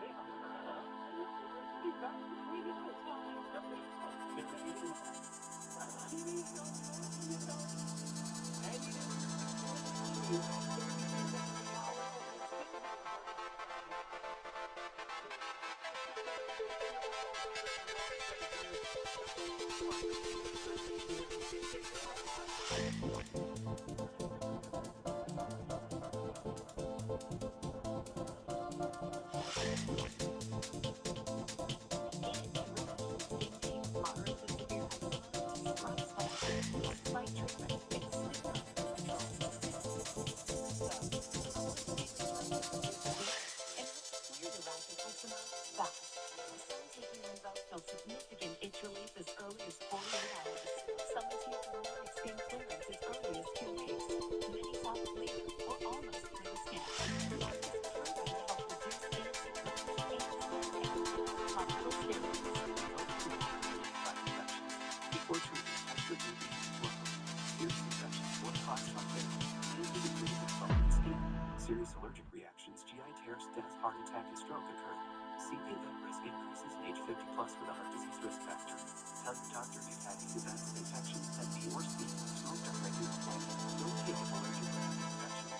L: death, heart attack, and stroke occur. CPVAC risk increases in age 50 plus with a heart disease risk factor. Tell your doctor if you've had these events, infections, and be or speak with smoked or regular smoking. Don't take if allergic or have an infection.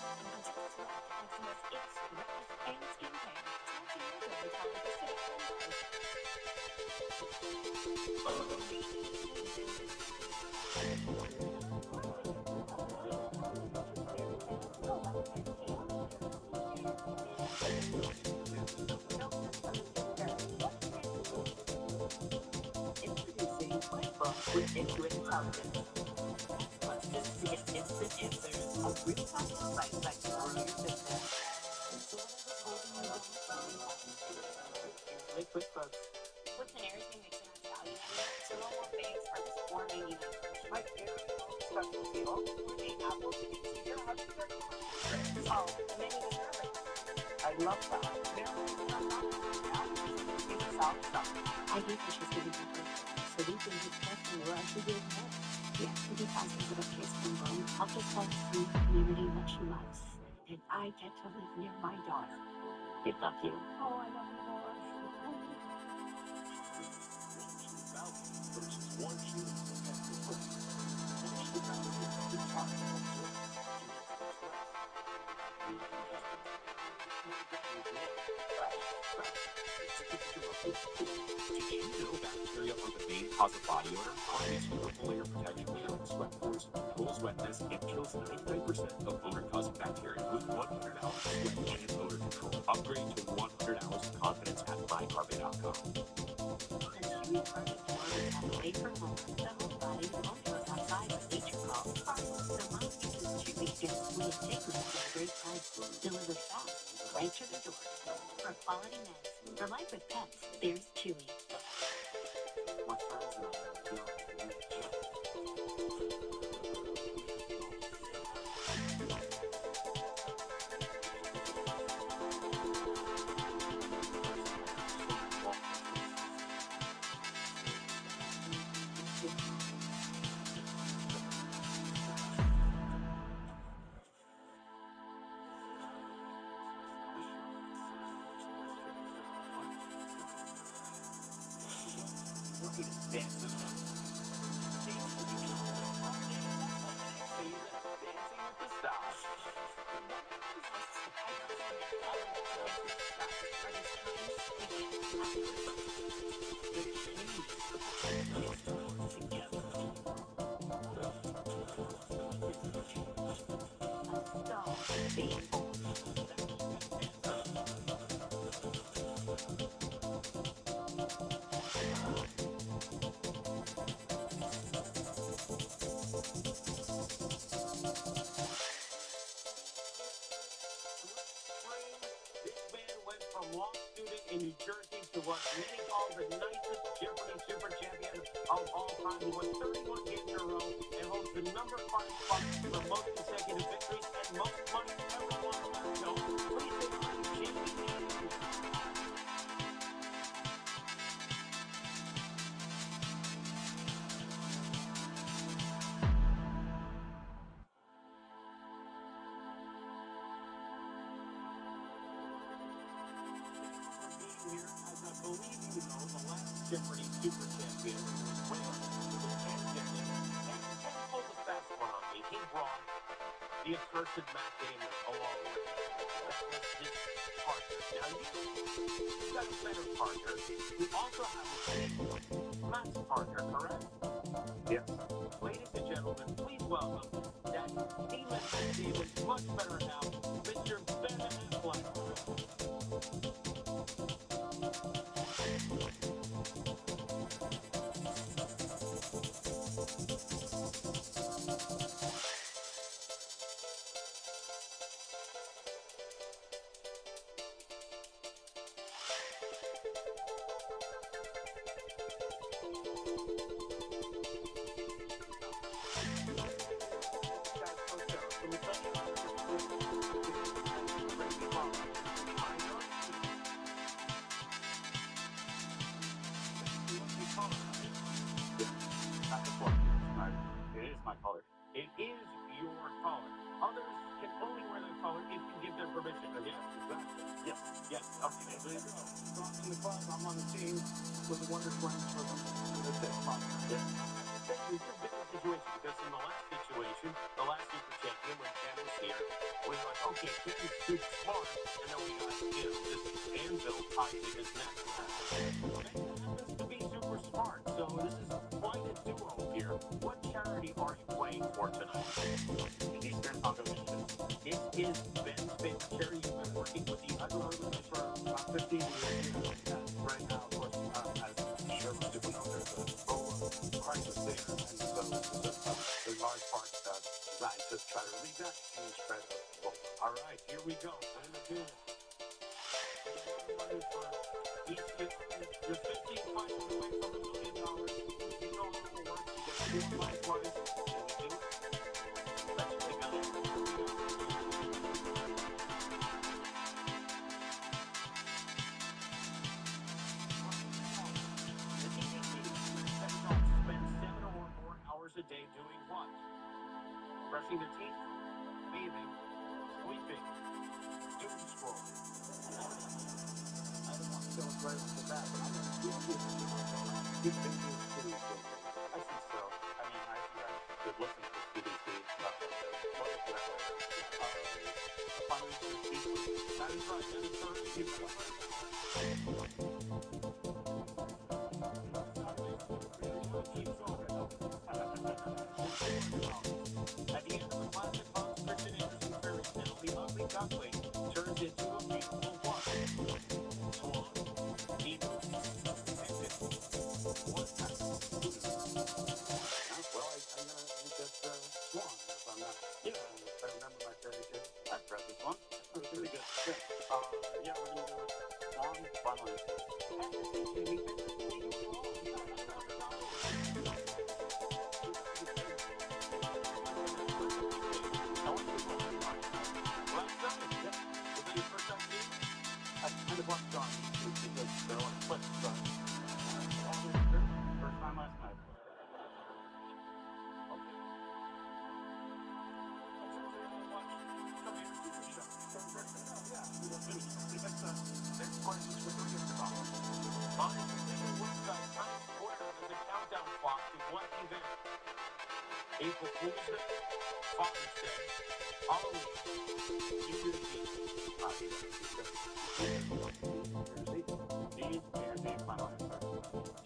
J: Eczema's itch, redness, and skin pain. Talk to your dermatologist today.
L: Introducing QuickBooks with Intuit Intelligence. Questions to get instant answers. A real-time insight that can grow your business. So whatever's holding you back, Intuit QuickBooks.
A: With an everything makes it value, so no more banks are just forming, you know.
L: My very own special deal for the Apple TV Your Husband
J: Oh, the menu is perfect.
L: I love that.
A: I hate that she's giving her birthday, so we think it's best when we're actually doing that. The activity classes that have placed from Rome help us find the community that she loves, and I get to live near my daughter. They love you.
J: Oh, I love you more.
H: Versus one shooter
N: Did you know bacteria are the main cause of body odor? Army's triple layer protection shrinks sweat pores, controls wetness, and kills 99% of odor-causing bacteria with 100 hours of sweat and odor control. Upgrade to 100 hours of confidence at mycarpet.com.
A: Since she referred to others away from home, the whole body only goes outside when nature calls. So mom uses Chewy Just Sweet Tickling at a great price, delivered fast, right to their door. For quality meds, for life with pets, there's Chewy.
L: Law student in New Jersey to what many call the nicest Jeopardy super champion of all time. He won 31 games in a row and holds the number 5 spot for most consecutive victories and most money ever won on that show. Please say hi to Jamie Andrews. Jeopardy super champion was winner with Ken Jennings. And Ken pulled the fast one on me. He brought the accursed Matt Damon along with him. That was his partner. Now you've got a better partner. You also have Matt's partner, correct?
K: Yes.
L: Ladies and gentlemen, please welcome that demon Matt Damon, much better now, Mr. Ben Affleck.
K: It is my color.
L: It is your color. Others can only wear that color if you give them permission. Again, exactly.
K: Yes.
L: Yes. Okay. There you go. Strong in the club. I'm on the team with the Wonder Twins for them. Let's take them up.
H: Yeah. It's a different situation because in the last situation, the last super champion, when Ken was here, we were like, okay, Ken's super smart, and then we got, this anvil tied to his neck. Ben happens to be super smart, so this is quite a duo here. What charity are you playing for tonight?
I: The Eastern Congo Initiative.
H: This is Ben's favorite charity. You've been working with these
L: I've been working with this for about 15 years. Right now, of course, as sure most people know, there's a Ebola crisis there, and so this is a large part designed to try to relieve that and spread of Ebola.
H: All right, here we go. I'm going to do it. Money for each kid. You're 15 fights away from $1 million. You know how it works. You get 4 lifelines, and we do it. Let's take a look. The DDT spend 7 or more hours a day doing what? Brushing their teeth, bathing, sleeping, doom scrolling.
L: I don't want to go right off the bat, but I'm going to give you big news to you.
I: I think so. I mean, I could listen to CBC. We'll get to that later. Finally,
H: That is right. That is correct. You've got At the end of the classic Hans Christian Andersen fairy tale, the ugly duckling turns into a beautiful what? Swan, eagle, bandit, what?
L: Well, I'm going to get Swan, if I'm not, if I remember my fairy tale.
I: I've read this one.
L: It's pretty good.
I: Yeah, we're going to do it. Swan, finally.
L: I kind of watched on because they're on Twitch, so
I: First time last night.
H: Next question is what we're going to talk about. On its official website, Times Square has a countdown clock to what event? April Fool's Day, Father's Day, Halloween, New Year's Eve.
I: New Year's Eve, final answer.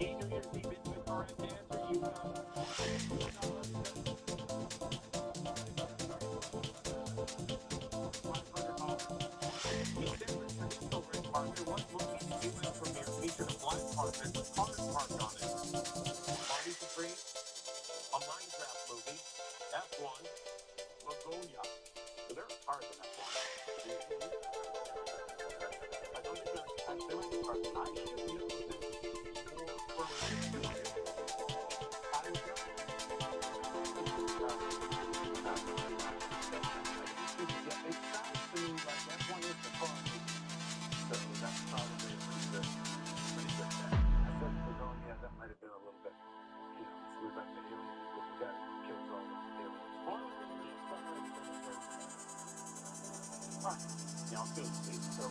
H: New Year's Eve is the correct answer. You got it. December traditional red carpet. What movie's U.S. premiere featured a black carpet with cars parked on it? Marty Capri, a Minecraft movie, F1, Lagonia.
I: So there are cars in that one.
L: I don't think there might be cars. I should know this more from it sounds to me like that one is the car. So that's probably a pretty good bet. I said Lagonia, that might have been a little bit, it's weird like the alien with the guy who kills all the aliens. Fine.
I: I'll do it, Steve.
L: So,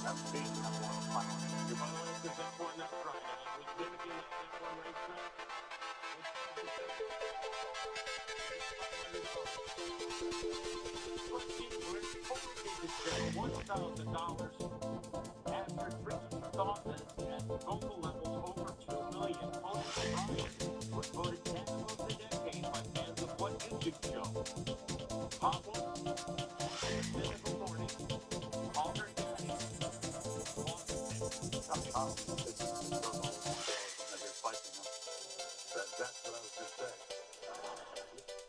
I: That's B, that's one, final answer.
H: Your final answer is F1, that's right. And it was mimicking the F1 racetrack. $1,000 after drinking sauces at vocal levels over 2 million. Conan O'Brien was voted Dad of the Decade by fans of what YouTube show? Pablo, Mythical Morning, Call Her Daddy,
I: It's those old scales when they're slicing them.
L: that's what I was going to say.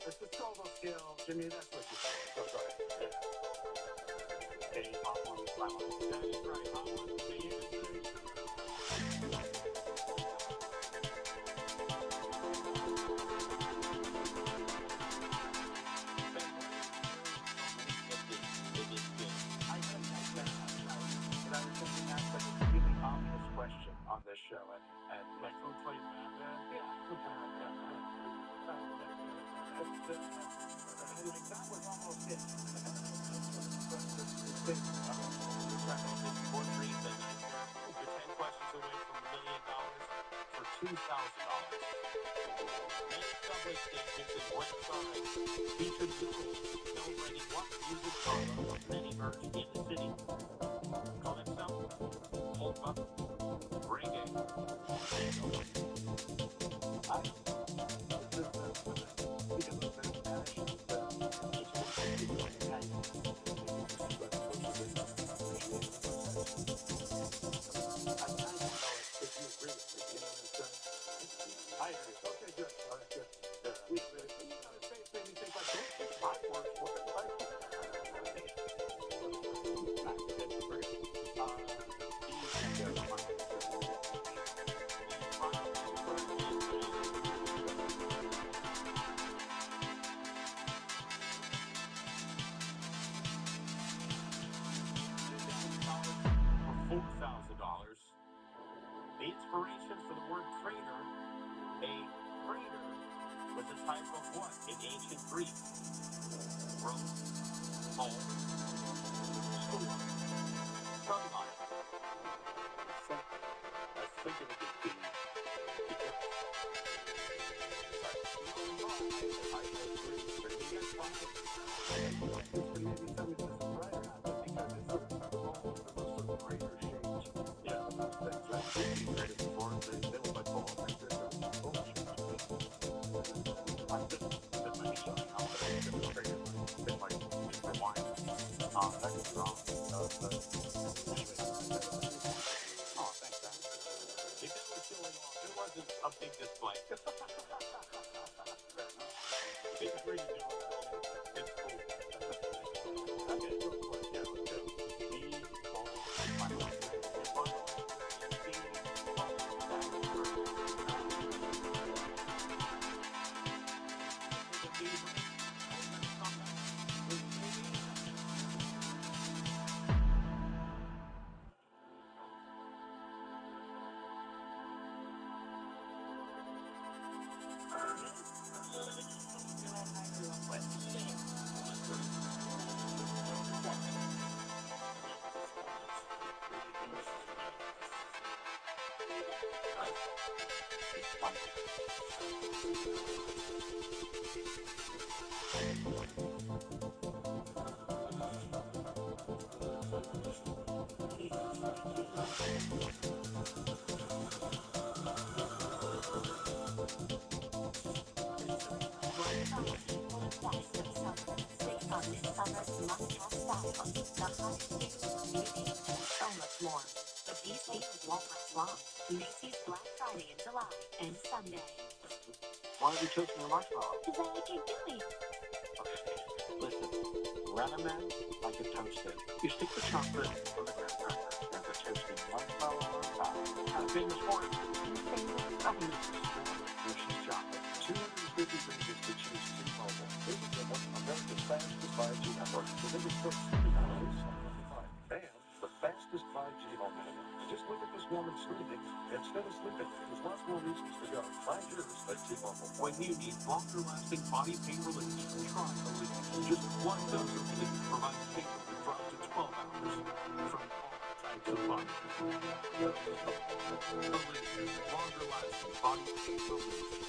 L: It's the Scoville scale, Jimmy, that's what you said. So go ahead.
I: A, hot one, final answer.
H: That is right. Hot one is the answer.
L: Question on this show, and
H: Like who plays Batman?
L: that was almost it.
H: Many subway stations in Buenos Aires featured murals celebrating one music genre many merged in the city. Calypso, polka, reggae, tango.
C: I agree. Okay, good. All right, good. We gotta say maybe things like don't take my word for it. Right?
H: For $4,000. The inspiration for the word crater, a crater, was a type of what in ancient Greek? Rome, home, school, sunlight.
B: I figured it would be
H: A big display.
B: it's really doing it's cool. Okay, go for it. Yeah, let's go.
E: Macy's Black Friday in July and Sunday.
C: Why are we toasting the marshmallow?
E: Is that like you're doing?
C: Listen, run a man like a toasted. You stick the chocolate on the graham cracker and the toasted marshmallow on top. Kind of famous for it. Nothing makes us Hershey's chocolate. 250 reasons to choose T-Mobile. This is America's fastest 5G network. The biggest push and the fastest 5G home internet. Just look at this woman screaming instead of sleeping. There's lots more reasons to go. Find yours at T-Mobile.
H: When you need longer-lasting body pain relief, try Aleve. Just one dose of Aleve provides pain relief for up to 12 hours from all types of body pain. Aleve, longer-lasting body pain relief.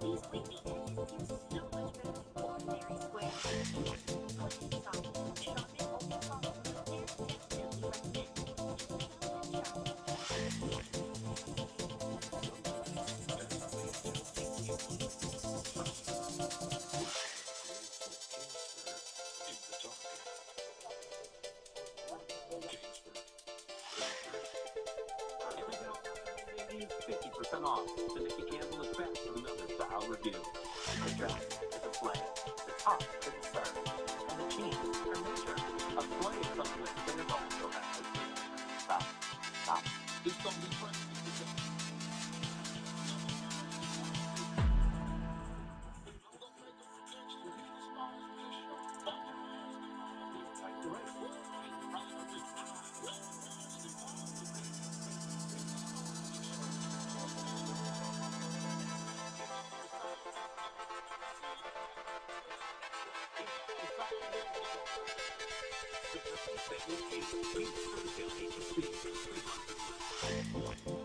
E: These wavy edges seem so much better than ordinary square edges. Put in some Charmin Ultra Soft Smooth Tear, definitely recommend.
H: Everything on baby is 50% off. So Nikki Campbell is back with another style review.
L: The dress is a play. The top is a serve. And the jeans are nature.
H: A play is something that fans also have.
L: Stop.
H: This don't be crazy.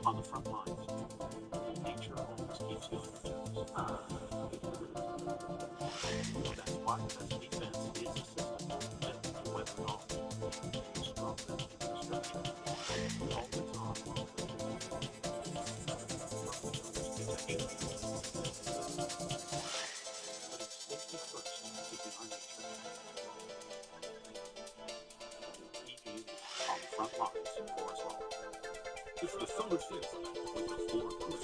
H: On the front lines, nature always keeps you on your toes. That's why the best defense is a system built to weather it all. Stronger infrastructure. All the time. Putting safety first, keeping our nature. PG&E on the front lines for us all. It's the summer sales event with the Ford Group.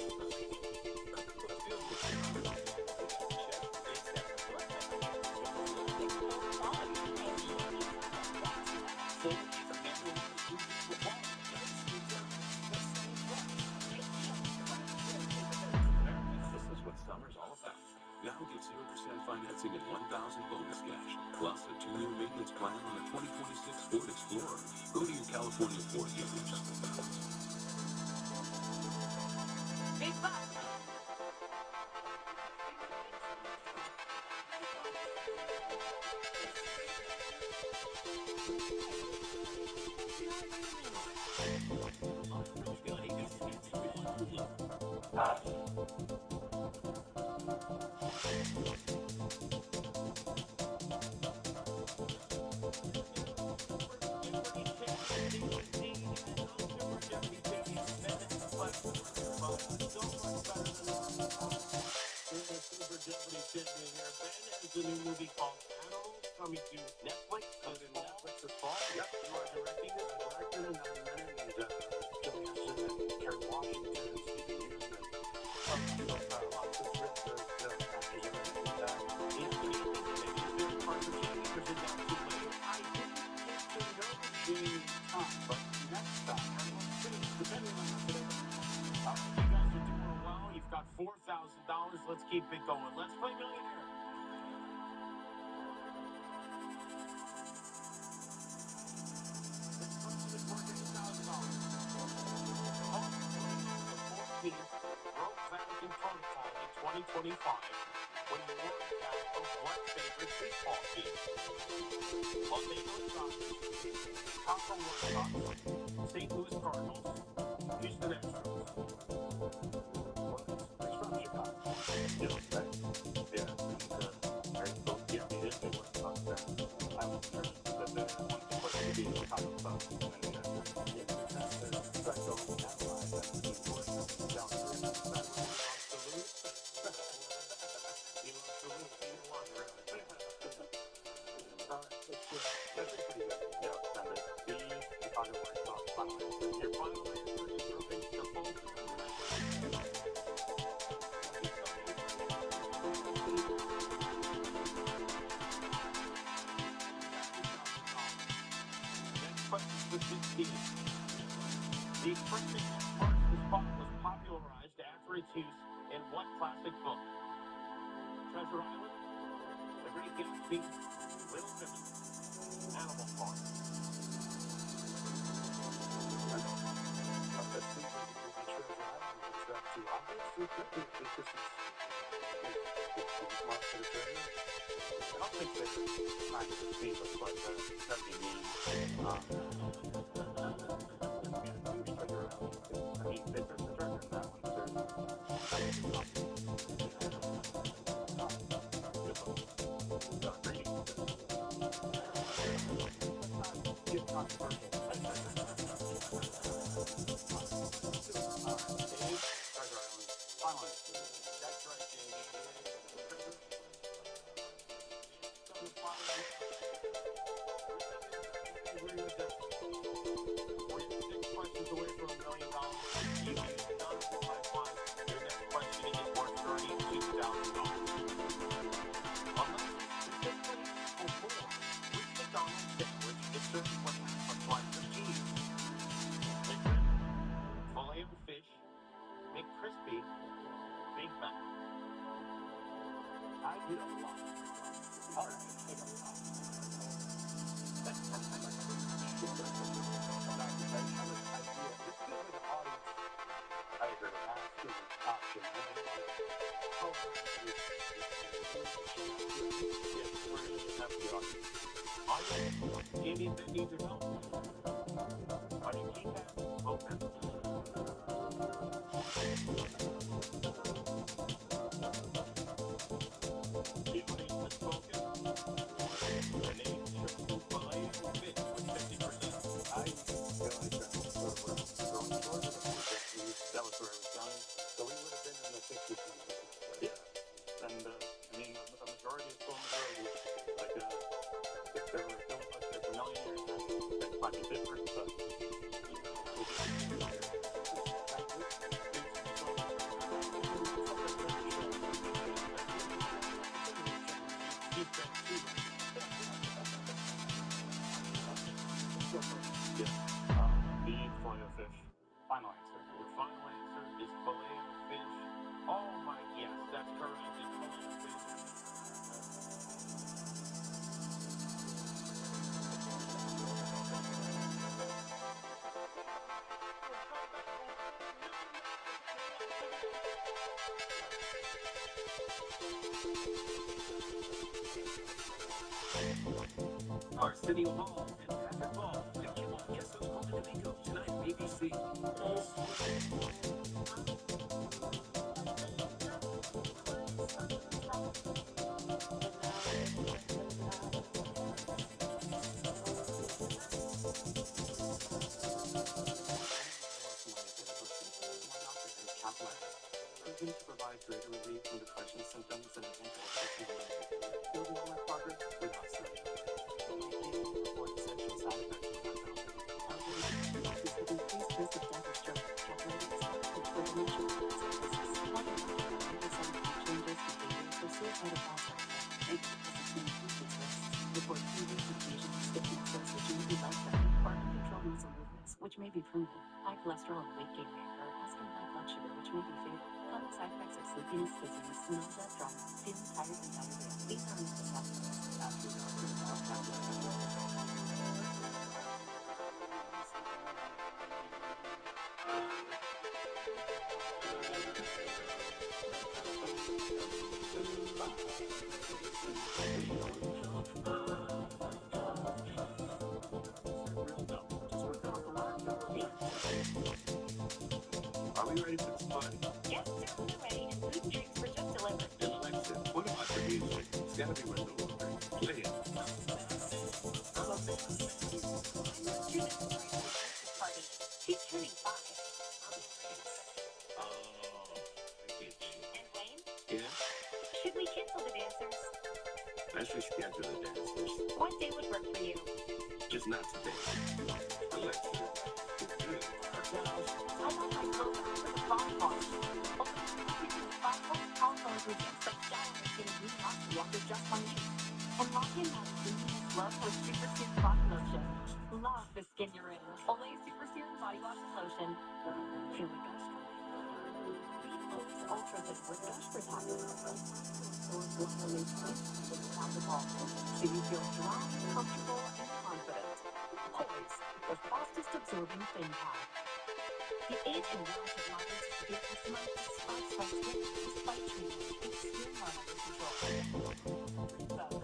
H: This is what summer's all about. Now get 0% financing and $1,000 bonus cash, plus a 2-year maintenance plan on a 2026 Ford Explorer. Go to your California Ford dealers.
J: Big bucks.
H: The new movie called Animals coming to Netflix. Comes in Netflix this fall. Yep, you are directing it. I'm directing it. I'm in it. And Joe Anderson and Kerry Washington and Stephen Yeun and lots of great actors in it. And maybe there's part of the teenagers in that too later. I didn't get to know James Tom, but next time, depending on how today goes. All right, you guys are doing well. You've got $4,000. Let's keep it going. Let's play Millionaire. Broke Vatican Protocol in 2025 when the World Cup of what favorite baseball team? Los Angeles Dodgers, Chicago White Sox, St. Louis Cardinals, Houston Astros. He's from Chicago.
I: Yes, right. Yeah, and both get me into White Sox there. I was nervous that they wanted to play to be in Chicago Cubs, and then Psycho analyzed that team for down here. That's pretty good. Yeah, send it. The Chicago White Sox final answer.
H: Your final answer is moving to full. Next question for 16. The expression "parts the spot" was popularized after its use in what classic book? Treasure Island, The Great Gatsby, Little Women, Animal Farm.
I: I don't think they're trying to deceive us, but that'd be mean. I mean, they took the treasure in that one, too. Get controversial. Treasure Island. Final answer.
H: That's right, Jamie. Agree with that. We're 6 questions away from $1 million. You used none of the lifelines. Your next question is worth $32,000. Unless it's specifically or more, which McDonald's sandwich is served with half a slice of cheese? McRib, Filet-O-Fish, McCrispy, Big Mac.
C: I did a lot. All right, take a lot.
I: I agree. Ask is an option.
H: Yes, we're going to have the audience.
C: Anything need your help? Are your keypads open? Feeling the spoken? The name shows Vallejo Fish with 50%.
K: I realized that was where we're going towards it.
C: That was where I was going.
K: So we would have been in the 60s.
C: Yeah. And, I mean, a majority is still a majority. Like, if there was like there's a million years, then it might be different, but
G: The Vallejo fish. Final answer.
C: your final answer is Vallejo fish. Oh my, yes, that's correct. It's Vallejo fish.
P: Arsenio Hall and Patrick Ball. And Kim on Guess Who's Calling Domingo tonight on ABC.
L: Proven to provide greater relief from depression symptoms and an antidepressant. Building on my progress without studying. Report essential side effects without knowing. Elderly with increased risk of death or stroke, catalytic with dementia, changes, behaviors, or suicidal thoughts. Report fevers, confusion, stiffness, sensation, life-threatening, or uncontrolled muscle movements, which may be permanent. High cholesterol and weight gain may occur, asking high blood sugar, which may be fatal. Common side effects are sleepiness, dizziness, nausea, dryness, feeling tired, and diarrhea. These are unsuspected. Ask your doctor about tablets.
H: Are we ready for this party?
J: Guests are on their way, and food and drinks were just delivered.
H: And Alexa, what about the music? It's gotta be window open. Play it.
J: Party. She's turning 5.
H: Oh, I get you.
J: And Wayne,
H: Yeah?
J: should we cancel the dancers?
H: Let's reschedule the dancers.
J: What day would work for you?
H: Just not today. Alexa, it's good.
J: I want my clothes for the fall wash. After just one use. And lock in that ingredient love with Super Serum Body Lotion. Love the skin you're in. Olay Super Serum Body Wash and Lotion. Feel like gush Leave Olay Ultra with gush protector. So you feel dry, comfortable, and confident. Poise, the fastest absorbing thin pad. The age and wash of modern give this month spots by skin despite treatment. It's still not under control.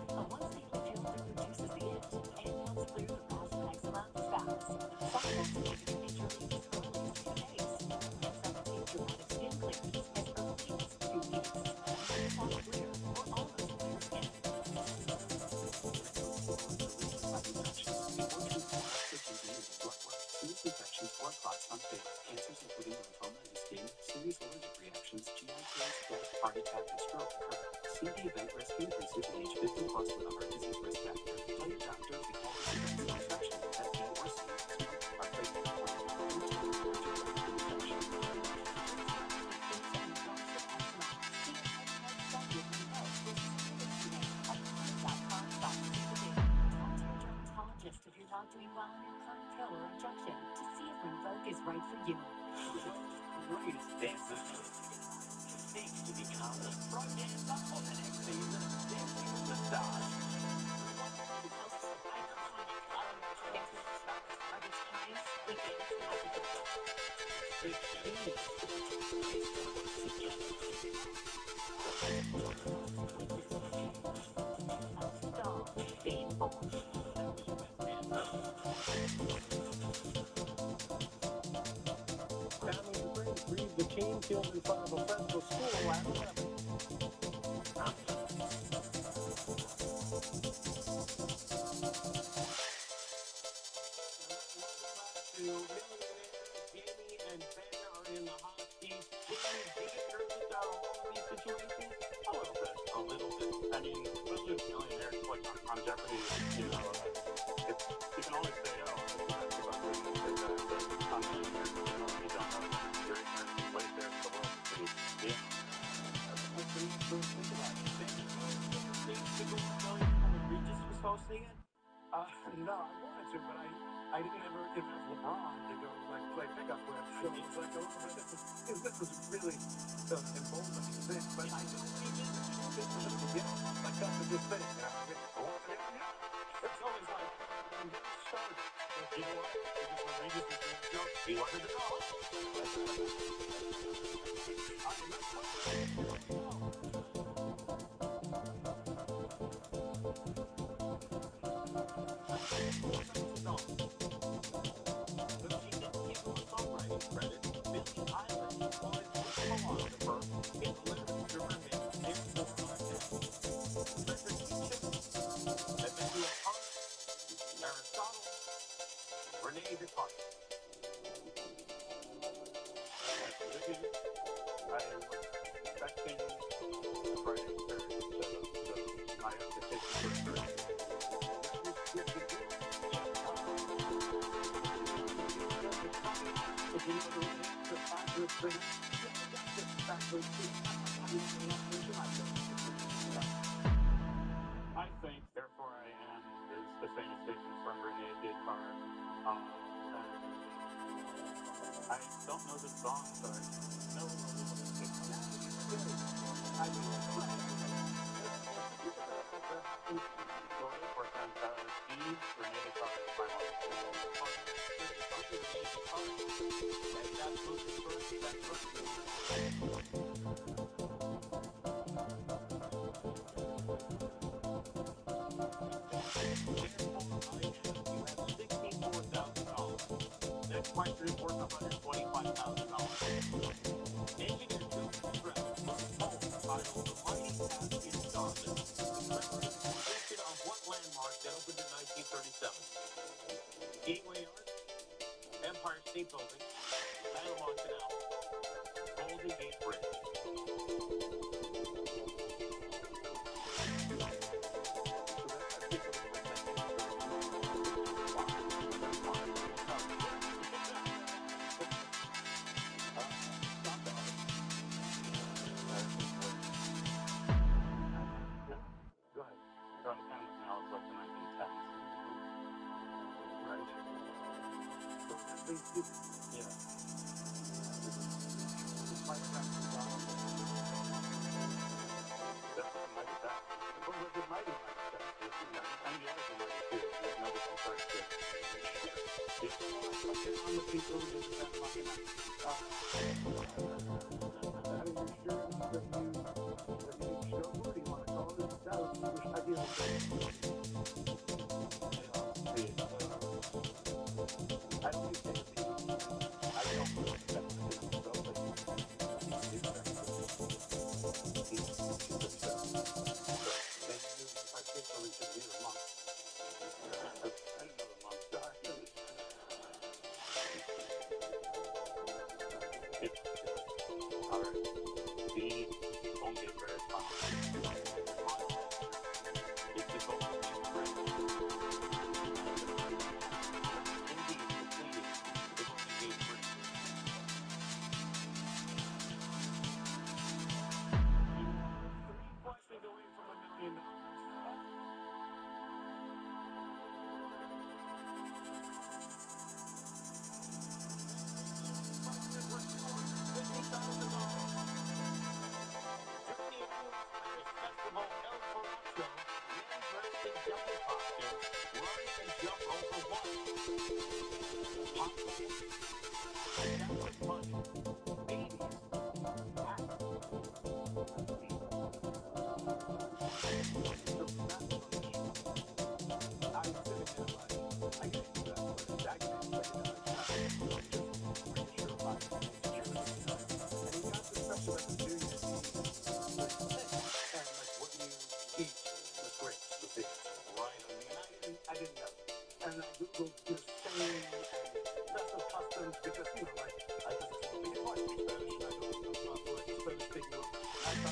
J: A one-stable filter reduces the itch and helps clear the rash and eczema fast. Some folks need to get your leaves as early as 2 days. And some need dramatic skin clearance as early as 2 weeks. These have clear or almost clear skin.
L: Serious infections, blood clots, unfatal, cancers including lymphoma and skin, serious allergic reactions, GI tears, death, heart attack, and stroke occur. See the event risk increases in age 50 plus with a heart disease risk factor. Tell your doctor if you have this event infection, as B or C, smoke, are pregnant, or allergic infection.
J: Dermatologist if your dog doing well on your current pill or injection to see if Rinvoq is right for you.
P: Greatest dancer seems to become the front dancer on the next season of Dancing with the Stars.
J: Being born.
L: team field in front of a Fresno school at 11.
C: Jamie and Ben are in the hot seat. Jamie, do you get nervous out of all of these situations?
I: A little bit. I mean, especially with millionaires, like on Jeopardy, you know, you can always say, oh, that's about really big guy, but on millionaires, you know, you don't know that you're ignorant and wait there for the world to see. Yeah.
C: That's what we need to think about. Ben, did you think to go to million when Regis was hosting it?
L: No, I wanted to, but I didn't ever have LeBron to go like play pickup with. So it was like a little bit. This was really emboldening thing. But I know Regis fit for them to get like up with this thing. You know, it's always like I'm getting started. But you know what? Because when Regis was doing the show, he wanted to go home. I mean, that's what
C: credit, Billie Eilish wanted to philosopher in literature and therefore on death. Frederick Nietzsche, Emmanuel Kant, Aristotle, Rene Descartes.
I: That's good news. I was expecting Friday experience, so my expectations were correct.
L: If you know the answer, factors, bring factors,
I: I think, therefore I am, is the famous statement from Rene Descartes. I don't know the song, so I know a little bit.
C: I mean,
I: Eve, Rene Descartes, my mom.
C: that's absolutely correct. That's $64,000. Next question is worth $125,000. Engineer Joseph Strauss wrote a poem titled The Mighty Task is Daunted, commemorating the completion of what landmark that opened in 1937? Gateway Arch, Empire State Building, Panama Canal, Golden Gate Bridge.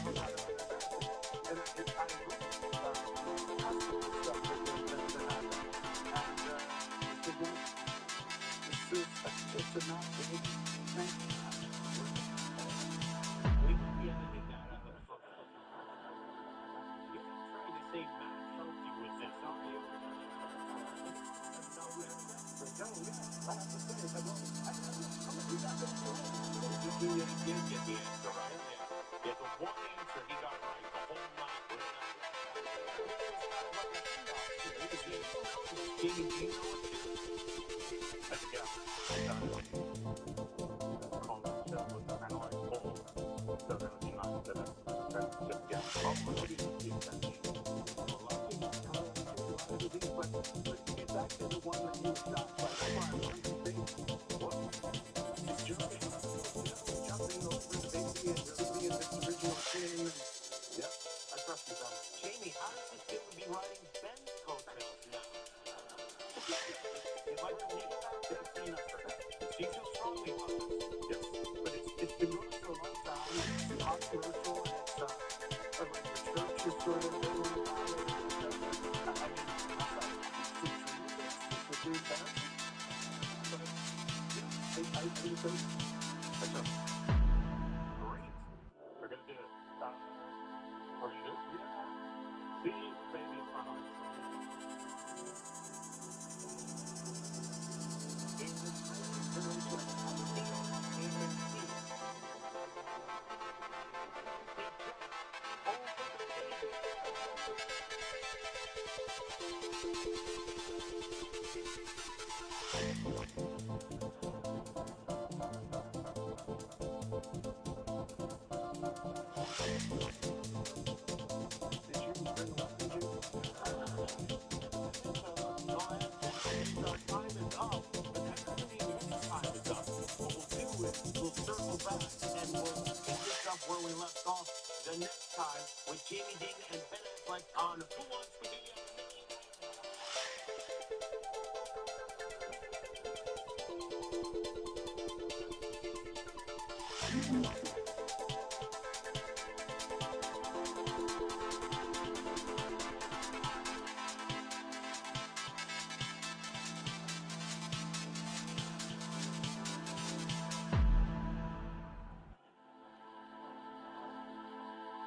L: was rather embarrassing. And I agree. Absolutely stuff that happened. And this is just not big thing.
C: We will be editing that out of the book. You're trying to say Matt helped you with this, aren't you?
L: No, yeah, I have to say, I'm gonna do that thing for
C: He did get the answer right. Yeah. The one answer he got right the whole night was that. Jamie, do you know what it is?
I: Yeah. Call itself was kind of like full. So that was not that that's just yeah. Oh, maybe it's that.
L: a lot of people tell a lot of these, but it's actually the one that you were shocked by. That's why I wanted to say, what? It's jumping over the baby and really being this original thing. And, yep, I trust you, son.
C: Jamie, how does it feel to be riding Ben's coattails now? It might be needed back to the scene after that. Do you feel strongly about this?
L: Yes, but it's been going for a long time. It's controversial, and it's like the church is sort of big on about it. I mean, I thought it's true, but I think so. That's all.
I: Great. We're gonna do it. Or should? Yeah. See, baby, finally.
C: We'll circle back and we'll pick this up where we left off the next time with Jamie Ding and Ben Affleck on Who Wants to Be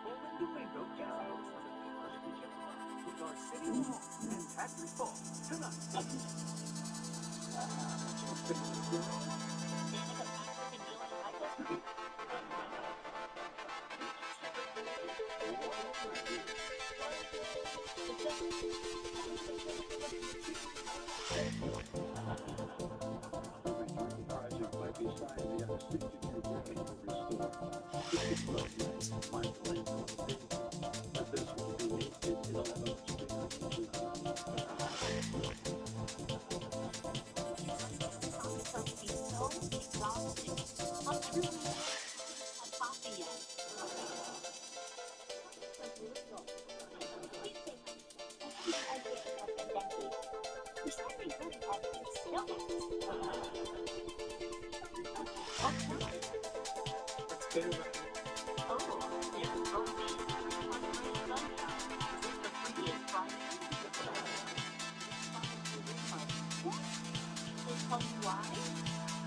C: a
L: Domingo guest host with our City Hall and Patrick Ball tonight.
I: Project might be signed the other 62 Grammys to restore. It is quite nice, Michelangelo did, but this will be naked in all those experiences.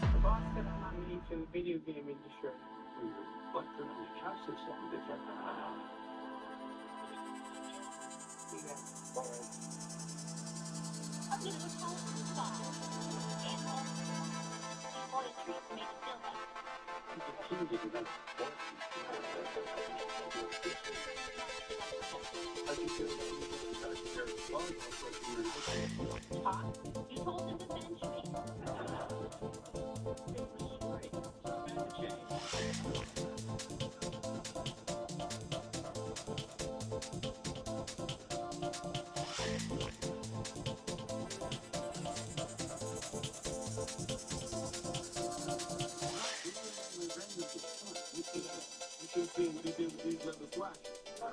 M: The boss said I'm not unique in the video game industry.
I: But on the couch is something different.
A: I'm gonna go tell him to stop. And bought a treat to make him feel better.
I: You can change it without
L: How'd you feel about you just got a pair of bugs or what you were
A: Hot? You told him to bench me.
L: You should have seen what he did with these leather slacks. I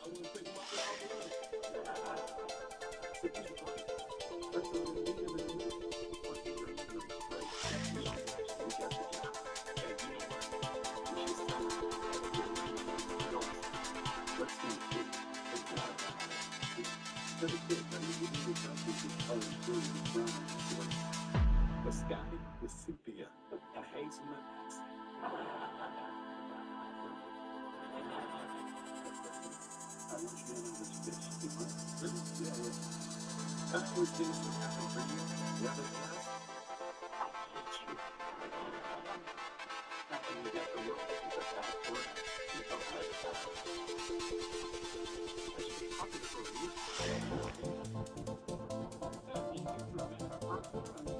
L: wouldn't pick him up at all. So he's right. That's what we need him in the middle. But he remembers right. We got the job. And you know what? We should stop.
P: The sky is sepia, a hazelnut accent.
I: I want you to know this fish. You mind?
P: Really? Yeah. I always think it's happening for you. The other guys, I hate you. Not when you got the world is a bad word. You don't like that. I should be talking for a reason.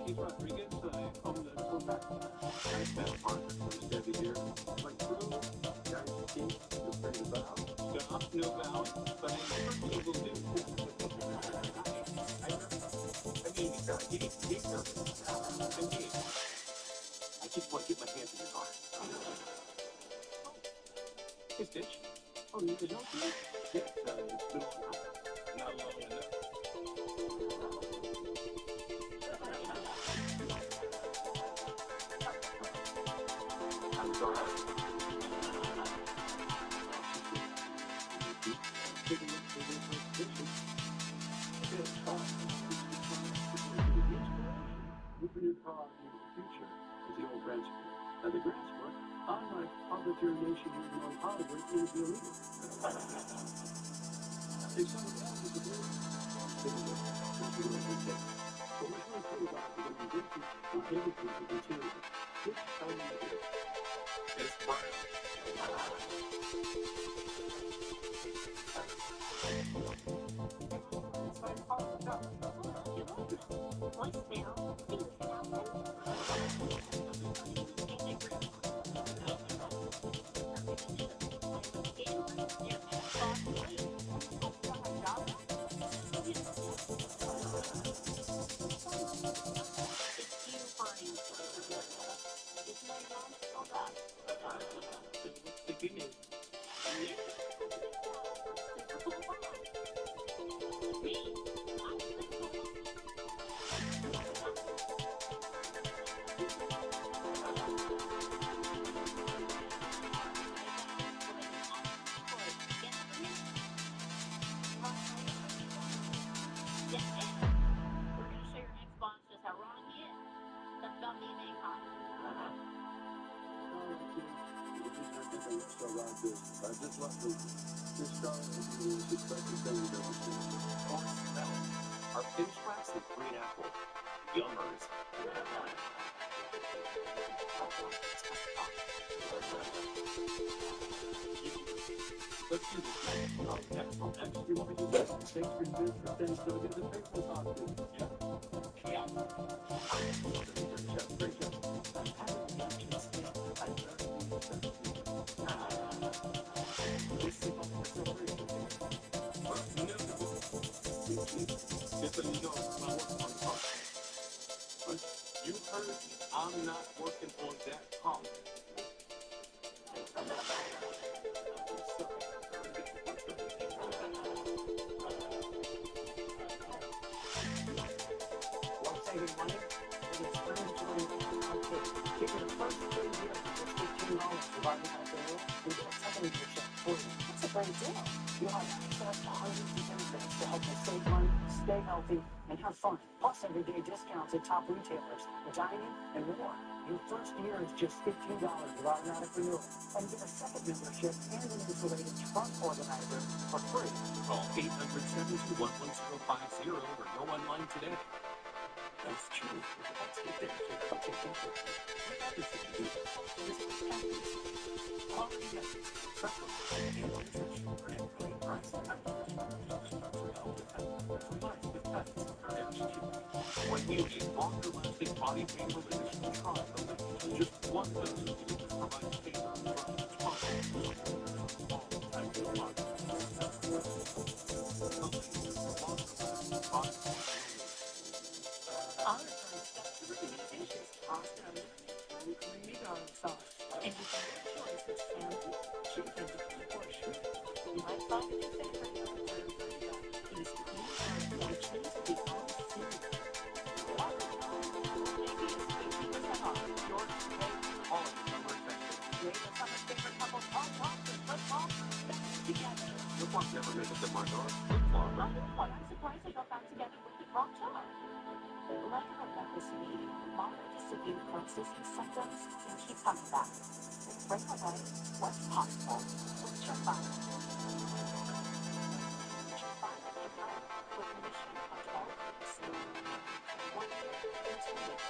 P: Keith Rodriguez, on the quarterback. Nice bad partner for the steady here. My crew, guys, Keith, feel free to bow. Stop, no bowing, but I certainly will do. I mean, Keith nervous. I'm Keith. I just want to get my hands in your car. Hey, Stitch. Oh, you guys know me? Yes, it's been a while. Not long enough. I'm sorry. Take a look for this picture. Moving your car into the future is the old grant sport. Now the grant sport, unlike public urination here in North Hollywood, is illegal. If someone else is a blue, take a look. That's the way they take. But what's really cool about it is that you get to everything in the interior. Which color is it? It's brown.
A: Voicemail, please
I: I just left this car and you was expecting things to happen.
P: Or smell. Our finished wax with green apple. Yummers. Let's do this. Oh, next. You want me to do this? Thanks for this, for things so we get the faithful talk to. Yeah. Great job. Just so you know, I'm not working on the car. You heard me. I'm not working on that car.
L: Want saving money? Then it's time to join Outkick. Get your first free year for just $15 provided by the rule. We get a second membership for you. That's a great deal. You'll have access to hundreds of benefits to help you save money, stay healthy, and have fun. Plus everyday discounts at top retailers, dining, and more. Your first year is just $15 with automatic renewal. And get a second membership and an insulated trunk organizer for free.
P: Call 800-721-1050 or go online today. That's true. Let's get there. I'll take care of it. Everything you do. This is happiness. Quality methods. Supplements. And nutrition. And great prices. When you need longer-lasting body pain relief, try the Lift. Just one dose provides pain relief. All time to watch.
J: Our current customer recommendations are unlimited creamy garlic sauce, and you can get choices salmon, chicken, or shrimp. You might find it in favorite is creamy garlic and cheese the all season. Maybe it's 50% off.
P: Yours today, all of the summer essentials.
J: Rate the summer's favorite couples all walk and flip-flop back together.
P: Flip-flops never make it to my door. Flip-flop, right?
J: Well, I'm surprised they got back together with the
A: long-term. Regular leprosy, moderate to severe persistent symptoms can keep coming back. Bring away what's possible with Trufine. Trufine can help with remission of 12 weeks, 1 year, and 2 years.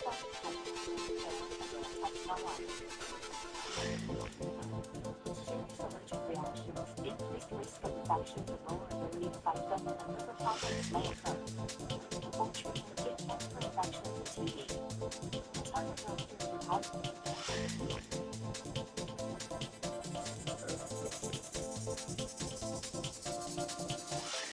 A: Study techniques to prepare and don't touch no one. Serious allergic reactions, increased risk of infections, and lower ability to fight them, and liver problems may occur. Before treatment, get checked for infections and TB. Tell your doctor your